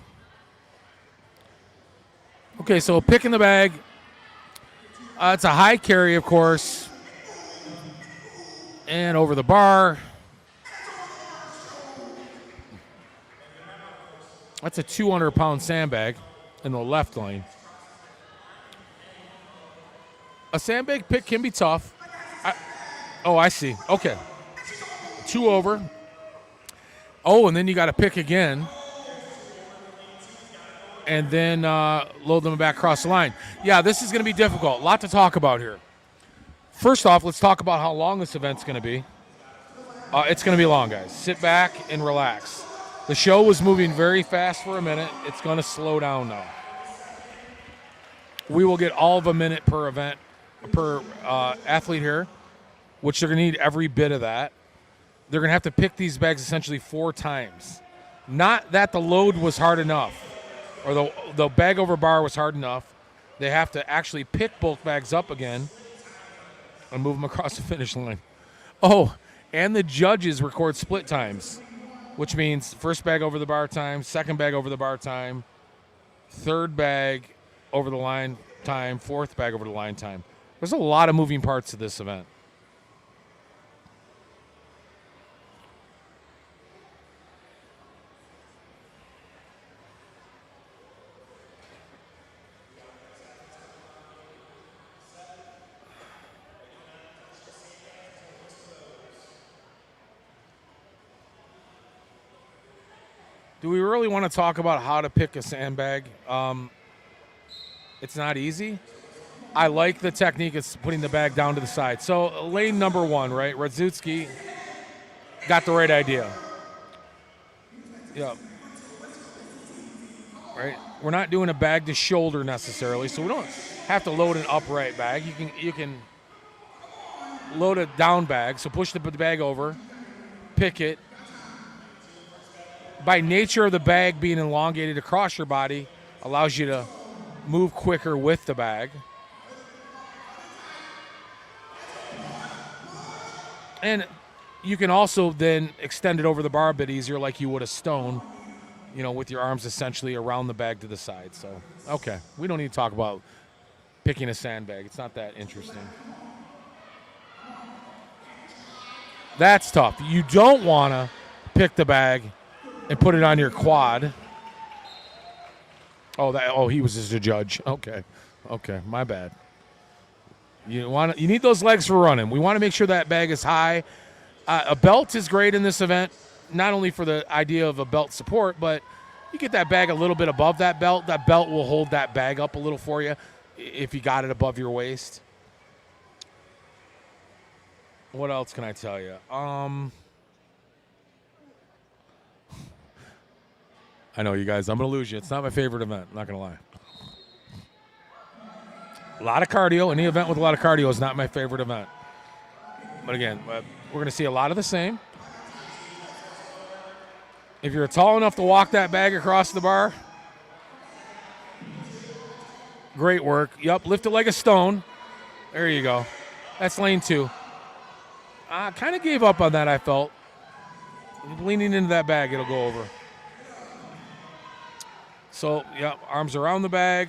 Okay, so picking the bag. It's a high carry, of course. And over the bar. That's a 200-pound sandbag in the left lane. A sandbag pick can be tough. I see. Okay. 2 over. Oh, and then you got to pick again. And then load them back across the line. Yeah, this is going to be difficult. A lot to talk about here. First off, let's talk about how long this event's going to be. It's going to be long, guys. Sit back and relax. The show was moving very fast for a minute. It's going to slow down now. We will get all of a minute per event, per athlete here, which they're going to need every bit of that. They're going to have to pick these bags essentially 4 times. Not that the load was hard enough or the bag over bar was hard enough. They have to actually pick both bags up again and move them across the finish line. Oh, and the judges record split times, which means first bag over the bar time, second bag over the bar time, third bag over the line time, fourth bag over the line time. There's a lot of moving parts to this event. Do we really want to talk about how to pick a sandbag? It's not easy. I like the technique of putting the bag down to the side. So lane number 1, right? Radzutsky got the right idea. Yeah. Right? We're not doing a bag to shoulder necessarily, so we don't have to load an upright bag. You can load a down bag, so push the bag over, pick it. By nature of the bag being elongated across your body, allows you to move quicker with the bag. And you can also then extend it over the bar a bit easier like you would a stone, with your arms essentially around the bag to the side. So, okay, we don't need to talk about picking a sandbag. It's not that interesting. That's tough. You don't want to pick the bag and put it on your quad. He was just a judge. Okay, my bad. You need those legs for running. We want to make sure that bag is high. A belt is great in this event, not only for the idea of a belt support, but you get that bag a little bit above that belt. That belt will hold that bag up a little for you if you got it above your waist. What else can I tell you? I know, you guys, I'm going to lose you. It's not my favorite event, I'm not going to lie. A lot of cardio. Any event with a lot of cardio is not my favorite event. But again, we're going to see a lot of the same. If you're tall enough to walk that bag across the bar, great work. Yup, lift it like a stone. There you go. That's lane 2. I kind of gave up on that, I felt. Leaning into that bag, it'll go over. So, yep, arms around the bag.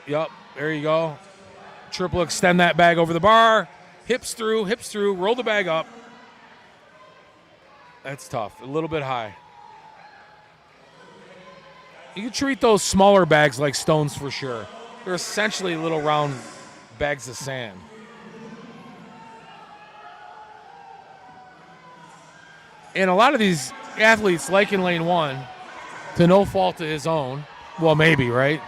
Yep, there you go. Triple extend that bag over the bar. Hips through, roll the bag up. That's tough, a little bit high. You can treat those smaller bags like stones for sure. They're essentially little round bags of sand. And a lot of these athletes, like in lane 1, to no fault of his own, well, maybe, right?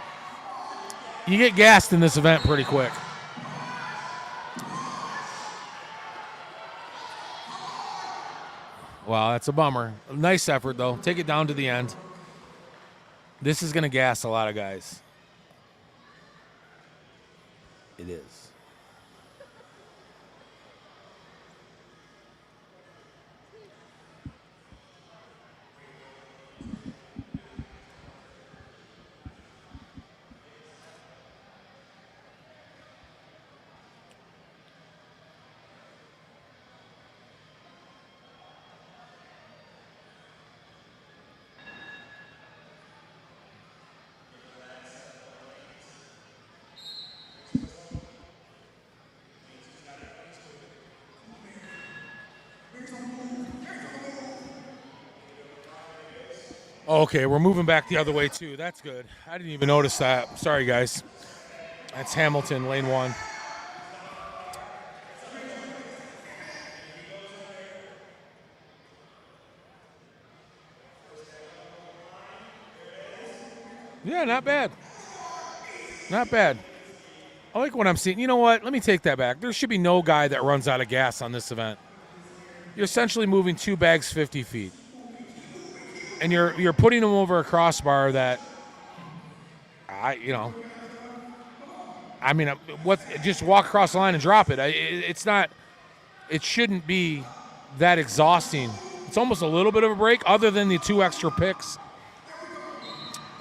You get gassed in this event pretty quick. Wow, that's a bummer. Nice effort, though. Take it down to the end. This is going to gas a lot of guys. It is. Okay, we're moving back the other way, too. That's good. I didn't even notice that. Sorry, guys. That's Hamilton, lane 1. Yeah, not bad. Not bad. I like what I'm seeing. You know what? Let me take that back. There should be no guy that runs out of gas on this event. You're essentially moving 2 bags 50 feet. And you're putting them over a crossbar that, just walk across the line and drop it. It shouldn't be that exhausting. It's almost a little bit of a break, other than the 2 extra picks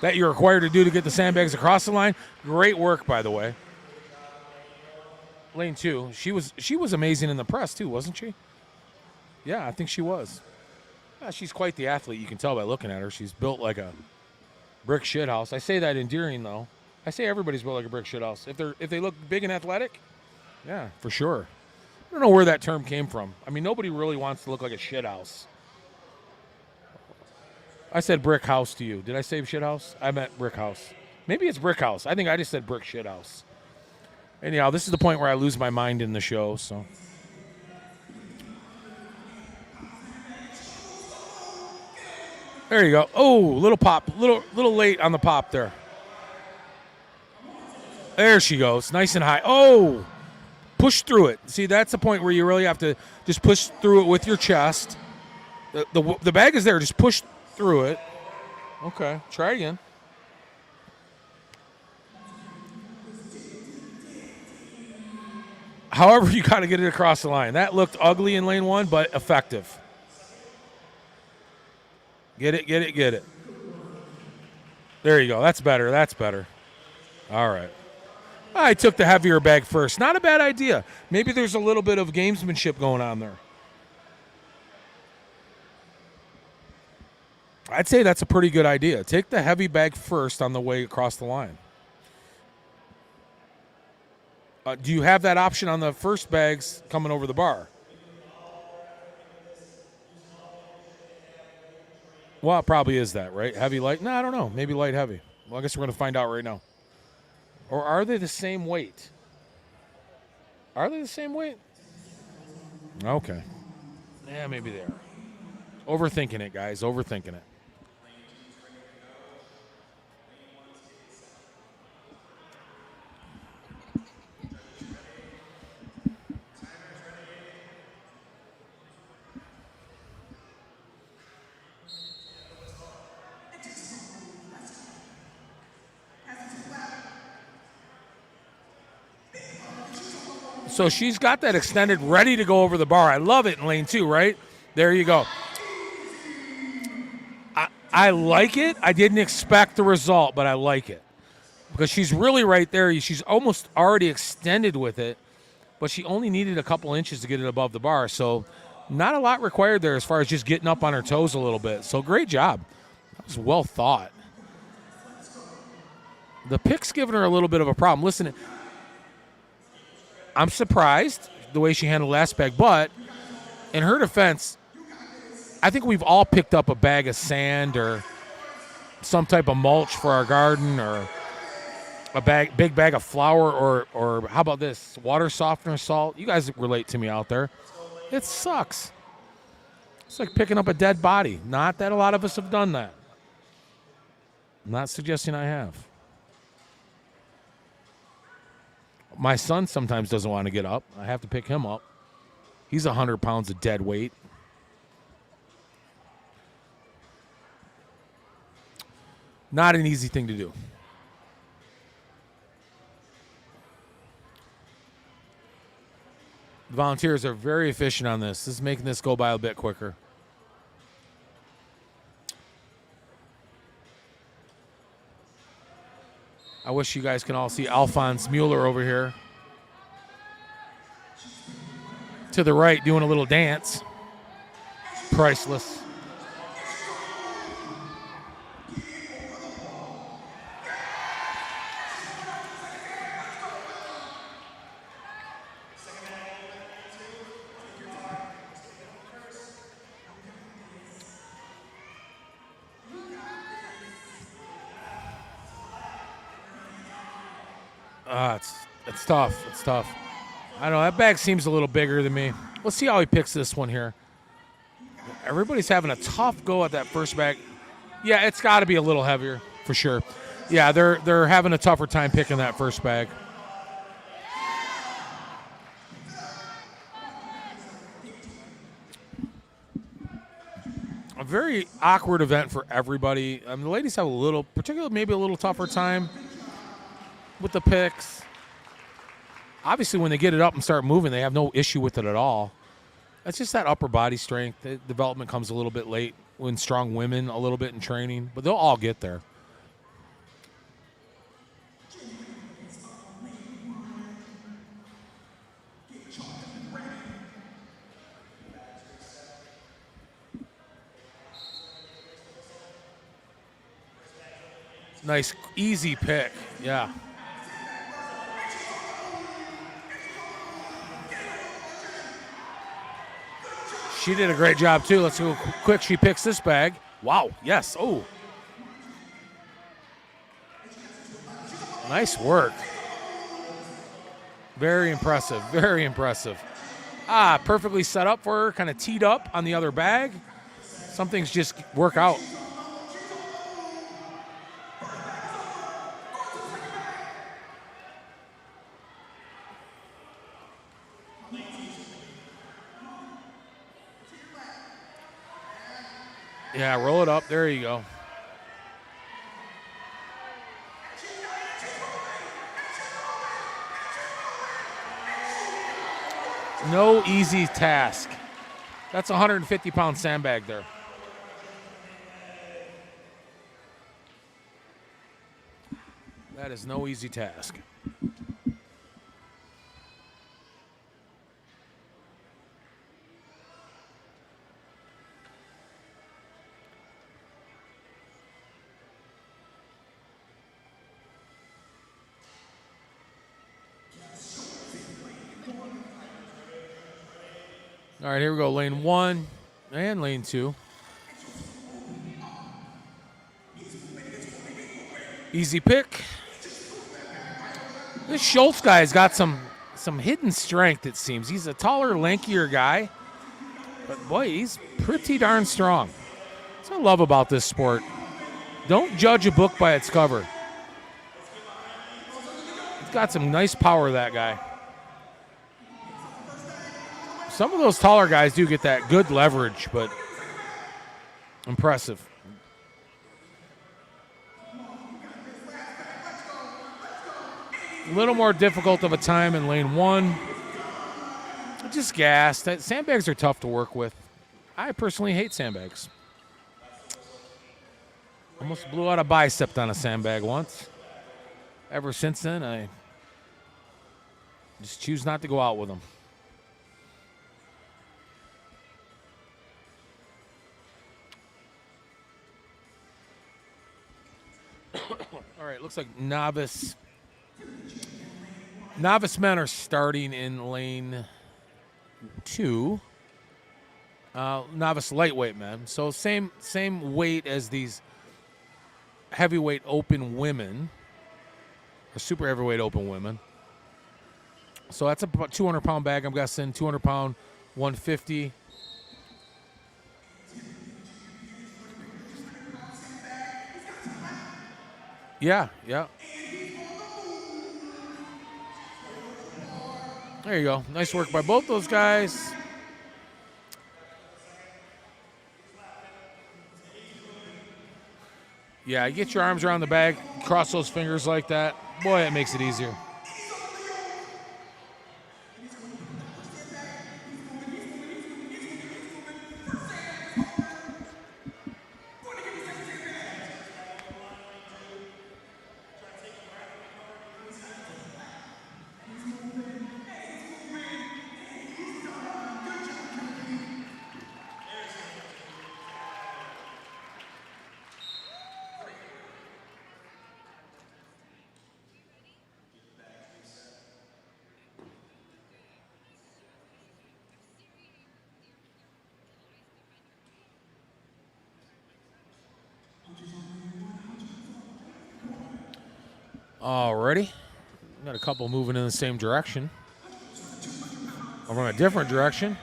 that you're required to do to get the sandbags across the line. Great work, by the way. Lane 2, she was amazing in the press too, wasn't she? Yeah, I think she was. She's quite the athlete. You can tell by looking at her. She's built like a brick shithouse. I say that endearing, though. I say everybody's built like a brick shithouse. If they look big and athletic, yeah, for sure. I don't know where that term came from. I mean, nobody really wants to look like a shithouse. I said brick house to you. Did I say shithouse? I meant brick house. Maybe it's brick house. I think I just said brick shithouse. Anyhow, this is the point where I lose my mind in the show, so. There you go. Oh, little pop. Little late on the pop there. There she goes. Nice and high. Oh, push through it. See, that's the point where you really have to just push through it with your chest. The bag is there. Just push through it. Okay, try it again. However, you got to get it across the line. That looked ugly in lane 1, but effective. Get it. There you go. That's better. All right. I took the heavier bag first. Not a bad idea. Maybe there's a little bit of gamesmanship going on there. I'd say that's a pretty good idea. Take the heavy bag first on the way across the line. Do you have that option on the first bags coming over the bar? Well, it probably is that, right? Heavy, light? No, I don't know. Maybe light, heavy. Well, I guess we're going to find out right now. Or are they the same weight? Are they the same weight? Okay. Yeah, maybe they are. Overthinking it, guys. Overthinking it. So she's got that extended, ready to go over the bar. I love it in lane 2, right? There you go. I like it. I didn't expect the result, but I like it. Because she's really right there. She's almost already extended with it, but she only needed a couple inches to get it above the bar. So not a lot required there as far as just getting up on her toes a little bit. So great job. That was well thought. The pick's giving her a little bit of a problem. Listen, I'm surprised the way she handled last bag, but in her defense, I think we've all picked up a bag of sand or some type of mulch for our garden or a big bag of flour or how about this, water softener, salt. You guys relate to me out there. It sucks. It's like picking up a dead body. Not that a lot of us have done that. I'm not suggesting I have. My son sometimes doesn't want to get up. I have to pick him up. He's 100 pounds of dead weight. Not an easy thing to do. The volunteers are very efficient on this. This is making this go by a bit quicker. I wish you guys can all see Alphonse Mueller over here. To the right, doing a little dance. Priceless. It's tough. It's tough. I don't know. That bag seems a little bigger than me. Let's see how he picks this one here. Everybody's having a tough go at that first bag. Yeah, it's got to be a little heavier for sure. Yeah, they're having a tougher time picking that first bag. A very awkward event for everybody. The ladies have a little, particularly maybe a little tougher time with the picks. Obviously, when they get it up and start moving, they have no issue with it at all. It's just that upper body strength. The development comes a little bit late when strong women a little bit in training, but they'll all get there. Nice, easy pick. Yeah. She did a great job, too. Let's see how quick she picks this bag. Wow, yes. Oh. Nice work. Very impressive, very impressive. Perfectly set up for her, kind of teed up on the other bag. Some things just work out. Yeah, roll it up. There you go. No easy task. That's a 150-pound sandbag there. That is no easy task. All right, here we go. Lane 1 and lane 2. Easy pick. This Schultz guy's got some some hidden strength, it seems. He's a taller, lankier guy, but boy, he's pretty darn strong. That's what I love about this sport. Don't judge a book by its cover. He's got some nice power, that guy. Some of those taller guys do get that good leverage, but impressive. A little more difficult of a time in lane 1. Just gassed. Sandbags are tough to work with. I personally hate sandbags. Almost blew out a bicep on a sandbag once. Ever since then, I just choose not to go out with them. All right, looks like novice men are starting in lane 2. Novice lightweight men. So same weight as these heavyweight open women, or super heavyweight open women. So that's about 200-pound bag, I'm guessing. 200-pound, 150. Yeah. There you go. Nice work by both those guys. Yeah, you get your arms around the bag, cross those fingers like that. Boy, it makes it easier. Alrighty. Got a couple moving in the same direction. Over in a different direction.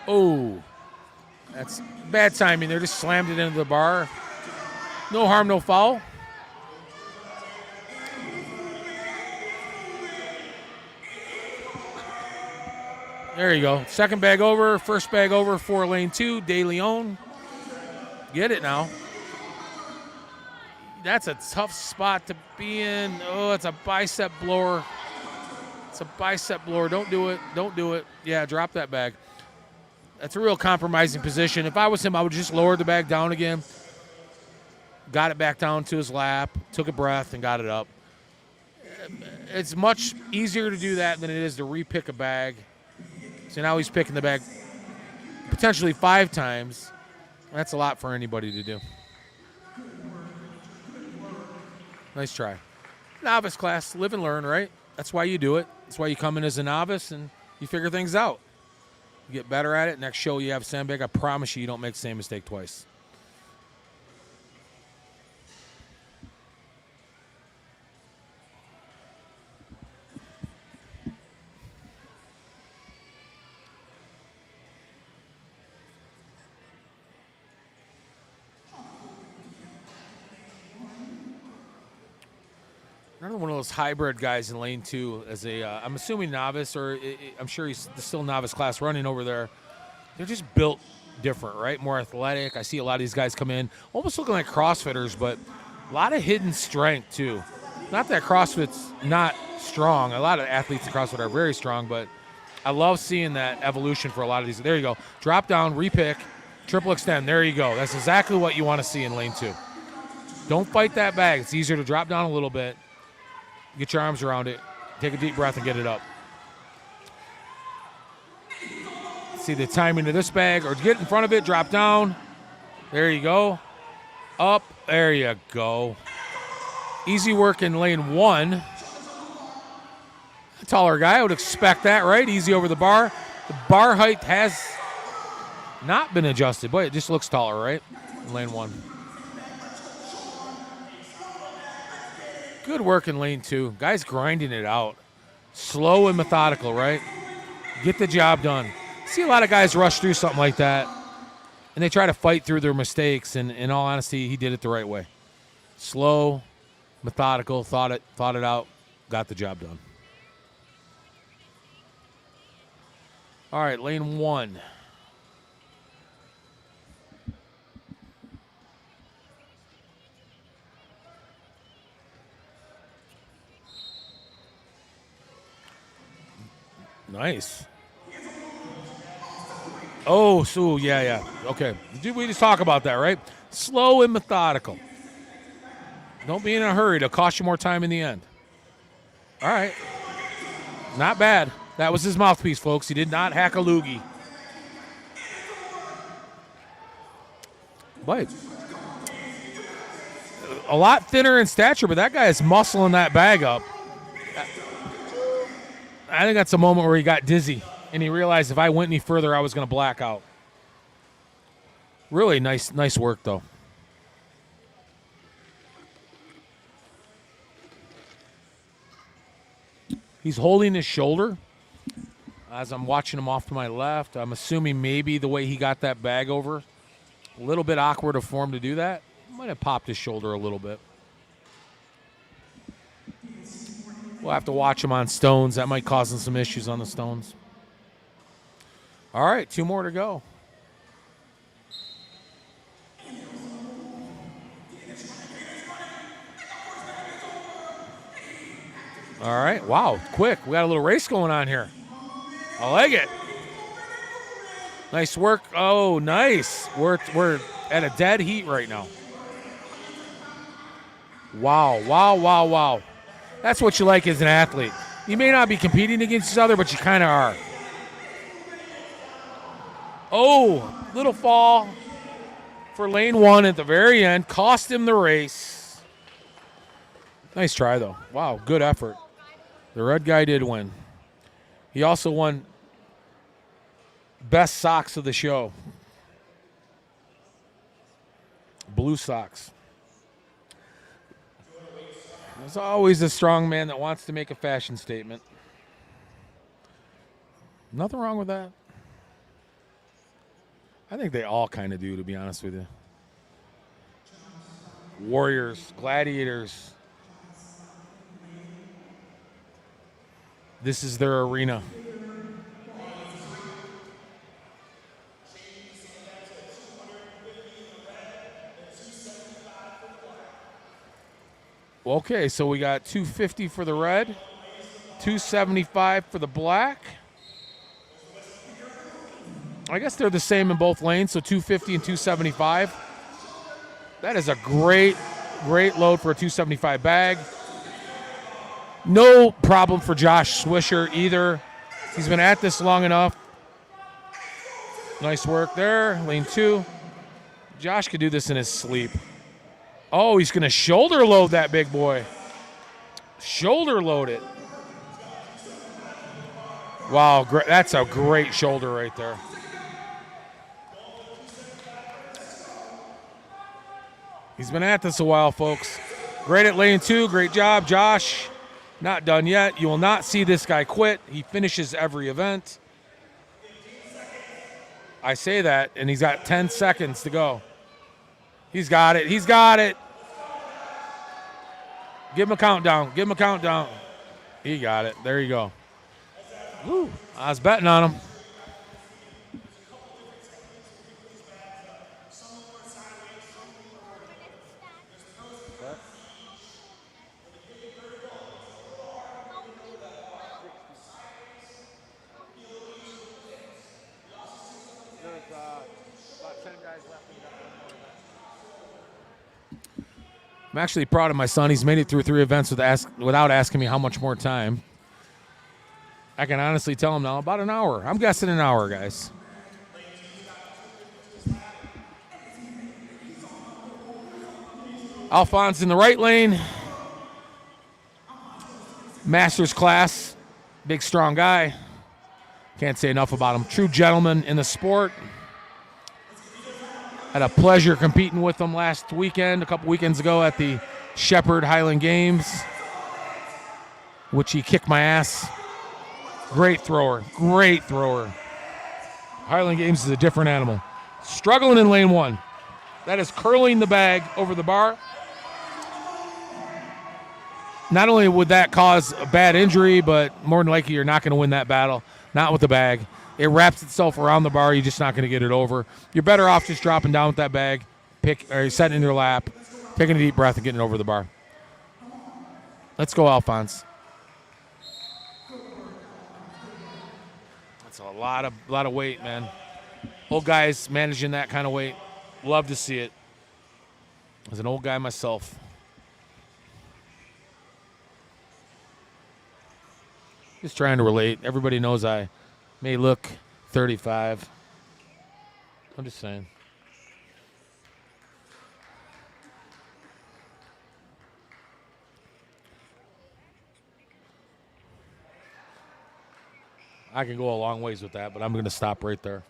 Oh, that's bad timing there. Just slammed it into the bar. No harm, no foul. There you go. Second bag over, first bag over for lane 2, De Leon. Get it now. That's a tough spot to be in. Oh, it's a bicep blower. It's a bicep blower. Don't do it. Don't do it. Yeah, drop that bag. That's a real compromising position. If I was him, I would just lower the bag down again. Got it back down to his lap, took a breath, and got it up. It's much easier to do that than it is to repick a bag. So now he's picking the bag potentially 5 times. That's a lot for anybody to do. Nice try. Novice class, live and learn, right? That's why you do it. That's why you come in as a novice and you figure things out. You get better at it. Next show you have Sandbag, I promise you don't make the same mistake twice. Another one of those hybrid guys in lane 2 as a, I'm assuming novice, or I'm sure he's still novice class running over there. They're just built different, right? More athletic. I see a lot of these guys come in almost looking like CrossFitters, but a lot of hidden strength too. Not that CrossFit's not strong. A lot of athletes in CrossFit are very strong, but I love seeing that evolution for a lot of these. There you go. Drop down, repick, triple extend. There you go. That's exactly what you want to see in lane 2. Don't fight that bag. It's easier to drop down a little bit. Get your arms around it. Take a deep breath and get it up. See the timing of this bag, or get in front of it, drop down. There you go. Up. There you go. Easy work in lane 1. A taller guy, I would expect that, right? Easy over the bar. The bar height has not been adjusted. Boy, it just looks taller, right? In lane 1. Good work in lane 2. Guys grinding it out. Slow and methodical, right? Get the job done. See a lot of guys rush through something like that, and they try to fight through their mistakes, and in all honesty, he did it the right way. Slow, methodical, thought it out, got the job done. All right, lane 1. Nice. Oh, so yeah. Okay. We just talk about that, right? Slow and methodical. Don't be in a hurry. It'll cost you more time in the end. All right. Not bad. That was his mouthpiece, folks. He did not hack a loogie. But a lot thinner in stature, but that guy is muscling that bag up. I think that's a moment where he got dizzy, and he realized if I went any further, I was going to black out. Really nice work, though. He's holding his shoulder as I'm watching him off to my left. I'm assuming maybe the way he got that bag over, a little bit awkward for him to do that. Might have popped his shoulder a little bit. We'll have to watch him on stones. That might cause him some issues on the stones. All right, 2 more to go. All right, wow, quick. We got a little race going on here. I like it. Nice work. Oh, nice. We're at a dead heat right now. Wow. That's what you like as an athlete. You may not be competing against each other, but you kind of are. Oh, little fall for lane 1 at the very end. Cost him the race. Nice try, though. Wow, good effort. The red guy did win. He also won best socks of the show. Blue socks. There's always a strong man that wants to make a fashion statement. Nothing wrong with that. I think they all kind of do, to be honest with you. Warriors, gladiators. This is their arena. Okay, so we got 250 for the red, 275 for the black. I guess they're the same in both lanes, so 250 and 275. That is a great load for a 275 bag. No problem for Josh Swisher either. He's been at this long enough. Nice work there, lane 2. Josh could do this in his sleep. Oh, he's going to shoulder load that big boy. Shoulder load it. Wow, that's a great shoulder right there. He's been at this a while, folks. Great at lane 2. Great job, Josh. Not done yet. You will not see this guy quit. He finishes every event. I say that, and he's got 10 seconds to go. He's got it. He's got it. Give him a countdown. Give him a countdown. He got it. There you go. Woo. I was betting on him. I'm actually proud of my son. He's made it through 3 events without asking me how much more time. I can honestly tell him now about an hour. I'm guessing an hour, guys. Alphonse in the right lane. Masters class. Big, strong guy. Can't say enough about him. True gentleman in the sport. Had a pleasure competing with him last weekend, a couple weekends ago at the Shepherd Highland Games. which he kicked my ass. Great thrower. Great thrower. Highland Games is a different animal. Struggling in lane 1. That is curling the bag over the bar. Not only would that cause a bad injury, but more than likely you're not going to win that battle. Not with the bag. It wraps itself around the bar. You're just not going to get it over. You're better off just dropping down with that bag, setting it in your lap, taking a deep breath, and getting it over the bar. Let's go, Alphonse. That's a lot of weight, man. Old guys managing that kind of weight. Love to see it. As an old guy myself. Just trying to relate. Everybody knows I may look 35. I'm just saying. I can go a long ways with that, but I'm going to stop right there.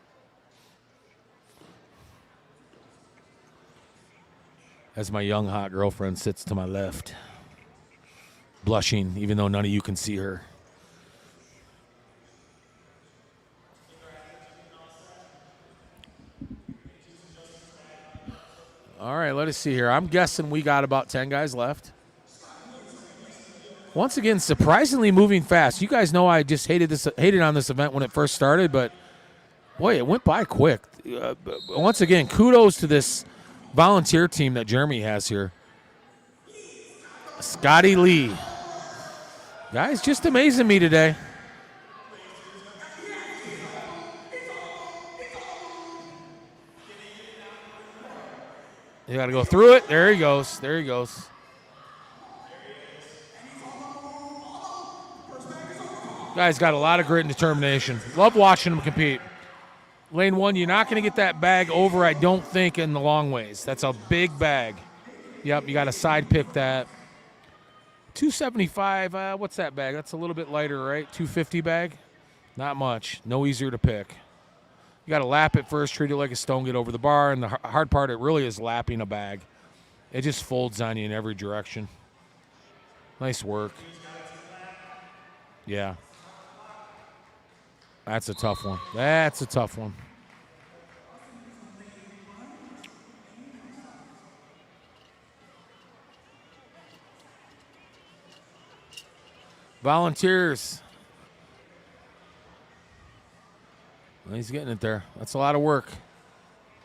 As my young, hot girlfriend sits to my left, blushing, even though none of you can see her. All right, let us see here. I'm guessing we got about 10 guys left. Once again, surprisingly moving fast. You guys know I just hated on this event when it first started, but boy, it went by quick. Once again, kudos to this volunteer team that Jeremy has here. Scotty Lee. Guys, just amazing me today. You got to go through it. There he goes. There he goes. Guys got a lot of grit and determination. Love watching him compete. Lane 1, you're not going to get that bag over, I don't think, in the long ways. That's a big bag. Yep, you got to side pick that. 275, what's that bag? That's a little bit lighter, right? 250 bag? Not much. No easier to pick. You got to lap it first, treat it like a stone, get over the bar, and the hard part, it really is lapping a bag. It just folds on you in every direction. Nice work. Yeah. That's a tough one. That's a tough one. Volunteers. Well, he's getting it there. That's a lot of work.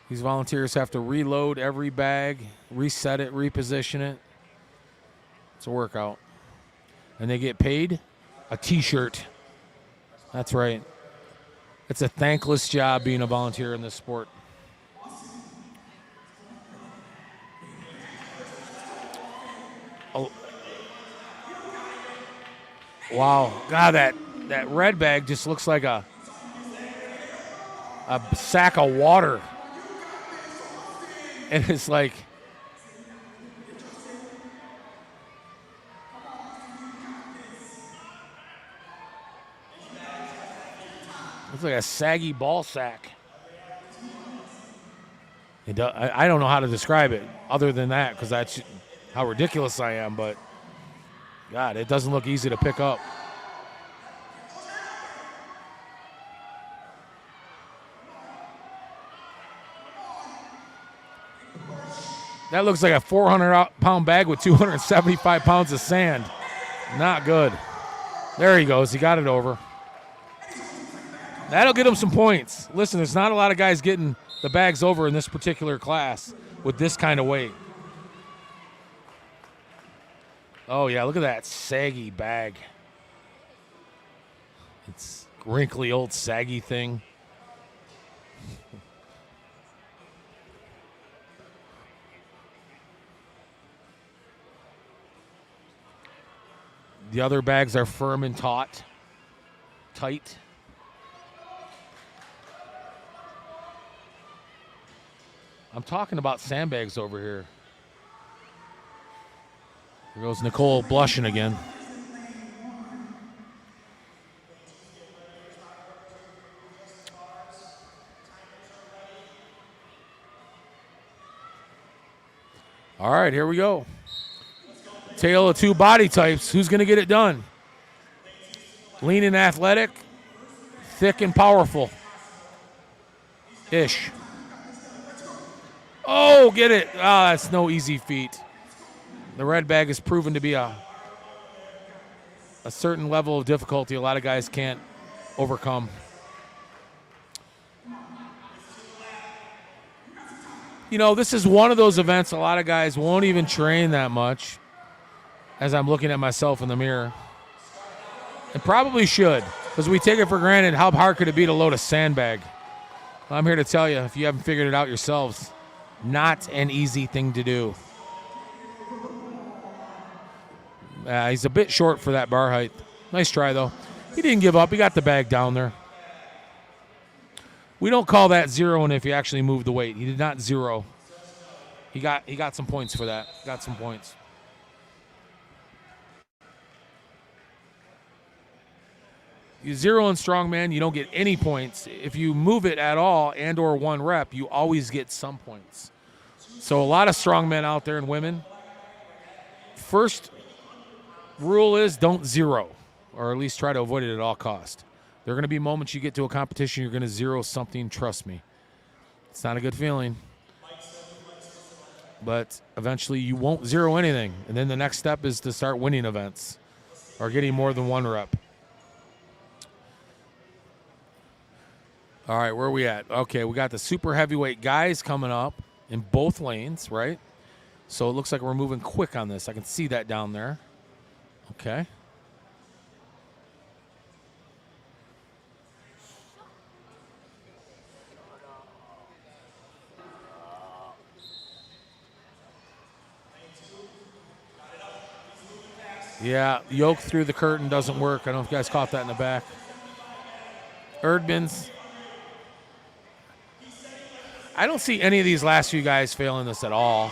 These volunteers have to reload every bag, reset it, reposition it. It's a workout. And they get paid a T-shirt. That's right. It's a thankless job being a volunteer in this sport. Oh. Wow. God, that red bag just looks like a sack of water. And it's like, looks like a saggy ball sack. I don't know how to describe it other than that, because that's how ridiculous I am, but God, it doesn't look easy to pick up. That looks like a 400-pound bag with 275 pounds of sand. Not good. There he goes. He got it over. That'll get him some points. Listen, there's not a lot of guys getting the bags over in this particular class with this kind of weight. Oh, yeah, look at that saggy bag. It's wrinkly old saggy thing. The other bags are firm and tight. I'm talking about sandbags over here. Here goes Nicole blushing again. All right, here we go. Tale of two body types. Who's going to get it done? Lean and athletic, thick and powerful. Ish. Oh, get it. Ah, that's no easy feat. The red bag has proven to be a certain level of difficulty a lot of guys can't overcome. You know, this is one of those events a lot of guys won't even train that much, as I'm looking at myself in the mirror. And probably should, because we take it for granted. How hard could it be to load a sandbag? Well, I'm here to tell you, if you haven't figured it out yourselves, not an easy thing to do. He's a bit short for that bar height. Nice try, though. He didn't give up. He got the bag down there. We don't call that zeroing if you actually move the weight. He did not zero. He got some points for that. Got some points. You zero in strongman, you don't get any points. If you move it at all and or one rep, you always get some points. So a lot of strongmen out there and women, first rule is don't zero, or at least try to avoid it at all cost. There are going to be moments you get to a competition, you're going to zero something, trust me. It's not a good feeling. But eventually you won't zero anything. And then the next step is to start winning events or getting more than one rep. All right, where are we at? Okay, we got the super heavyweight guys coming up in both lanes, right? So it looks like we're moving quick on this. I can see that down there. Okay. Yeah, yoke through the curtain doesn't work. I don't know if you guys caught that in the back. Erdman's. I don't see any of these last few guys failing this at all.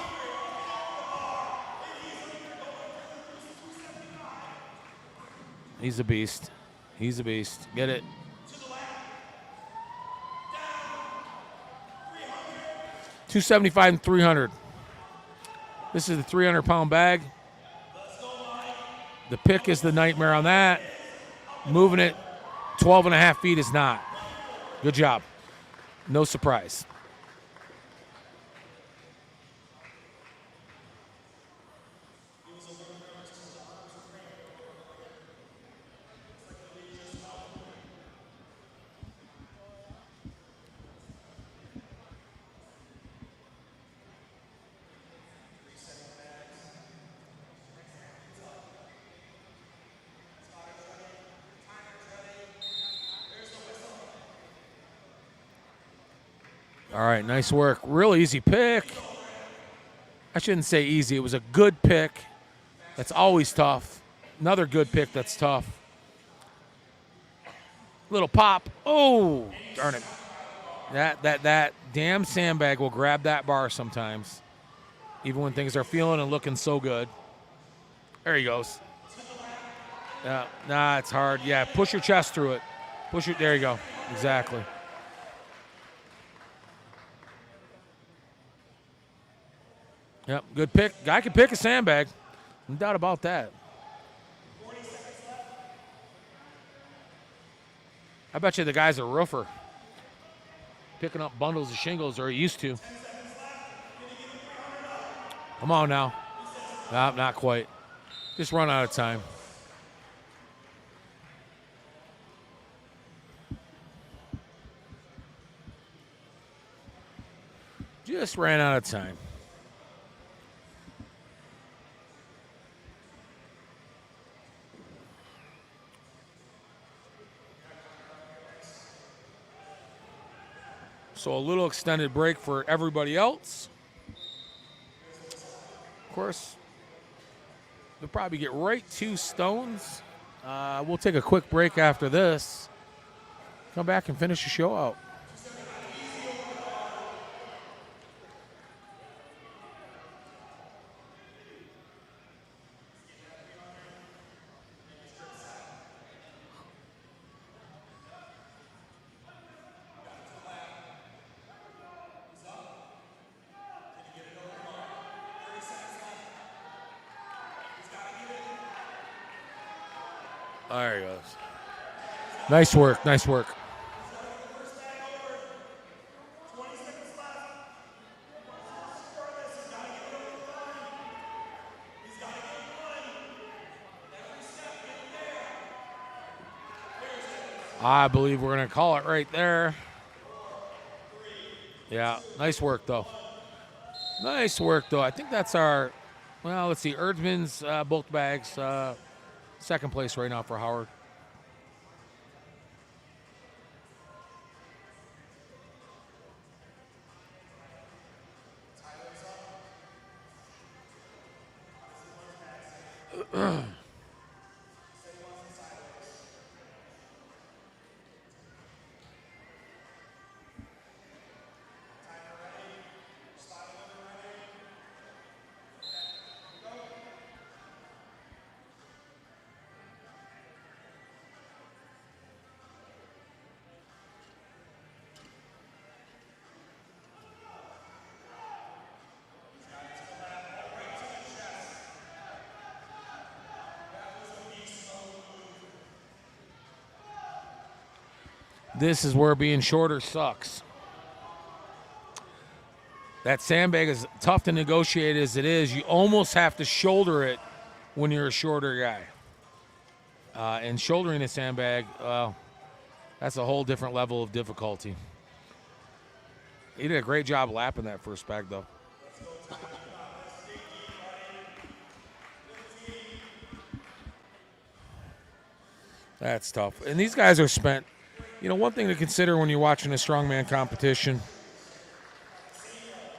He's a beast. He's a beast. Get it. $275 and $300. This is the 300-pound bag. The pick is the nightmare on that. Moving it 12 and a half feet is not. Good job. No surprise. All right, nice work. Real easy pick. I shouldn't say easy. It was a good pick. That's always tough. Another good pick that's tough. Little pop. Oh, darn it. That damn sandbag will grab that bar sometimes, even when things are feeling and looking so good. There he goes. Yeah, nah, it's hard. Yeah, push your chest through it. Push it. There you go. Exactly. Yep, good pick. Guy can pick a sandbag. No doubt about that. I bet you the guy's a roofer. Picking up bundles of shingles, or he used to. Come on now. Nope, not quite. Just run out of time. Just ran out of time. So a little extended break for everybody else. Of course, we'll probably get right to stones. We'll take a quick break after this. Come back and finish the show out. There he goes. Nice work. Nice work. I believe we're going to call it right there. Yeah, nice work, though. Nice work, though. I think that's our, well, let's see, Erdman's bulk bags, second place right now for Howard. This is where being shorter sucks. That sandbag is tough to negotiate as it is. You almost have to shoulder it when you're a shorter guy. And shouldering a sandbag, that's a whole different level of difficulty. He did a great job lapping that first bag, though. That's tough. And these guys are spent. You know, one thing to consider when you're watching a strongman competition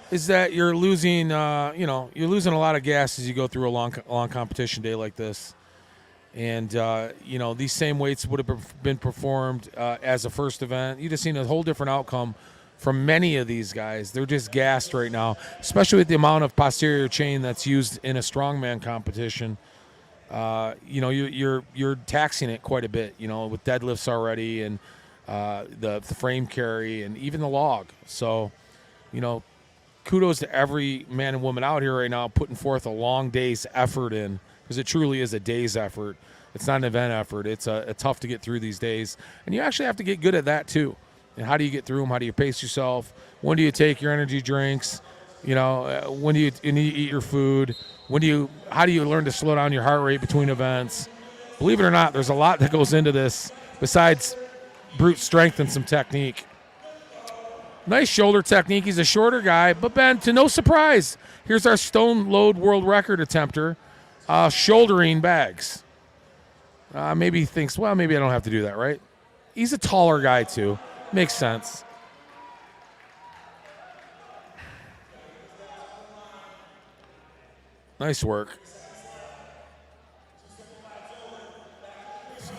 is that you're losing, you're losing a lot of gas as you go through a long competition day like this. And, these same weights would have been performed as a first event. You just seen a whole different outcome from many of these guys. They're just gassed right now, especially with the amount of posterior chain that's used in a strongman competition. You're taxing it quite a bit, with deadlifts already and the frame carry and even the log. So, kudos to every man and woman out here right now putting forth a long day's effort in, because it truly is a day's effort. It's not an event effort. It's tough to get through these days. And you actually have to get good at that too. And how do you get through them? How do you pace yourself? When do you take your energy drinks? When do you eat your food? How do you learn to slow down your heart rate between events? Believe it or not, there's a lot that goes into this besides brute strength and some technique. Nice shoulder technique. He's a shorter guy, but Ben, to no surprise, here's our stone load world record attempter, shouldering bags. Maybe he thinks, well, maybe I don't have to do that, right? He's a taller guy too. Makes sense. Nice work.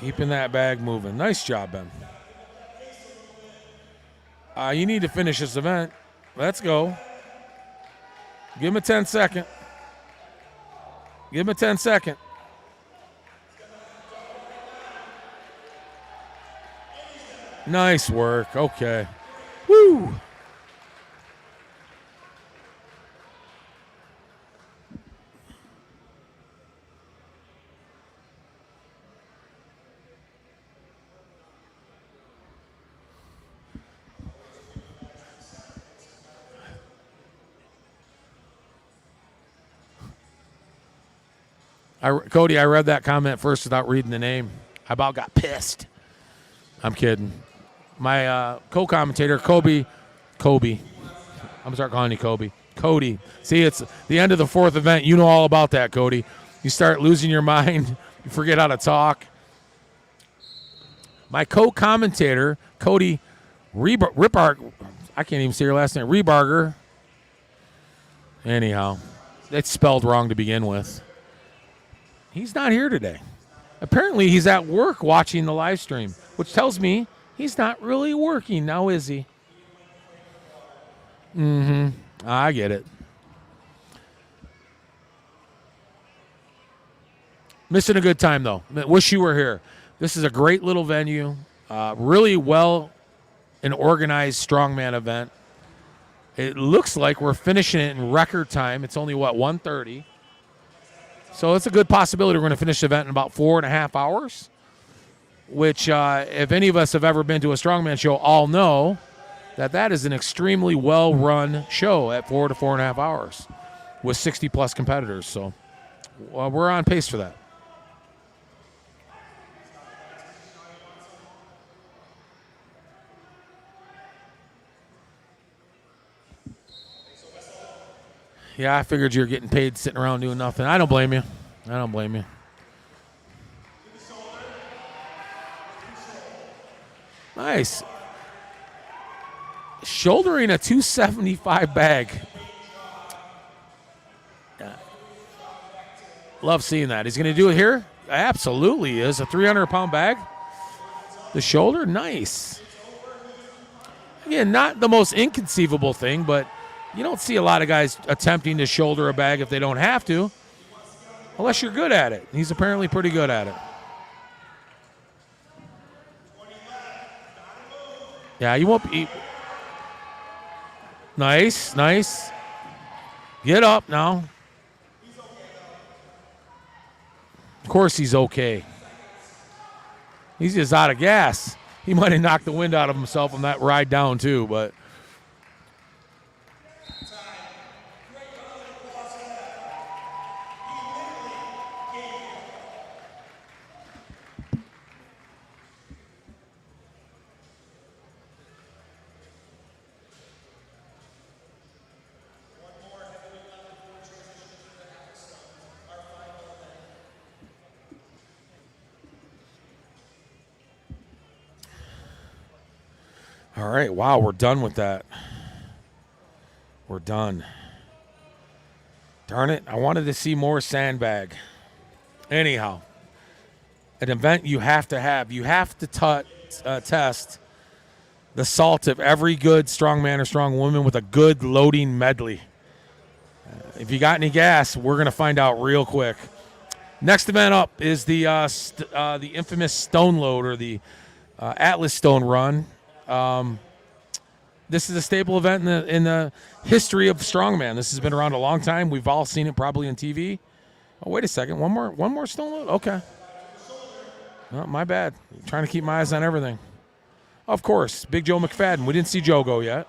Keeping that bag moving. Nice job, Ben. You need to finish this event. Let's go. Give him a 10-second. Give him a 10-second. Nice work. Okay. Woo. Cody, I read that comment first without reading the name. I about got pissed. I'm kidding. My co-commentator, Kobe. I'm going to start calling you Kobe. Cody. See, it's the end of the fourth event. You know all about that, Cody. You start losing your mind. You forget how to talk. My co-commentator, Cody Riparg. I can't even say your last name. Rebarger. Anyhow, it's spelled wrong to begin with. He's not here today. Apparently, he's at work watching the live stream, which tells me he's not really working now, is he? I get it. Missing a good time, though. Wish you were here. This is a great little venue. Really well and organized strongman event. It looks like we're finishing it in record time. It's only, 1:30? So it's a good possibility we're going to finish the event in about 4.5 hours. which if any of us have ever been to a strongman show, all know that is an extremely well-run show at 4 to 4.5 hours with 60-plus competitors. So we're on pace for that. Yeah, I figured you were getting paid sitting around doing nothing. I don't blame you. I don't blame you. Nice. Shouldering a 275 bag. Love seeing that. He's going to do it here? Absolutely is. A 300-pound bag. The shoulder, nice. Again, not the most inconceivable thing, but you don't see a lot of guys attempting to shoulder a bag if they don't have to, unless you're good at it. He's apparently pretty good at it. Yeah, you won't be. Nice, nice. Get up now. Of course he's okay. He's just out of gas. He might have knocked the wind out of himself on that ride down too, but. All right, wow, we're done with that. We're done. Darn it, I wanted to see more Sandbag. Anyhow, an event you have to have. You have to test the salt of every good strongman or strong woman with a good loading medley. If you got any gas, we're going to find out real quick. Next event up is the infamous stone load, or the Atlas stone run. This is a staple event in the history of strongman. This has been around a long time. We've all seen it probably on TV. Oh, wait a second. One more stone load? Okay. Oh, my bad. Trying to keep my eyes on everything. Of course, Big Joe McFadden. We didn't see Joe go yet.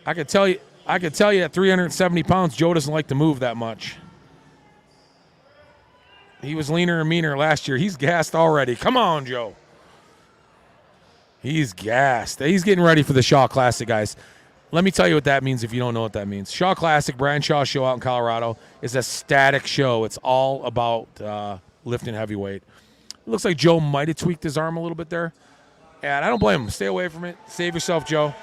I could tell you at 370 pounds, Joe doesn't like to move that much. He was leaner and meaner last year. He's gassed already. Come on, Joe. He's gassed. He's getting ready for the Shaw Classic, guys. Let me tell you what that means if you don't know what that means. Shaw Classic, Brian Shaw show out in Colorado, is a static show. It's all about lifting heavyweight. It looks like Joe might have tweaked his arm a little bit there. And I don't blame him. Stay away from it. Save yourself, Joe.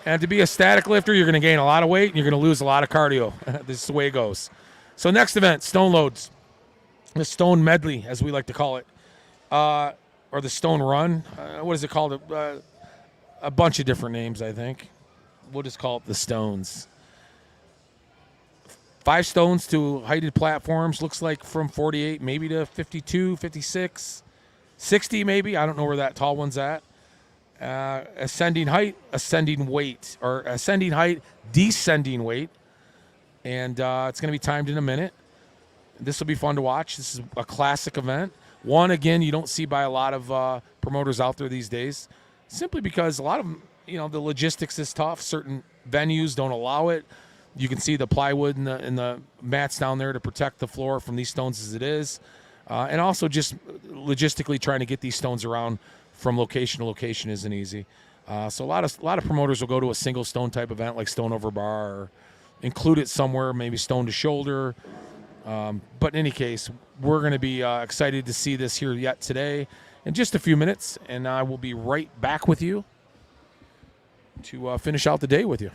And to be a static lifter, you're going to gain a lot of weight and you're going to lose a lot of cardio. This is the way it goes. So next event, stone loads. The stone medley, as we like to call it. Or the stone run. What is it called? A bunch of different names, I think. We'll just call it the stones. 5 stones to heighted platforms. Looks like from 48 maybe to 52, 56, 60 maybe. I don't know where that tall one's at. Ascending height, ascending weight. Or ascending height, descending weight. And it's going to be timed in a minute. This will be fun to watch. This is a classic event. One, again, you don't see by a lot of promoters out there these days, simply because a lot of them, the logistics is tough. Certain venues don't allow it. You can see the plywood and the mats down there to protect the floor from these stones as it is. And also just logistically trying to get these stones around from location to location isn't easy. So a lot of promoters will go to a single stone type event like stone over bar, or include it somewhere, maybe stone to shoulder. But in any case, we're going to be excited to see this here yet today in just a few minutes, and I will be right back with you to finish out the day with you.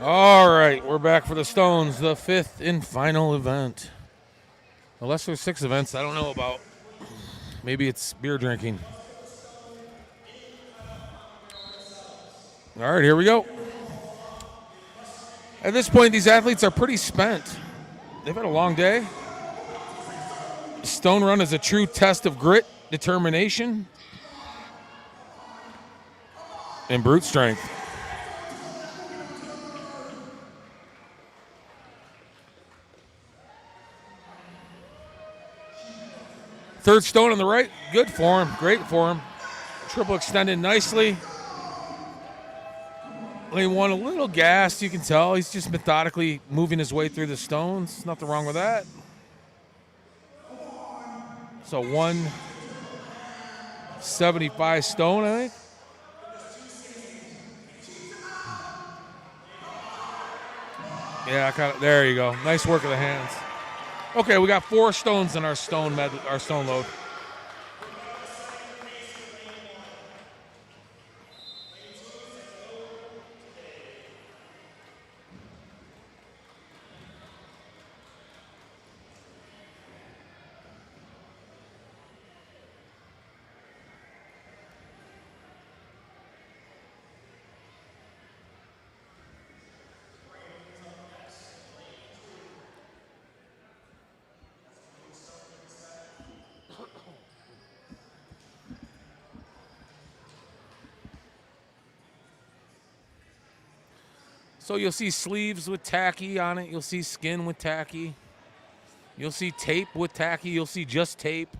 All right, we're back for the Stones, the fifth and final event. Unless there's 6 events I don't know about. Maybe it's beer drinking. All right, here we go. At this point, these athletes are pretty spent. They've had a long day. Stone run is a true test of grit, determination, and brute strength. Third stone on the right, good form, great form. Triple extended nicely. Lane 1 a little gassed, you can tell. He's just methodically moving his way through the stones. Nothing wrong with that. So 175 stone, I think. Yeah, there you go. Nice work of the hands. Okay, we got 4 stones in our stone load. So you'll see sleeves with tacky on it. You'll see skin with tacky. You'll see tape with tacky. You'll see just tape.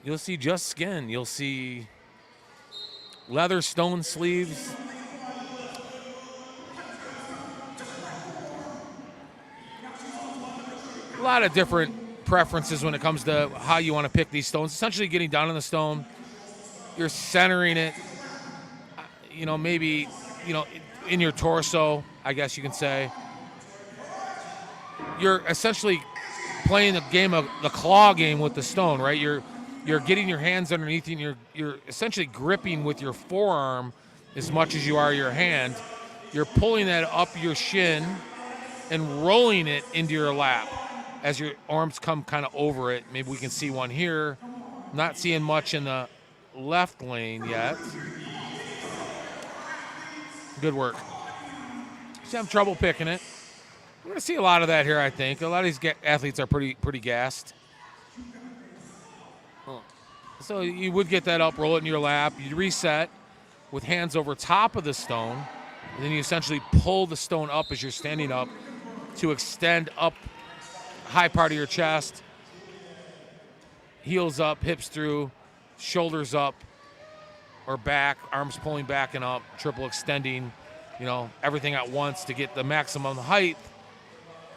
You'll see just skin. You'll see leather stone sleeves. A lot of different preferences when it comes to how you want to pick these stones. Essentially getting down on the stone. You're centering it, maybe, in your torso, I guess you can say. You're essentially playing the game of the claw game with the stone, right? You're getting your hands underneath you, and you're essentially gripping with your forearm as much as you are your hand. You're pulling that up your shin and rolling it into your lap as your arms come kind of over it. Maybe we can see one here. Not seeing much in the left lane yet. Good work. Just have trouble picking it. We're going to see a lot of that here, I think. A lot of these athletes are pretty gassed. So you would get that up, roll it in your lap. You reset with hands over top of the stone. And then you essentially pull the stone up as you're standing up to extend up high part of your chest. Heels up, hips through, shoulders up or back, arms pulling back and up, triple extending, everything at once to get the maximum height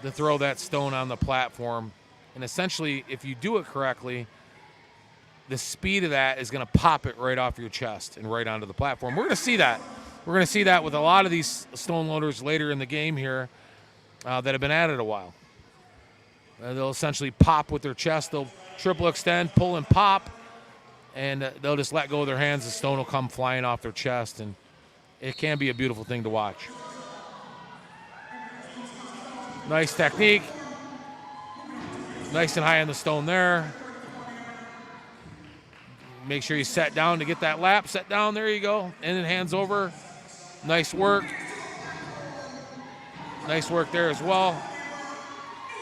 to throw that stone on the platform. And essentially, if you do it correctly, the speed of that is going to pop it right off your chest and right onto the platform. We're going to see that. We're going to see that with a lot of these stone loaders later in the game here that have been at it a while. They'll essentially pop with their chest. They'll triple extend, pull and pop, and they'll just let go of their hands. The stone will come flying off their chest, and it can be a beautiful thing to watch. Nice technique. Nice and high on the stone there. Make sure you set down to get that lap. Set down, there you go. And then hands over. Nice work. Nice work there as well.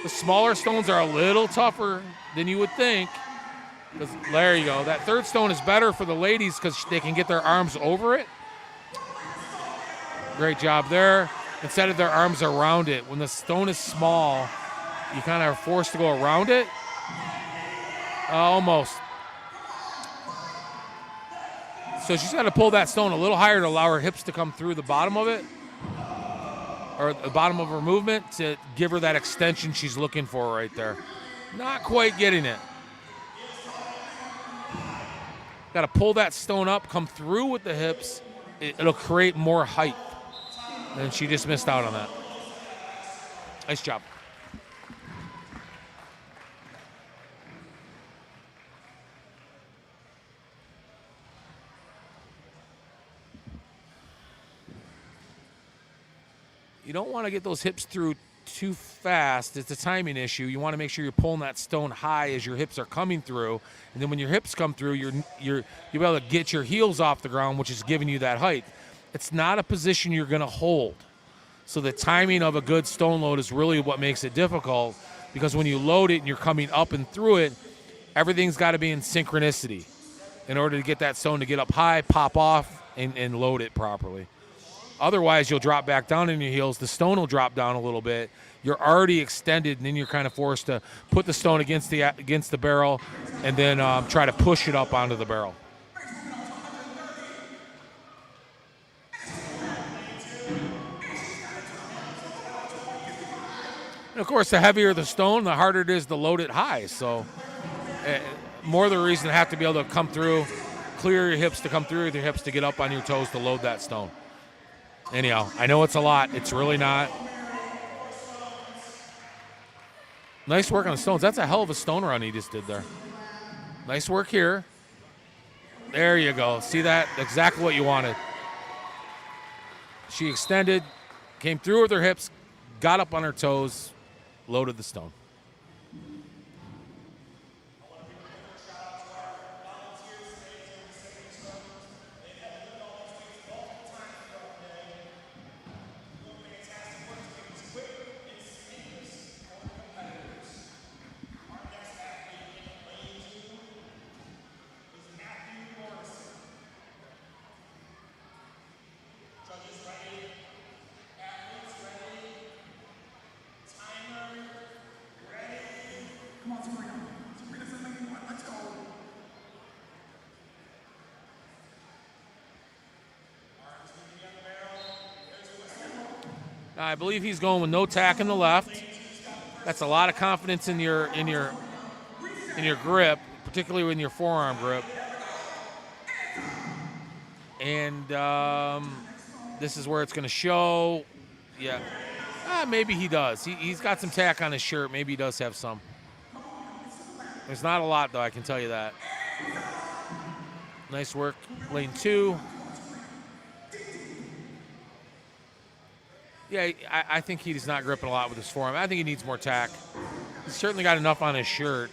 The smaller stones are a little tougher than you would think. There you go. That third stone is better for the ladies because they can get their arms over it. Great job there. Instead of their arms around it. When the stone is small, you kind of are forced to go around it. Almost. So she's got to pull that stone a little higher to allow her hips to come through the bottom of it, or the bottom of her movement, to give her that extension she's looking for right there. Not quite getting it. Got to pull that stone up, come through with the hips. It'll create more height. And she just missed out on that. Nice job. You don't want to get those hips through too fast. It's a timing issue. You want to make sure you're pulling that stone high as your hips are coming through, and then when your hips come through, you'll be able to get your heels off the ground, which is giving you that height. It's not a position you're going to hold. So the timing of a good stone load is really what makes it difficult, because when you load it and you're coming up and through it, everything's got to be in synchronicity in order to get that stone to get up high, pop off, and load it properly. Otherwise, you'll drop back down in your heels. The stone will drop down a little bit. You're already extended, and then you're kind of forced to put the stone against the barrel and then try to push it up onto the barrel. And, of course, the heavier the stone, the harder it is to load it high. So more the reason to have to be able to come through, clear your hips to come through with your hips to get up on your toes to load that stone. Anyhow, I know it's a lot. It's really not. Nice work on the stones. That's a hell of a stone run he just did there. Nice work here. There you go. See that? Exactly what you wanted. She extended, came through with her hips, got up on her toes, loaded the stone. I believe he's going with no tack in the left. That's a lot of confidence in your grip, particularly in your forearm grip. And this is where it's going to show. Yeah, maybe he does. He's got some tack on his shirt. Maybe he does have some. There's not a lot, though, I can tell you that. Nice work, lane 2. Yeah, I think he's not gripping a lot with his forearm. I think he needs more tack. He's certainly got enough on his shirt.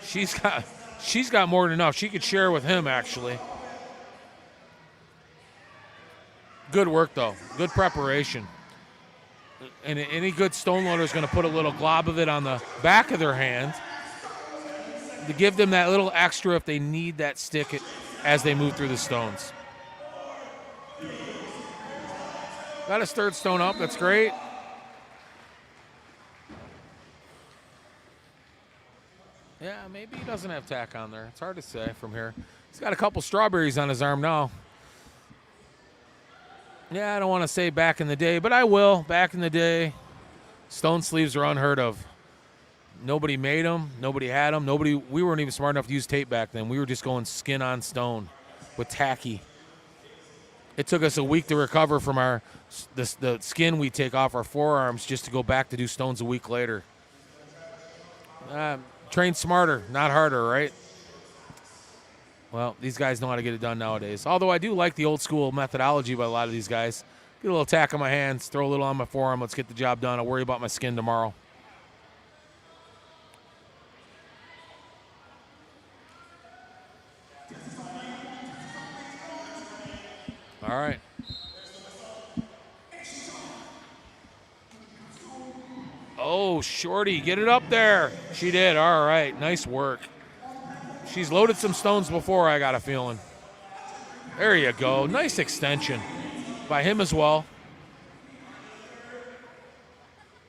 She's got more than enough. She could share with him, actually. Good work, though. Good preparation. And any good stone loader is going to put a little glob of it on the back of their hand to give them that little extra if they need that stick as they move through the stones. Got his third stone up. That's great. Yeah, maybe he doesn't have tack on there. It's hard to say from here. He's got a couple strawberries on his arm now. Yeah, I don't want to say back in the day, but I will. Back in the day, stone sleeves were unheard of. Nobody made them. Nobody had them. We weren't even smart enough to use tape back then. We were just going skin on stone with tacky. It took us a week to recover from the skin we take off our forearms just to go back to do stones a week later. Train smarter, not harder, right? Well, these guys know how to get it done nowadays. Although I do like the old school methodology by a lot of these guys. Get a little tack on my hands, throw a little on my forearm, let's get the job done. I'll worry about my skin tomorrow. All right. Oh, Shorty, get it up there. She did. All right. Nice work. She's loaded some stones before, I got a feeling. There you go. Nice extension by him as well.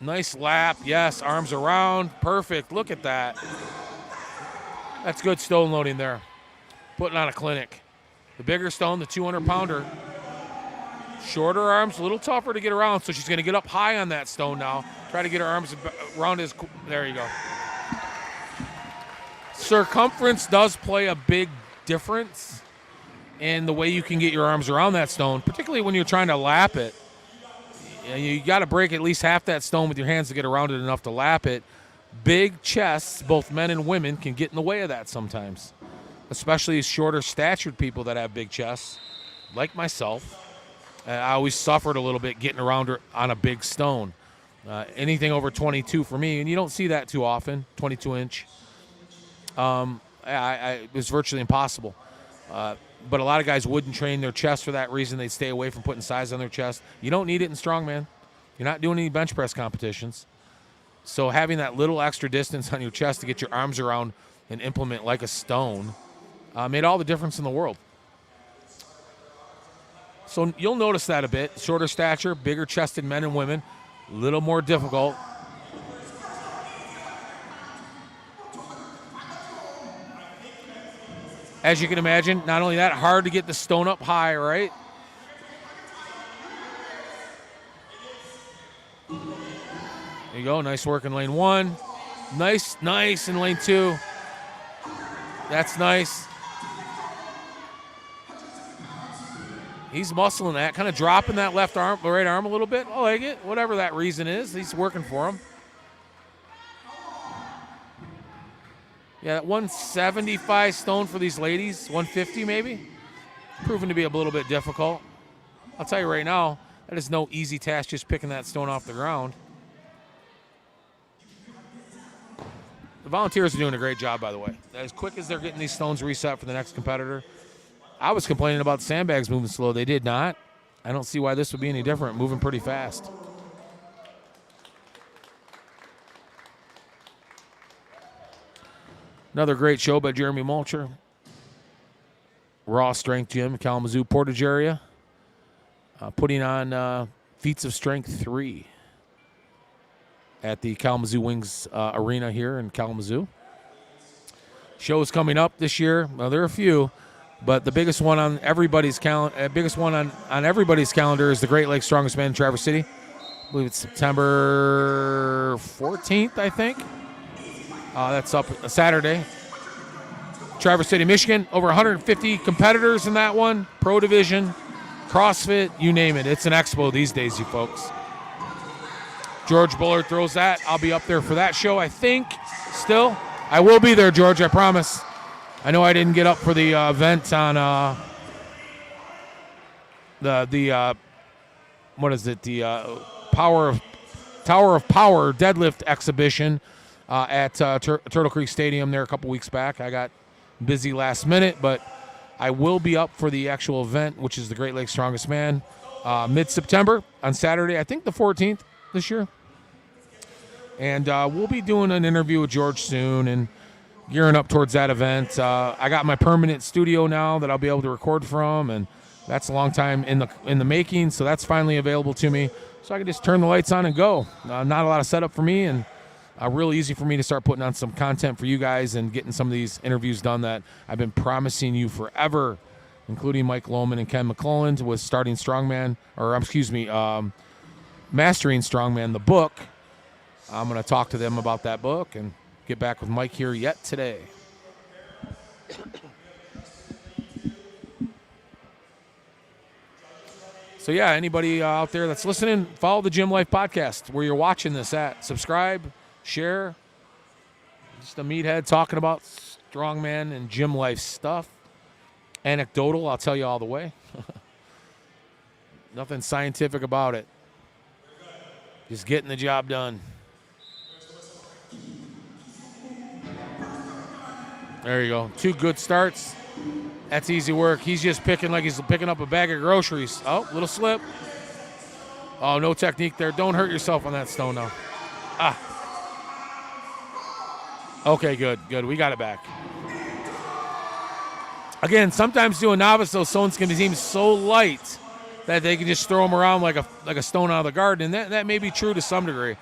Nice lap. Yes, arms around. Perfect. Look at that. That's good stone loading there. Putting on a clinic. The bigger stone, the 200-pounder. Shorter arms, a little tougher to get around, so she's going to get up high on that stone now. Try to get her arms around his. There you go. Circumference does play a big difference in the way you can get your arms around that stone, particularly when you're trying to lap it. You got to break at least half that stone with your hands to get around it enough to lap it. Big chests, both men and women, can get in the way of that sometimes, especially shorter statured people that have big chests, like myself. I always suffered a little bit getting around her on a big stone. Anything over 22 for me, and you don't see that too often, 22-inch. It was virtually impossible. But a lot of guys wouldn't train their chest for that reason. They'd stay away from putting size on their chest. You don't need it in strongman. You're not doing any bench press competitions. So having that little extra distance on your chest to get your arms around an implement like a stone made all the difference in the world. So you'll notice that a bit. Shorter stature, bigger chested men and women, a little more difficult. As you can imagine, not only that, hard to get the stone up high, right? There you go. Nice work in lane 1. Nice in lane 2. That's nice. He's muscling that, kind of dropping that right arm a little bit. I like it. Whatever that reason is, he's working for him. Yeah, that 175 stone for these ladies, 150 maybe, proven to be a little bit difficult. I'll tell you right now, that is no easy task just picking that stone off the ground. The volunteers are doing a great job, by the way. As quick as they're getting these stones reset for the next competitor. I was complaining about the sandbags moving slow. They did not. I don't see why this would be any different, moving pretty fast. Another great show by Jeremy Mulcher. Raw Strength Gym, Kalamazoo, Portage area. Putting on Feats of Strength III at the Kalamazoo Wings Arena here in Kalamazoo. Shows coming up this year. Well, there are a few, but the biggest one on everybody's calendar, is the Great Lakes Strongest Man in Traverse City. I believe it's September 14th, I think. That's up Saturday. Traverse City, Michigan. Over 150 competitors in that one. Pro division, CrossFit, you name it. It's an expo these days, you folks. George Bullard throws that. I'll be up there for that show, I think, still. I will be there, George, I promise. I know I didn't get up for the event on what is it? The Tower of Power deadlift exhibition at Turtle Creek Stadium there a couple weeks back. I got busy last minute, but I will be up for the actual event, which is the Great Lakes Strongest Man, mid-September on Saturday, I think the 14th this year. And we'll be doing an interview with George soon and gearing up towards that event. I got my permanent studio now that I'll be able to record from, and that's a long time in the making, so that's finally available to me. So I can just turn the lights on and go. Not a lot of setup for me, and real easy for me to start putting on some content for you guys and getting some of these interviews done that I've been promising you forever, including Mike Lohman and Ken McClelland with Mastering Strongman, the book. I'm going to talk to them about that book and get back with Mike here yet today. So, yeah, anybody out there that's listening, follow the Gym Life Podcast where you're watching this at. Subscribe, share. Just a meathead talking about strongman and gym life stuff. Anecdotal, I'll tell you all the way. Nothing scientific about it. Just getting the job done. There you go. 2 good starts. That's easy work. He's just picking like he's picking up a bag of groceries. Oh, little slip. Oh, no technique there. Don't hurt yourself on that stone now. Okay, good. We got it back. Again, sometimes to a novice, those stones can seem so light that they can just throw them around like a stone out of the garden. And that may be true to some degree.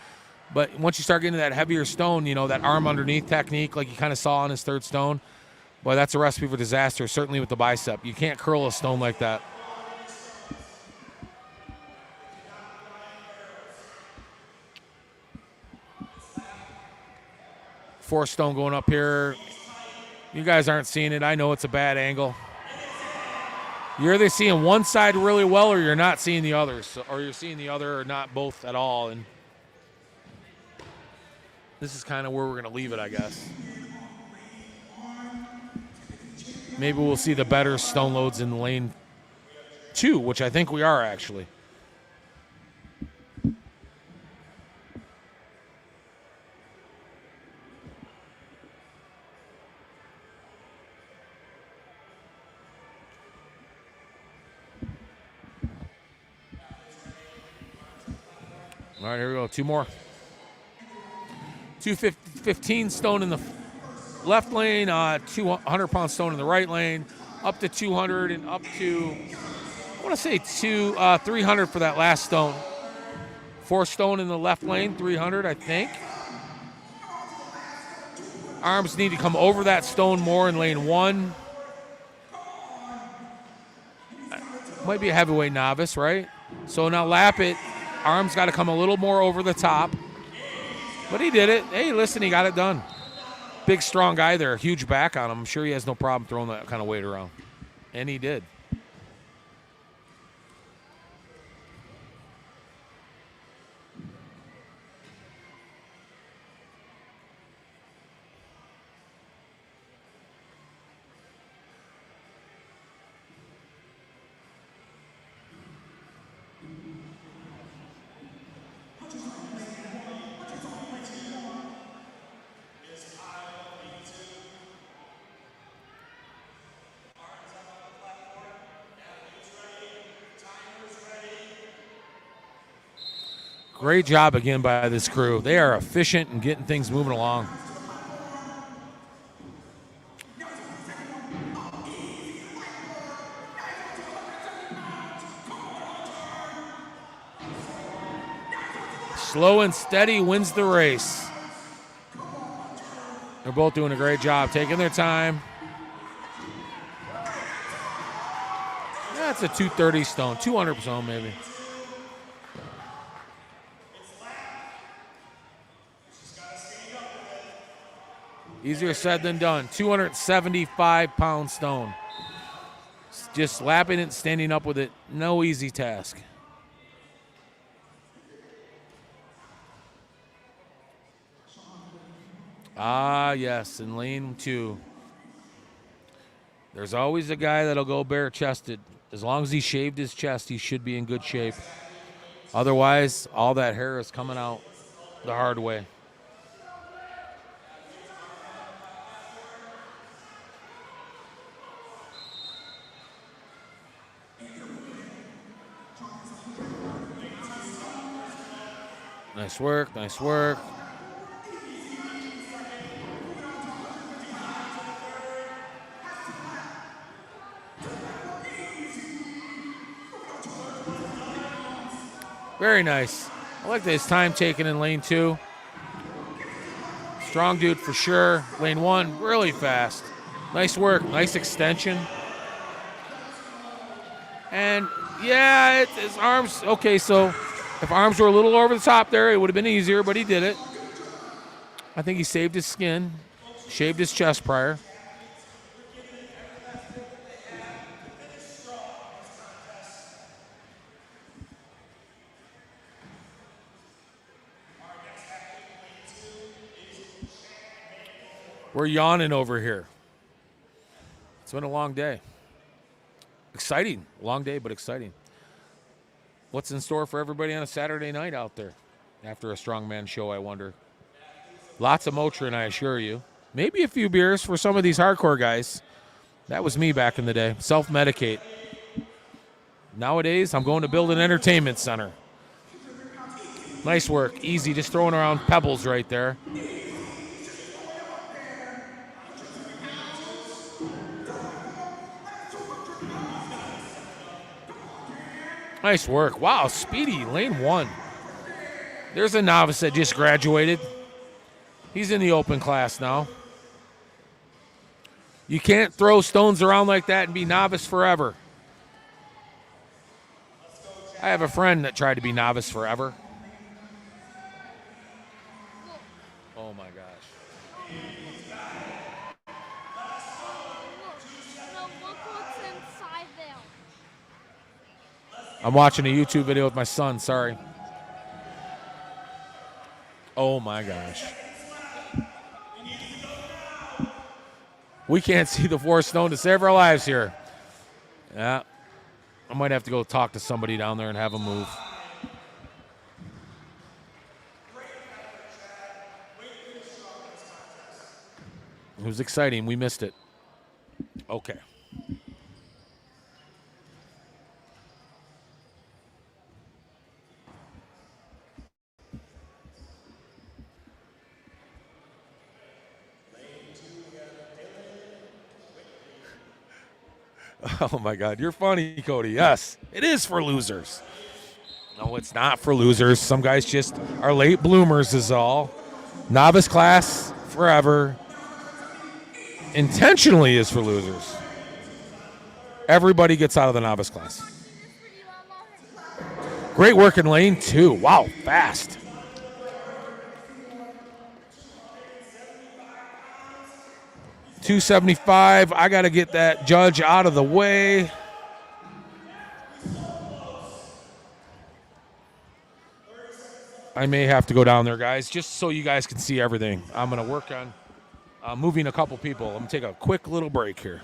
But once you start getting to that heavier stone, that arm underneath technique like you kind of saw on his third stone, boy, that's a recipe for disaster, certainly with the bicep. You can't curl a stone like that. Fourth stone going up here. You guys aren't seeing it. I know it's a bad angle. You're either seeing one side really well or you're not seeing the others, or you're seeing the other or not both at all. And this is kind of where we're going to leave it, I guess. Maybe we'll see the better stone loads in lane 2, which I think we are actually. All right, here we go. 2 more. 215 stone in the left lane, 200-pound stone in the right lane, up to 200 and up to, I want to say 300 for that last stone. 4 stone in the left lane, 300, I think. Arms need to come over that stone more in lane 1. Might be a heavyweight novice, right? So now lap it. Arms got to come a little more over the top. But he did it. Hey, listen, he got it done. Big, strong guy there. Huge back on him. I'm sure he has no problem throwing that kind of weight around. And he did. Great job again by this crew. They are efficient in getting things moving along. Slow and steady wins the race. They're both doing a great job, taking their time. That's a 230 stone, 200 stone maybe. Easier said than done. 275-pound stone. Just lapping it, standing up with it, no easy task. Ah, yes, in lane 2. There's always a guy that'll go bare-chested. As long as he shaved his chest, he should be in good shape. Otherwise, all that hair is coming out the hard way. Nice work, nice work. Very nice. I like his time taken in lane 2. Strong dude for sure. Lane 1, really fast. Nice work, nice extension. And yeah, his arms, okay, so if arms were a little over the top there, it would have been easier, but he did it. I think he saved his skin, shaved his chest prior. We're yawning over here. It's been a long day. Exciting. Long day, but exciting. What's in store for everybody on a Saturday night out there after a strongman show, I wonder? Lots of Motrin, I assure you. Maybe a few beers for some of these hardcore guys. That was me back in the day. Self-medicate. Nowadays, I'm going to build an entertainment center. Nice work. Easy, just throwing around pebbles right there. Nice work. Wow, speedy, lane 1. There's a novice that just graduated. He's in the open class now. You can't throw stones around like that and be novice forever. I have a friend that tried to be novice forever. Oh my gosh. I'm watching a YouTube video with my son, sorry. Oh my gosh. We can't see the 4th stone to save our lives here. Yeah. I might have to go talk to somebody down there and have them move. It was exciting. We missed it. Okay. Oh, my God. You're funny, Cody. Yes, it is for losers. No, it's not for losers. Some guys just are late bloomers is all. Novice class forever. Intentionally is for losers. Everybody gets out of the novice class. Great work in lane 2. Wow, fast. $275. I got to get that judge out of the way. I may have to go down there, guys, just so you guys can see everything. I'm going to work on moving a couple people. I'm going to take a quick little break here.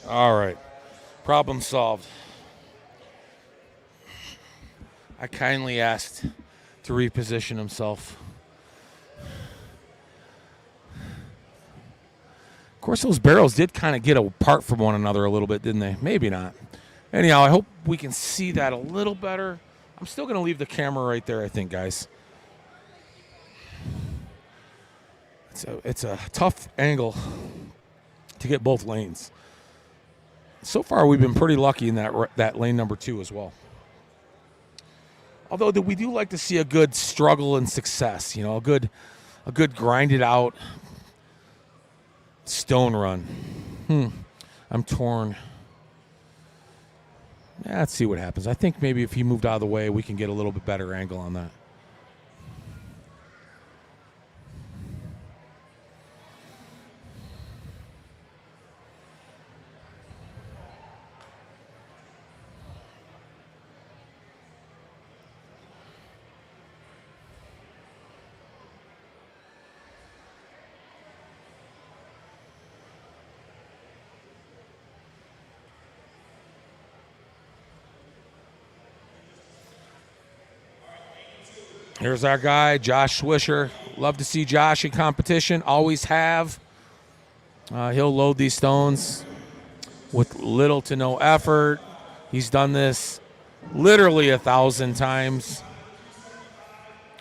All right. Problem solved. I kindly asked to reposition himself. Of course, those barrels did kind of get apart from one another a little bit, didn't they? Maybe not. Anyhow, I hope we can see that a little better. I'm still going to leave the camera right there, I think, guys. It's a tough angle to get both lanes. So far, we've been pretty lucky in that lane number 2 as well. Although we do like to see a good struggle and success, a good grinded out stone run. I'm torn. Yeah, let's see what happens. I think maybe if he moved out of the way, we can get a little bit better angle on that. Here's our guy, Josh Swisher. Love to see Josh in competition. Always have. He'll load these stones with little to no effort. He's done this literally 1,000 times.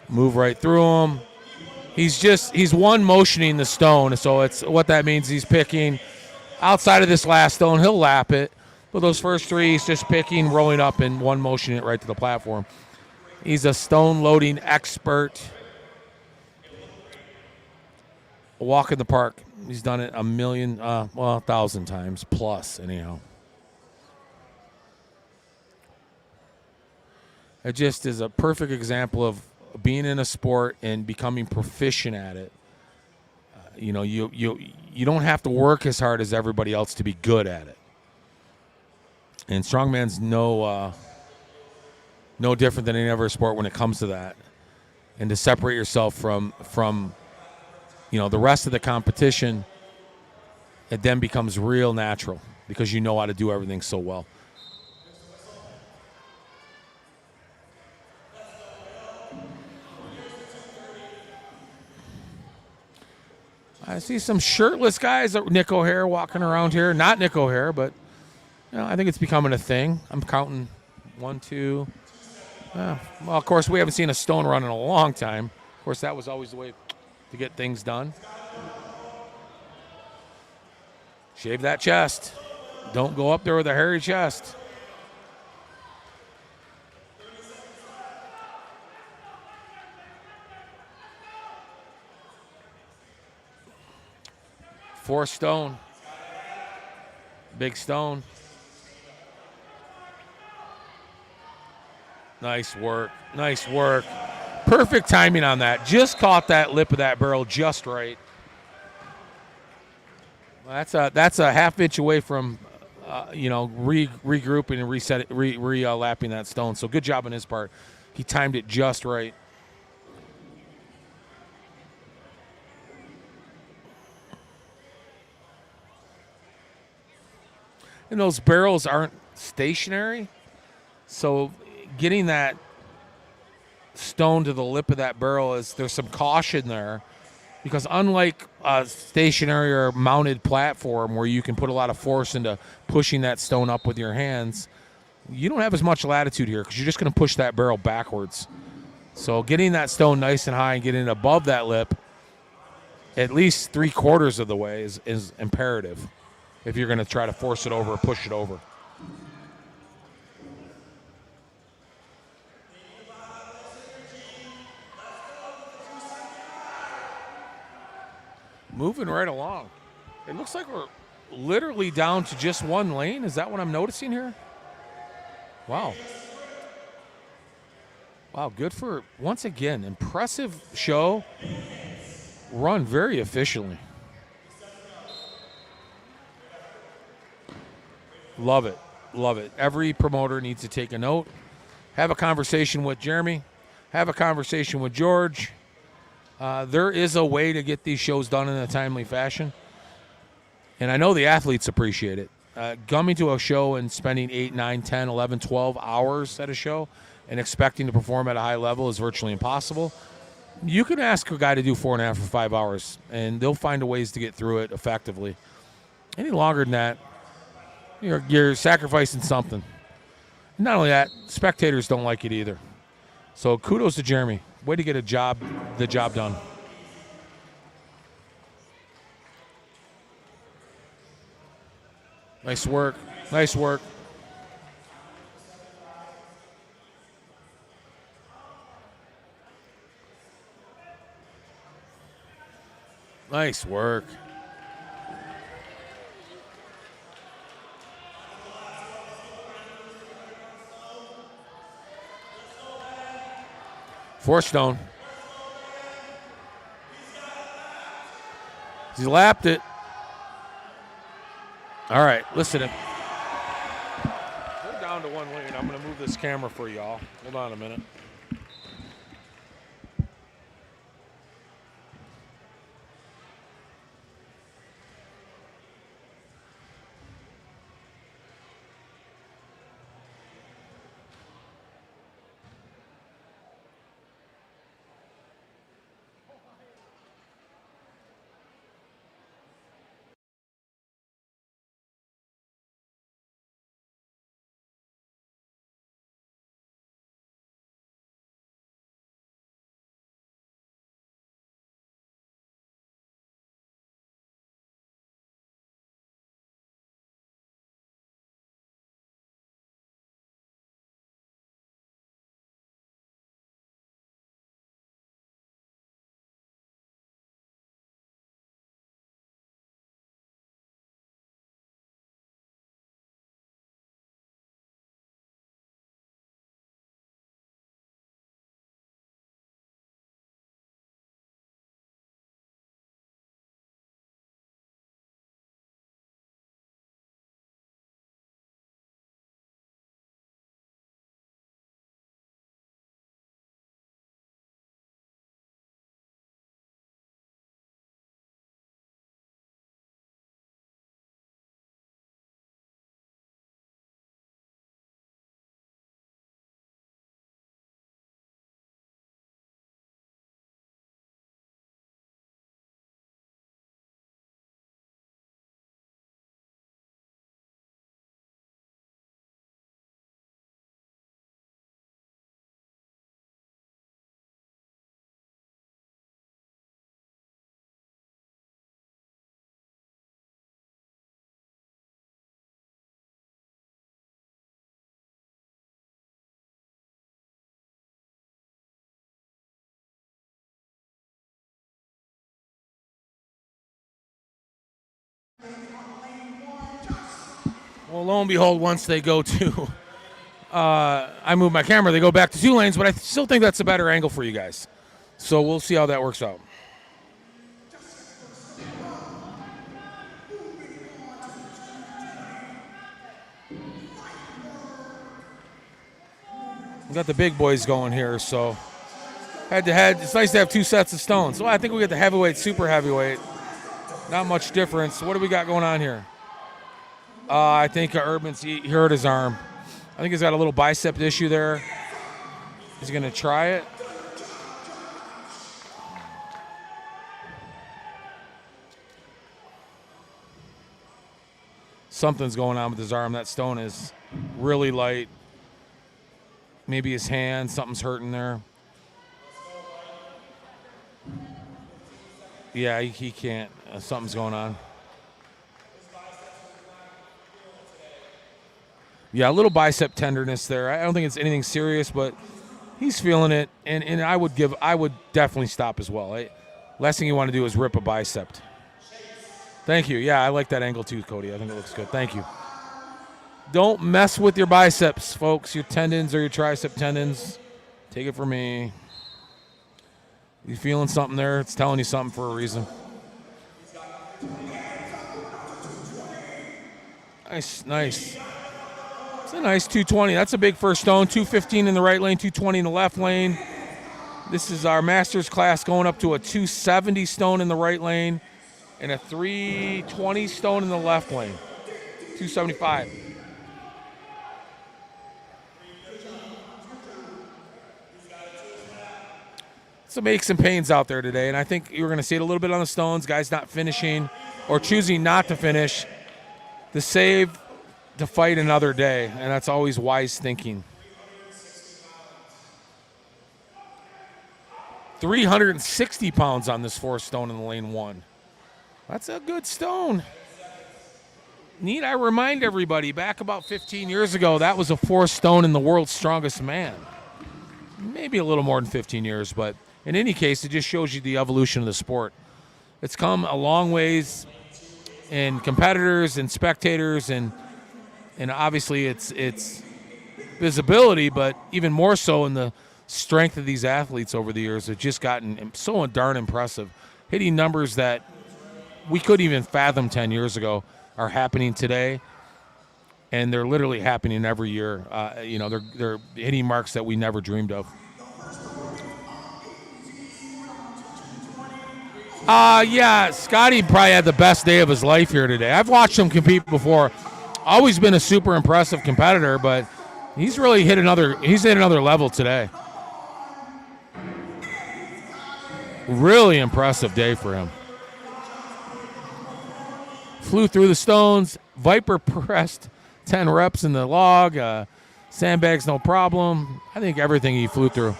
Move right through them. He's one motioning the stone, so it's what that means. He's picking outside of this last stone. He'll lap it, but those first 3, he's just picking, rolling up, and one motioning it right to the platform. He's a stone loading expert. A walk in the park. He's done it 1,000 times plus, anyhow. It just is a perfect example of being in a sport and becoming proficient at it. You don't have to work as hard as everybody else to be good at it. And strongman's no different than any other sport when it comes to that. And to separate yourself from the rest of the competition, it then becomes real natural. because you know how to do everything so well. I see some shirtless guys, Nick O'Hare walking around here. Not Nick O'Hare, but I think it's becoming a thing. I'm counting 1, 2. Well, of course, we haven't seen a stone run in a long time. Of course, that was always the way to get things done. Shave that chest. Don't go up there with a hairy chest. Four stone. Big stone. Nice work. Nice work. Perfect timing on that. Just caught that lip of that barrel just right. That's a half inch away from, regrouping and lapping that stone. So good job on his part. He timed it just right. And those barrels aren't stationary, so getting that stone to the lip of that barrel there's some caution there, because unlike a stationary or mounted platform where you can put a lot of force into pushing that stone up with your hands, you don't have as much latitude here because you're just going to push that barrel backwards. So getting that stone nice and high and getting it above that lip at least 3/4 of the way is imperative if you're going to try to force it over or push it over. Moving right along. It looks like we're literally down to just one lane. Is that what I'm noticing here? Wow. Wow, good for, once again, impressive show. Run very efficiently. Love it. Love it. Every promoter needs to take a note. Have a conversation with Jeremy. Have a conversation with George. There is a way to get these shows done in a timely fashion. And I know the athletes appreciate it. Coming to a show and spending 8, 9, 10, 11, 12 hours at a show and expecting to perform at a high level is virtually impossible. You can ask a guy to do 4.5 or 5 hours, and they'll find ways to get through it effectively. Any longer than that, you're sacrificing something. Not only that, spectators don't like it either. So kudos to Jeremy. Way to get the job done. Nice work. Nice work. Nice work. Four stone. He lapped it. All right, listen. We're down to one lane. I'm going to move this camera for y'all. Hold on a minute. Well, lo and behold, once they go to, I move my camera, they go back to 2 lanes, but I still think that's a better angle for you guys. So we'll see how that works out. We got the big boys going here, so head to head. It's nice to have 2 sets of stones. So I think we got the heavyweight, super heavyweight. Not much difference. What do we got going on here? I think Urban's he hurt his arm. I think he's got a little bicep issue there. He's going to try it. Something's going on with his arm. That stone is really light. Maybe his hand, something's hurting there. Yeah, he can't. Something's going on. Yeah, a little bicep tenderness there. I don't think it's anything serious, but he's feeling it, and I would definitely stop as well. Last thing you want to do is rip a bicep. Thank you. Yeah, I like that angle too, Cody. I think it looks good. Thank you. Don't mess with your biceps, folks. Your tendons or your tricep tendons. Take it from me. You feeling something there? It's telling you something for a reason. Nice. It's a nice 220. That's a big first stone. 215 in the right lane, 220 in the left lane. This is our master's class going up to a 270 stone in the right lane and a 320 stone in the left lane. 275. Some aches and pains out there today, and I think you're going to see it a little bit on the stones. Guys not finishing or choosing not to finish to save to fight another day, and that's always wise thinking. 360 pounds on this 4th stone in the lane 1. That's a good stone. Need I remind everybody, back about 15 years ago, that was a 4th stone in the world's strongest man. Maybe a little more than 15 years, but in any case, it just shows you the evolution of the sport. It's come a long ways in competitors and spectators, and obviously it's visibility, but even more so in the strength of these athletes over the years. It's just gotten so darn impressive. Hitting numbers that we couldn't even fathom 10 years ago are happening today, and they're literally happening every year. They're hitting marks that we never dreamed of. Yeah, Scotty probably had the best day of his life here today. I've watched him compete before. Always been a super impressive competitor, but he's really hit another level today. Really impressive day for him. Flew through the stones. Viper pressed 10 reps in the log. Sandbags, no problem. I think everything he flew through.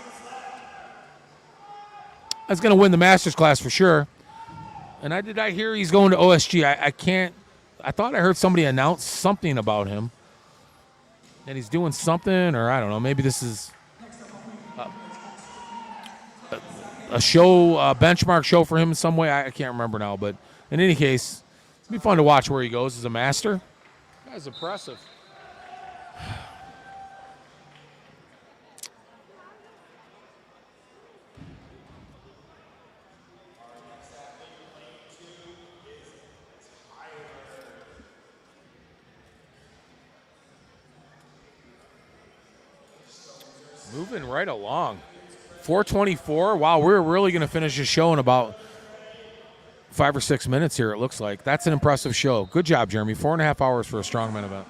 That's going to win the Masters class for sure. And I hear he's going to OSG. I thought I heard somebody announce something about him. And he's doing something, or I don't know. Maybe this is a show, a benchmark show for him in some way. I can't remember now. But in any case, it'll be fun to watch where he goes as a master. That's impressive. Moving right along. 424. Wow, we're really going to finish the show in about 5 or 6 minutes here, it looks like. That's an impressive show. Good job, Jeremy. 4.5 hours for a strongman event.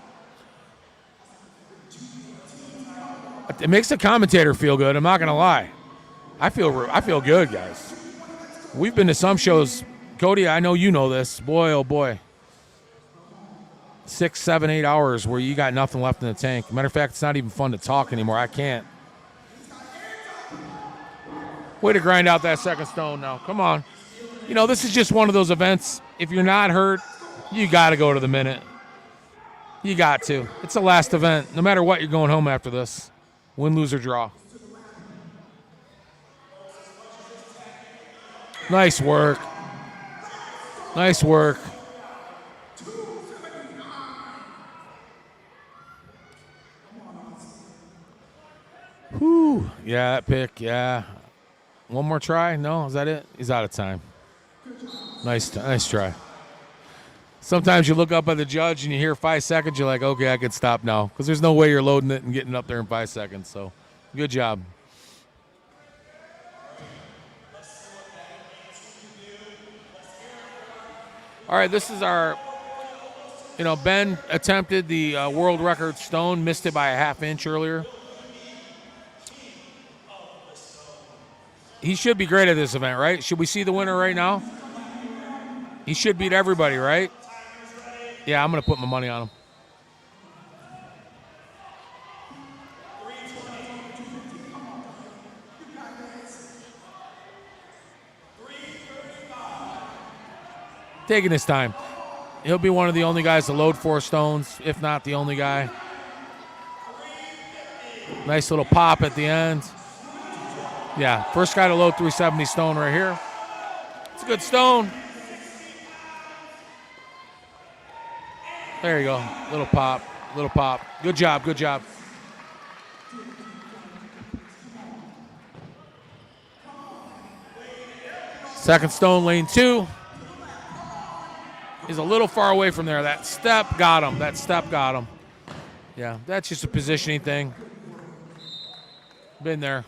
It makes the commentator feel good. I'm not going to lie. I feel good, guys. We've been to some shows. Cody, I know you know this. Boy, oh boy. 6, 7, 8 hours where you got nothing left in the tank. Matter of fact, it's not even fun to talk anymore. I can't. Way to grind out that second stone now. Come on. You know, this is just one of those events. If you're not hurt, you got to go to the minute. You got to. It's the last event. No matter what, you're going home after this. Win, lose, or draw. Nice work. Nice work. Yeah, that pick, yeah. One more try? No, is that it? He's out of time. Nice try. Sometimes you look up at the judge and you hear 5 seconds, you're like, okay, I can stop now. Because there's no way you're loading it and getting up there in 5 seconds. So, good job. All right, this is our, Ben attempted the world record stone, missed it by a half inch earlier. He should be great at this event, right? Should we see the winner right now? He should beat everybody, right? Yeah, I'm going to put my money on him. Taking his time. He'll be one of the only guys to load 4 stones, if not the only guy. Nice little pop at the end. Yeah, first guy to load 370 stone right here. It's a good stone. There you go. Little pop. Good job. Second stone, lane 2. He's a little far away from there. That step got him. Yeah, that's just a positioning thing. Been there.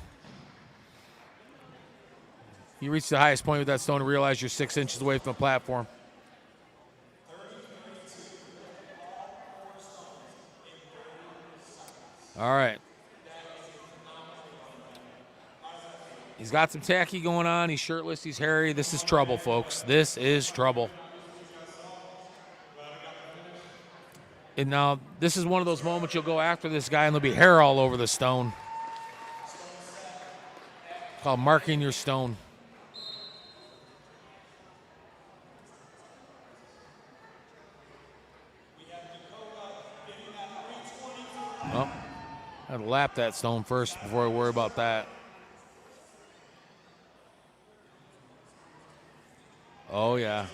You reach the highest point with that stone and realize you're 6 inches away from the platform. All right. He's got some tacky going on. He's shirtless. He's hairy. This is trouble, folks. This is trouble. And now this is one of those moments you'll go after this guy and there'll be hair all over the stone. It's called marking your stone. Well, I had to lap that stone first before I worry about that. Oh, yeah.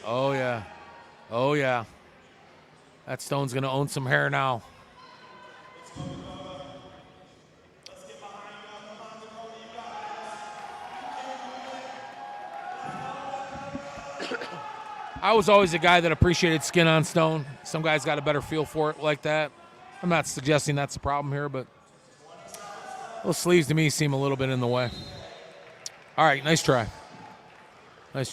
That stone's going to own some hair now. I was always a guy that appreciated skin on stone. Some guys got a better feel for it like that. I'm not suggesting that's the problem here, but those sleeves to me seem a little bit in the way. All right, nice try. I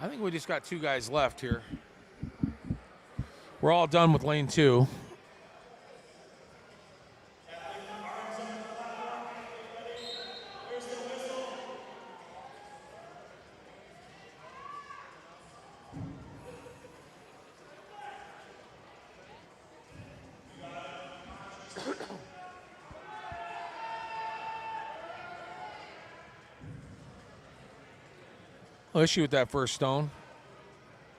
think we just got 2 guys left here. We're all done with lane 2. Issue with that first stone.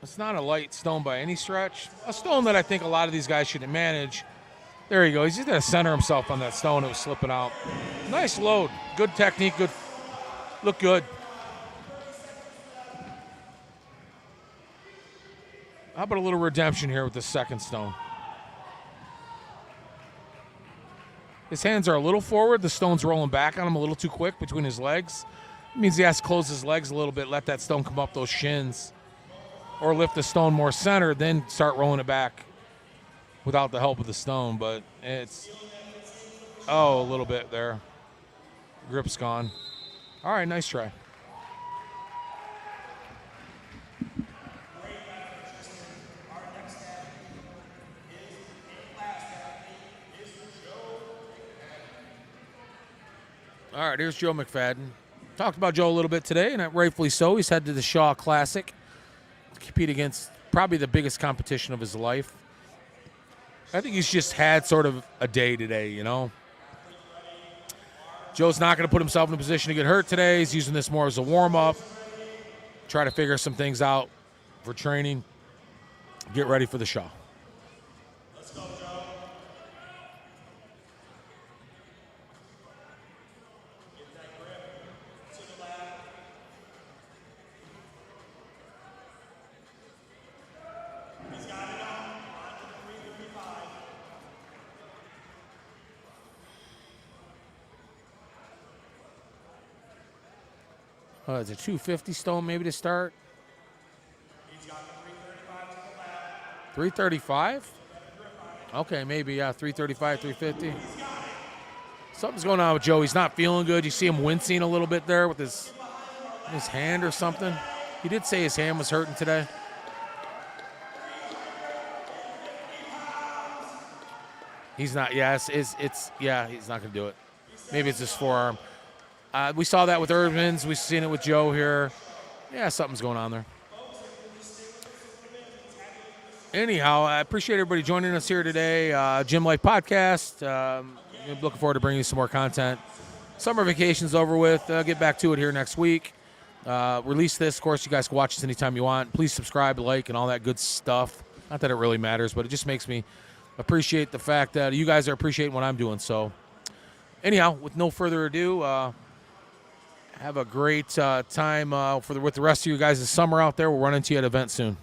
It's not a light stone by any stretch. A stone that I think a lot of these guys should manage. There you go. He's just got to center himself on that stone. It was slipping out. Nice load. Good technique. Good. Look good. How about a little redemption here with the second stone? His hands are a little forward. The stone's rolling back on him a little too quick between his legs. It means he has to close his legs a little bit, let that stone come up those shins. Or lift the stone more centered, then start rolling it back without the help of the stone. But it's, a little bit there. Grip's gone. All right, nice try. All right, here's Joe McFadden. Talked about Joe a little bit today, and rightfully so. He's headed to the Shaw Classic to compete against probably the biggest competition of his life. I think he's just had sort of a day today, Joe's not going to put himself in a position to get hurt today. He's using this more as a warm-up, try to figure some things out for training, get ready for the Shaw. Let's go, Joe. It's a 250 stone maybe to start. 335? Okay, maybe, yeah, 335, 350. Something's going on with Joe. He's not feeling good. You see him wincing a little bit there with his hand or something. He did say his hand was hurting today. He's not, yes, yeah, he's not going to do it. Maybe it's his forearm. We saw that with Irvins. We've seen it with Joe here. Yeah, something's going on there. Anyhow, I appreciate everybody joining us here today. Gym Life Podcast. Looking forward to bringing you some more content. Summer vacation's over with. Get back to it here next week. Release this. Of course, you guys can watch this anytime you want. Please subscribe, like, and all that good stuff. Not that it really matters, but it just makes me appreciate the fact that you guys are appreciating what I'm doing. So, anyhow, with no further ado, have a great time with the rest of you guys this summer out there. We'll run into you at an event soon.